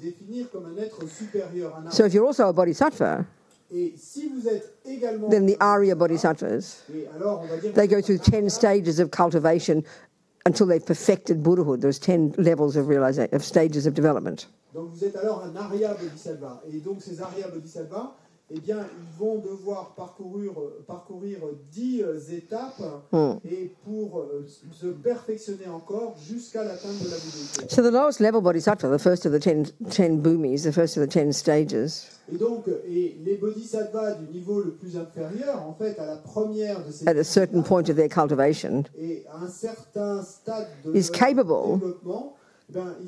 S2: définir comme un être supérieur.
S1: So if you're also a bodhisattva,
S2: et si vous êtes également
S1: then the Arya bodhisattvas, they go through 10 stages of cultivation until they've perfected Buddhahood. There's 10 levels of realization, of stages of development.
S2: Donc vous êtes alors un Arya Bodhisattva. Et donc ces Arya Bodhisattvas, eh bien, ils vont devoir parcourir 10 étapes et pour se perfectionner encore jusqu'à l'atteinte de la bouddhité.
S1: So the lowest level bodhisattva, the first of the 10 bhumis, the first of the 10 stages.
S2: Et donc, les bodhisattvas du niveau le plus inférieur, en fait, à la première de ces
S1: at a certain point of their cultivation,
S2: et à un certain stade de
S1: is capable
S2: développement,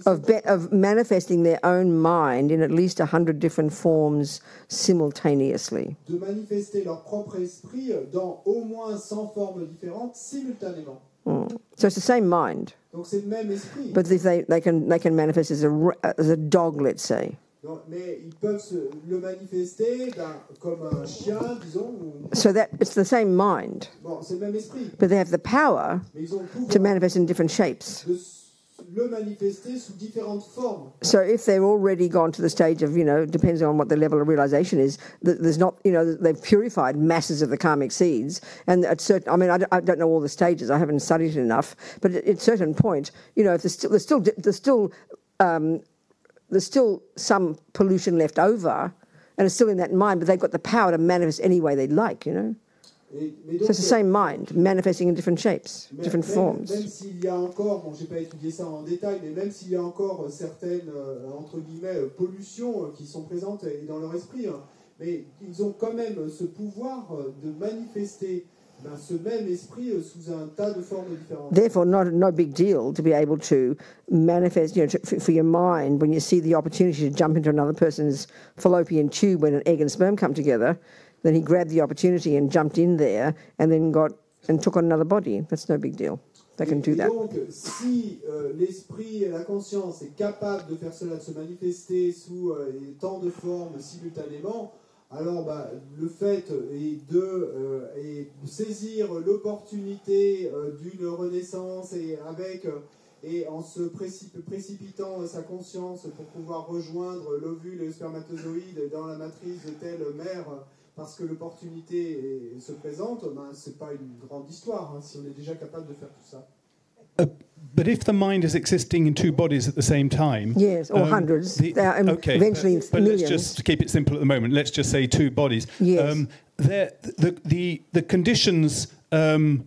S1: of manifesting their own mind in at least 100 different forms simultaneously.
S2: De manifester leur propre esprit dans au moins 100 formes différentes simultanément.
S1: So it's the same mind.
S2: Donc c'est le même esprit.
S1: But if they can manifest as a dog, let's say.
S2: Donc, mais ils peuvent le manifester comme un chien, disons.
S1: So that it's the same mind.
S2: Bon, c'est le même esprit.
S1: But they have the power to manifest in different shapes.
S2: Le manifester sous différentes formes.
S1: So if they're already gone to the stage of, depends on what the level of realization is, there's not, they've purified masses of the karmic seeds, and at certain, I don't know all the stages, I haven't studied it enough, but at a certain point, if there's still some pollution left over, and it's still in that mind, but they've got the power to manifest any way they'd like, So it's the same mind, manifesting in different shapes, different forms.
S2: Même s'il y a encore, bon, j'ai pas étudié ça en détail, mais même s'il y a encore certaines, entre guillemets, pollutions qui sont présentes dans leur esprit, mais ils ont quand même ce pouvoir de manifester ce même esprit sous un tas de formes différentes.
S1: Therefore, no big deal to be able to manifest, for your mind, when you see the opportunity to jump into another person's fallopian tube when an egg and sperm come together, then he grabbed the opportunity and jumped in there and then took on another body. That's no big deal. They can do that.
S2: Donc, si l'esprit et la conscience est capable de faire cela, de se manifester sous tant de formes simultanément, alors le fait est de saisir l'opportunité d'une renaissance et en se précipitant sa conscience pour pouvoir rejoindre l'ovule et le spermatozoïde dans la matrice de telle mère, parce que l'opportunité se présente, c'est pas une grande histoire si on est déjà capable de faire tout ça.
S8: But if the mind is existing in two bodies at the same time...
S1: Yes, or hundreds. Eventually
S8: but
S1: millions.
S8: Let's just keep it simple at the moment. Let's just say two bodies.
S1: Yes.
S8: The conditions in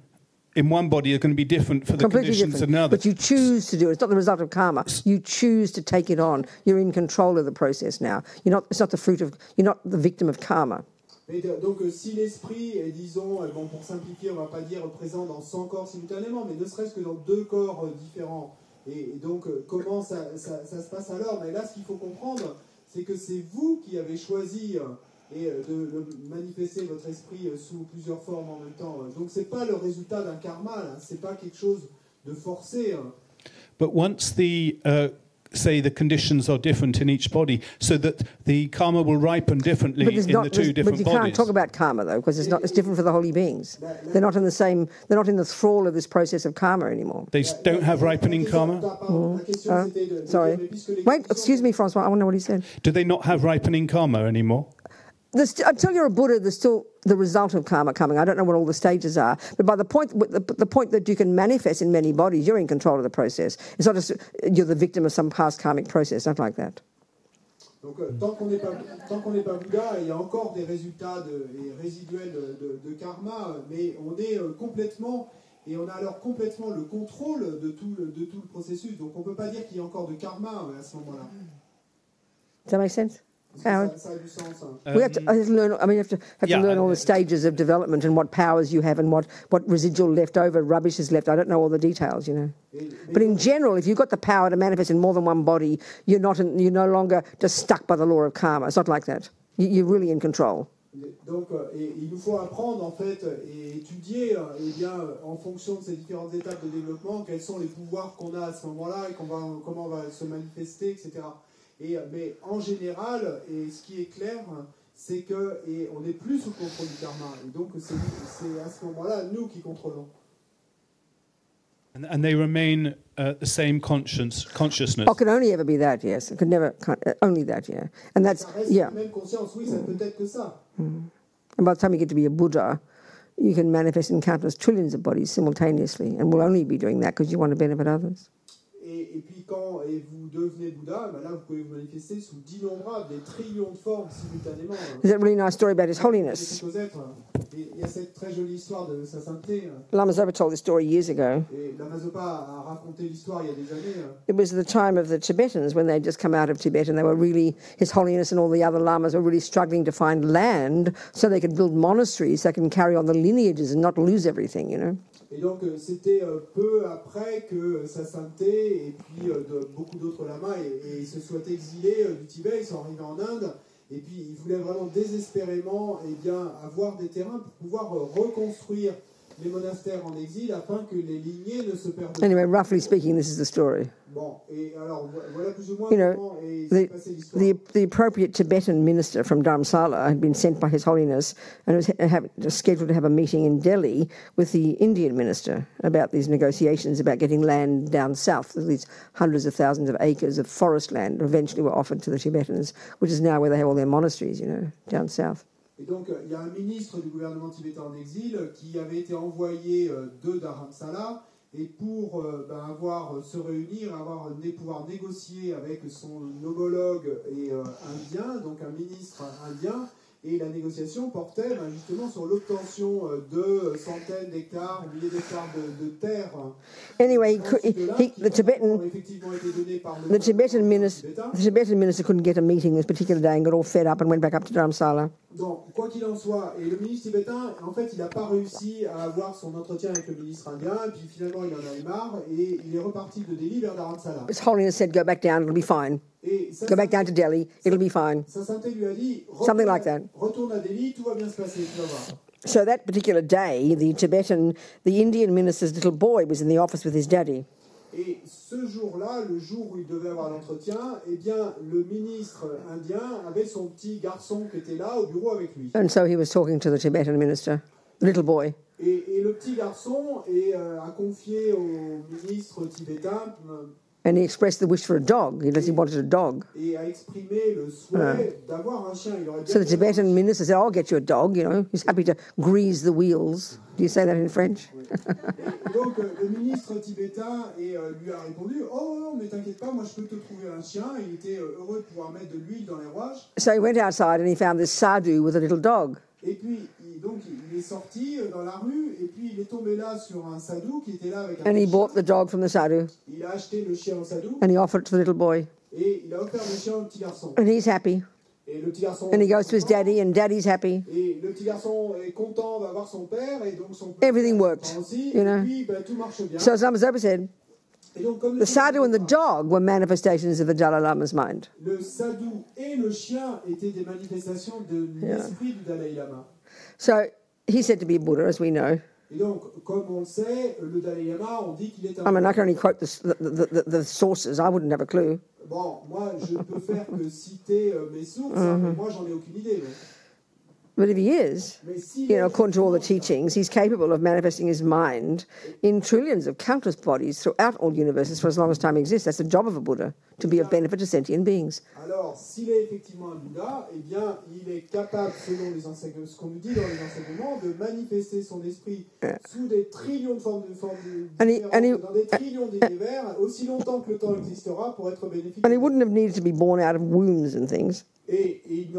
S8: one body are going to be different for the
S1: Completely
S8: conditions
S1: different.
S8: in another.
S1: But you choose to do it. It's not the result of karma. You choose to take it on. You're in control of the process now. It's not the fruit of... You're not the victim of karma.
S2: Mais donc, si l'esprit est, disons, bon, pour simplifier, on ne va pas dire présent dans 100 corps simultanément, mais ne serait-ce que dans 2 corps différents, et donc, comment ça se passe alors? Mais là, ce qu'il faut comprendre, c'est que c'est vous qui avez choisi de manifester votre esprit sous plusieurs formes en même temps. Donc, ce n'est pas le résultat d'un karma, ce n'est pas quelque chose de forcé.
S8: But once say the conditions are different in each body, so that the karma will ripen differently in the 2 different bodies.
S1: But you can't talk about karma though, because it's different for the holy beings. They're not in the same. They're not in the thrall of this process of karma anymore.
S8: They don't have ripening karma.
S1: Sorry. Wait, excuse me, Francois. I want to know what he said.
S8: Do they not have ripening karma anymore?
S1: Until you're a Buddha, there's still the result of karma coming. I don't know what all the stages are, but by the point that you can manifest in many bodies, you're in control of the process. It's not just you're the victim of some past karmic process, not like that.
S2: Donc, tant qu'on n'est pas Bouddha, il y a encore des résultats résiduels de karma, mais on est complètement, et on a alors complètement le contrôle de tout le processus. Donc, on ne peut pas dire qu'il y a encore de karma à ce moment-là.
S1: Does that make sense?
S2: Ça a du sens.
S1: We have to learn. I mean, you have to learn all the stages of development and what powers you have and what residual leftover rubbish is left. I don't know all the details, you know. But in general, if you've got the power to manifest in more than one body, you're no longer just stuck by the law of karma. It's not like that. You're really in control.
S2: Donc, il nous faut apprendre en fait et étudier, en fonction de ces différentes étapes de développement, quels sont les pouvoirs qu'on a à ce moment-là et comment on va se manifester, etc. Mais en général, et ce qui est clair, c'est qu'on n'est plus sous contrôle du karma. Et donc, c'est à ce moment-là, nous qui contrôlons.
S8: And they remain the same consciousness.
S1: Oh, it can only ever be that, yes. It could never, only that, yeah. And that's, yeah.
S2: Même conscience, oui, ça peut être que ça.
S1: And by the time you get to be a Buddha, you can manifest in countless trillions of bodies simultaneously, and will only be doing that because you want to benefit others.
S2: Et puis quand vous devenez Bouddha, là vous pouvez vous manifester sous d'innombrables, des trillions de formes simultanément.
S1: There's a really nice story about His Holiness.
S2: Il y a cette très jolie histoire de sa sainteté.
S1: Lama Zopa told this story years ago.
S2: Et Lama Zopa a raconté l'histoire il y a des années.
S1: It was the time of the Tibetans when they'd just come out of Tibet, and they were really, His Holiness and all the other lamas were really struggling to find land so they could build monasteries so they can carry on the lineages and not lose everything, you know.
S2: Et donc c'était peu après que sa sainteté et puis beaucoup d'autres lamas et se soient exilés du Tibet, ils sont arrivés en Inde et puis ils voulaient vraiment désespérément avoir des terrains pour pouvoir reconstruire les monastères en exil afin que les lignées ne se perdent pas.
S1: Anyway, roughly speaking, this is the story.
S2: Bon, et alors voilà plus ou moins comment
S1: the,
S2: passé l'histoire.
S1: the appropriate Tibetan minister from Dharamsala had been sent by His Holiness and was scheduled to have a meeting in Delhi with the Indian minister about these negotiations about getting land down south. These hundreds of thousands of acres of forest land eventually were offered to the Tibetans, which is now where they have all their monasteries, you know, down south.
S2: Et donc, il y a un ministre du gouvernement tibétain en exil qui avait été envoyé de Dharamsala et pour se réunir, pouvoir négocier avec son homologue indien, donc un ministre indien, et la négociation portait justement sur l'obtention de centaines d'hectares, milliers d'hectares de terre.
S1: Anyway, the Tibetan minister couldn't get a meeting this particular day and got all fed up and went back up to Dharamsala.
S2: Donc, quoi qu'il en soit, et le ministre tibétain, en fait, il n'a pas réussi à avoir son entretien avec le ministre indien, et puis finalement, il en a eu marre, et il est reparti de Delhi vers Dharamsala.
S1: His Holiness said, go back down, it'll be fine. Go back down to Delhi, it'll be fine.
S2: Sa sainteté lui a dit,
S1: something like that.
S2: Retourne à Delhi, tout va bien se passer, tu vas voir.
S1: So that particular day, the Indian minister's little boy was in the office with his daddy.
S2: Et ce jour-là, le jour où il devait avoir l'entretien, eh bien, le ministre indien avait son petit garçon qui était là au bureau avec lui.
S1: And so he was talking to the Tibetan minister, the little boy.
S2: Et le petit garçon a confié au ministre tibétain.
S1: And he expressed the wish for a dog. He wanted a dog.
S2: Et a exprimé le souhait d'avoir un chien.
S1: So the Tibetan minister said, I'll get you a dog, you know. He's happy to grease the wheels. Do you say that in French?
S2: Et donc, le ministre tibétain lui a répondu, oh, mais t'inquiète pas, moi je peux te trouver un chien. Il était heureux de pouvoir mettre de l'huile dans les rouages.
S1: So he went outside and he found this sadhu with a little dog.
S2: Et puis, il est sorti dans la rue, et puis il est tombé là sur un sadhu qui était là avec un
S1: And he bought the dog from the sadhu.
S2: Il a acheté le chien au sadhu.
S1: And he offered it to the little boy.
S2: Et il a offert le chien au petit garçon.
S1: And he's happy.
S2: Et le petit garçon.
S1: And he goes to his daddy, and daddy's happy.
S2: Et le petit garçon est content, va voir son père, et donc son père.
S1: Everything worked,
S2: aussi,
S1: you know.
S2: Et puis, ben, tout marche bien.
S1: So as Zopa said,
S2: Et donc, comme
S1: the sadhu and the dog were manifestations of the Dalai Lama's mind.
S2: le sadhu et le chien étaient des manifestations de l'esprit du Dalai Lama.
S1: So he's said to be a Buddha, as we know.
S2: Et donc, comme on le sait, le Dalai Lama, on dit qu'il est un.
S1: I mean, I can only quote the sources. I wouldn't have a clue.
S2: Bon, moi, je ne peux faire que citer mes sources, mais moi, j'en ai aucune idée.
S1: But if he is,
S2: Mais si
S1: you know, according to all the teachings, he's capable of manifesting his mind in trillions of countless bodies throughout all universes for as long as time exists. That's the job of a Buddha, to be of benefit to sentient beings.
S2: Alors, s'il est effectivement un Bouddha, eh bien, il est capable, selon les enseignements, ce qu'on nous dit dans les enseignements, de manifester son esprit sous des trillions de formes dans des trillions d'univers, aussi longtemps que le temps existera, pour être bénéfique.
S1: And he wouldn't have needed to be born out of wombs and things.
S2: Et il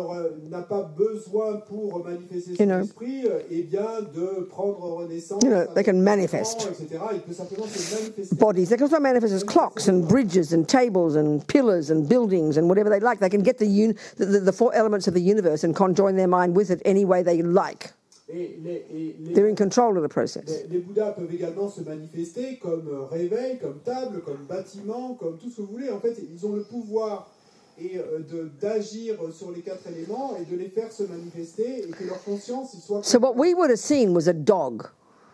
S2: n'a pas besoin pour manifester son esprit, eh bien, de prendre renaissance.
S1: You know, they can manifest.
S2: Etc. Il peut simplement se manifester.
S1: Bodies. They can also manifest as clocks and bridges and tables and pillars and buildings and whatever they like. They can get the four elements of the universe and conjoin their mind with it any way they like. They're in control of the process.
S2: Les Bouddhas peuvent également se manifester comme réveil, comme table, comme bâtiment, comme tout ce que vous voulez. En fait, ils ont le pouvoir d'agir sur les quatre éléments et de les faire se manifester et que leur conscience soit.
S1: So what we would have seen was a dog.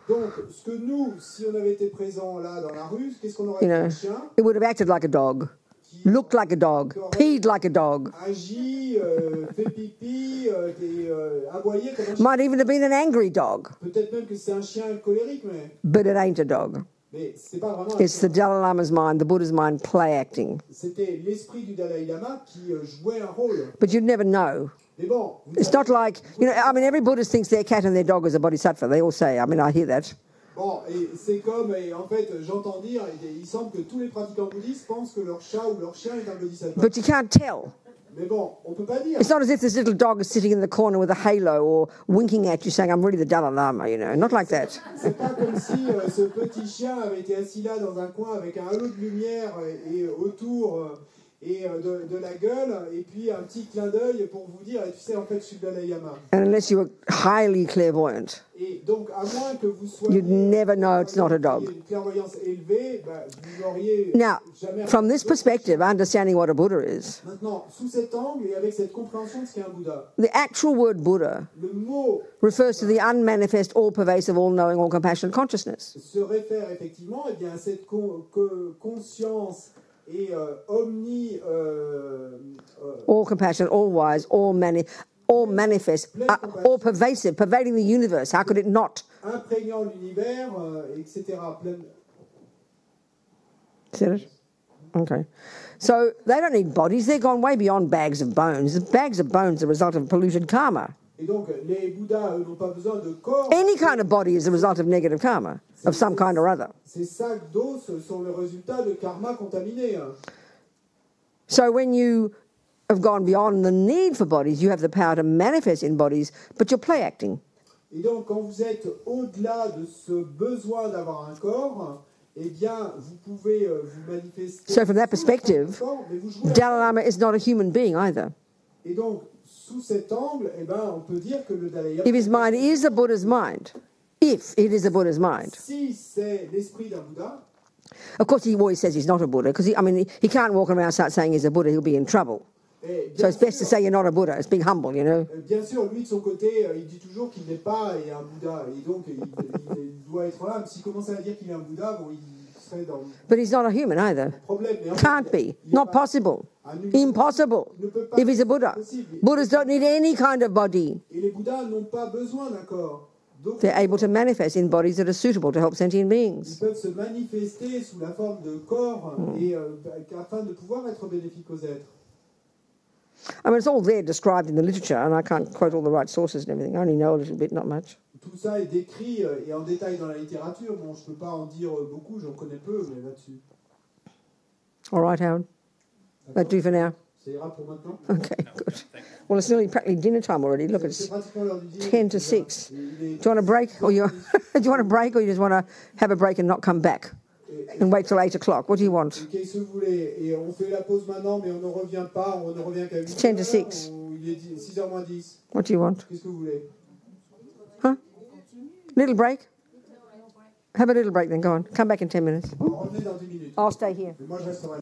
S2: Donc, ce que nous, si on avait été présents là dans la rue, qu'est-ce qu'on aurait vu un chien?
S1: It would have acted like a dog, looked like a dog, peed like a dog.
S2: Agi, fait pipi, aboyé comme un chien.
S1: Might even have been an angry dog.
S2: Peut-être même que c'est un chien colérique, mais.
S1: But it ain't a dog.
S2: Mais c'est pas vraiment.
S1: It's the Dalai Lama's mind, the Buddha's mind, play acting.
S2: C'était l'esprit du Dalai Lama qui jouait un rôle.
S1: But you'd never know.
S2: Mais bon,
S1: it's not like, you know, I mean, every Buddhist thinks their cat and their dog is a bodhisattva. They all say, I mean, I hear that.
S2: Bon, et c'est comme, et en fait, j'entends dire, il semble que tous les pratiquants bouddhistes pensent que leur chat ou leur chien est un bodhisattva.
S1: But you can't tell.
S2: Mais bon, on peut pas dire.
S1: It's not as if this little dog is sitting in the corner with a halo or winking at you saying, I'm really the Dalai Lama, you know, not like that.
S2: C'est pas comme si ce petit chien avait été assis là dans un coin avec un halo de lumière et autour de la gueule, et puis un petit clin d'œil pour vous dire, tu sais, en fait, je suis le Dalai Lama.
S1: And unless you were highly clairvoyant,
S2: et donc, à moins que vous soyez
S1: you'd never know it's not a dog.
S2: Une clairvoyance élevée, vous n'auriez
S1: now,
S2: jamais.
S1: From this perspective, understanding what a Buddha is.
S2: Maintenant, sous cet angle et avec cette compréhension de ce qu'est un Bouddha.
S1: The actual word Buddha
S2: le mot
S1: refers to the unmanifest, all-pervasive, all-knowing, all-compassionate consciousness.
S2: Se réfère effectivement bien, à cette conscience et
S1: all compassionate, all wise, all manifest, all pervasive, pervading the universe. How could it not?
S2: Imprégnant l'univers, etc.
S1: Is that it? Okay. So they don't need bodies. They're gone way beyond bags of bones. The bags of bones are a result of polluted karma.
S2: Et donc, les Bouddhas n'ont pas besoin de corps.
S1: Any kind of body is a result of negative karma, of some kind or other.
S2: Ces sacs d'os sont le résultat de karma contaminé.
S1: So when you have gone beyond the need for bodies, you have the power to manifest in bodies, but you're play acting.
S2: Et donc, quand vous êtes au-delà de ce besoin d'avoir un corps, eh bien, vous pouvez vous manifester.
S1: So from that perspective, Dalai Lama is not a human being either.
S2: Et donc, sous cet angle, eh ben, on peut dire que le Dalai Lama.
S1: If his mind is a Buddha's mind, if it is a Buddha's mind.
S2: Si c'est l'esprit d'un Bouddha.
S1: Of course, he always says he's not a Buddha, because he can't walk around and start saying he's a Buddha, he'll be in trouble. So it's best to say you're not a Buddha. It's being humble, you know.
S2: Bien sûr, lui de son côté, il dit toujours qu'il n'est pas un Bouddha, et donc il doit être là. S'il commence à dire qu'il est un Bouddha, bon, il serait dans.
S1: But he's not a human either.
S2: Problème,
S1: can't be. Not possible. Impossible. If he's a Buddha, Buddhas don't need any kind of body.
S2: Et les Bouddhas n'ont pas besoin d'un corps. Donc,
S1: they're able to manifest in bodies that are suitable to help sentient beings.
S2: Ils peuvent se manifester sous la forme de corps et afin de pouvoir être bénéfiques aux êtres.
S1: I mean, it's all there described in the literature, and I can't quote all the right sources and everything. I only know a little bit, not much.
S2: Tout ça est décrit et en détail dans la littérature. Bon, je ne peux pas en dire beaucoup, j'en connais peu, mais là-dessus.
S1: All right, Howard. That'll do for now.
S2: Ça ira pour maintenant.
S1: Okay, good. Well, it's nearly practically dinner time already. Look, it's 10 to 6. Do you want a break, or do you want a break, or you just want to have a break and not come back? and wait till 8 o'clock. What do you want?
S2: Qu'est-ce que vous voulez? Et on fait la pause maintenant, mais on ne revient pas, on ne revient qu'à 8
S1: It's 10 to 6.
S2: Il est 6h moins 10.
S1: What do you want?
S2: Qu'est-ce que vous voulez?
S1: Huh? Little break? Have a little break then, go on. Come back in 10 minutes.
S2: Revenez dans 10 minutes.
S1: I'll stay here.
S2: Mais moi, je resterai là.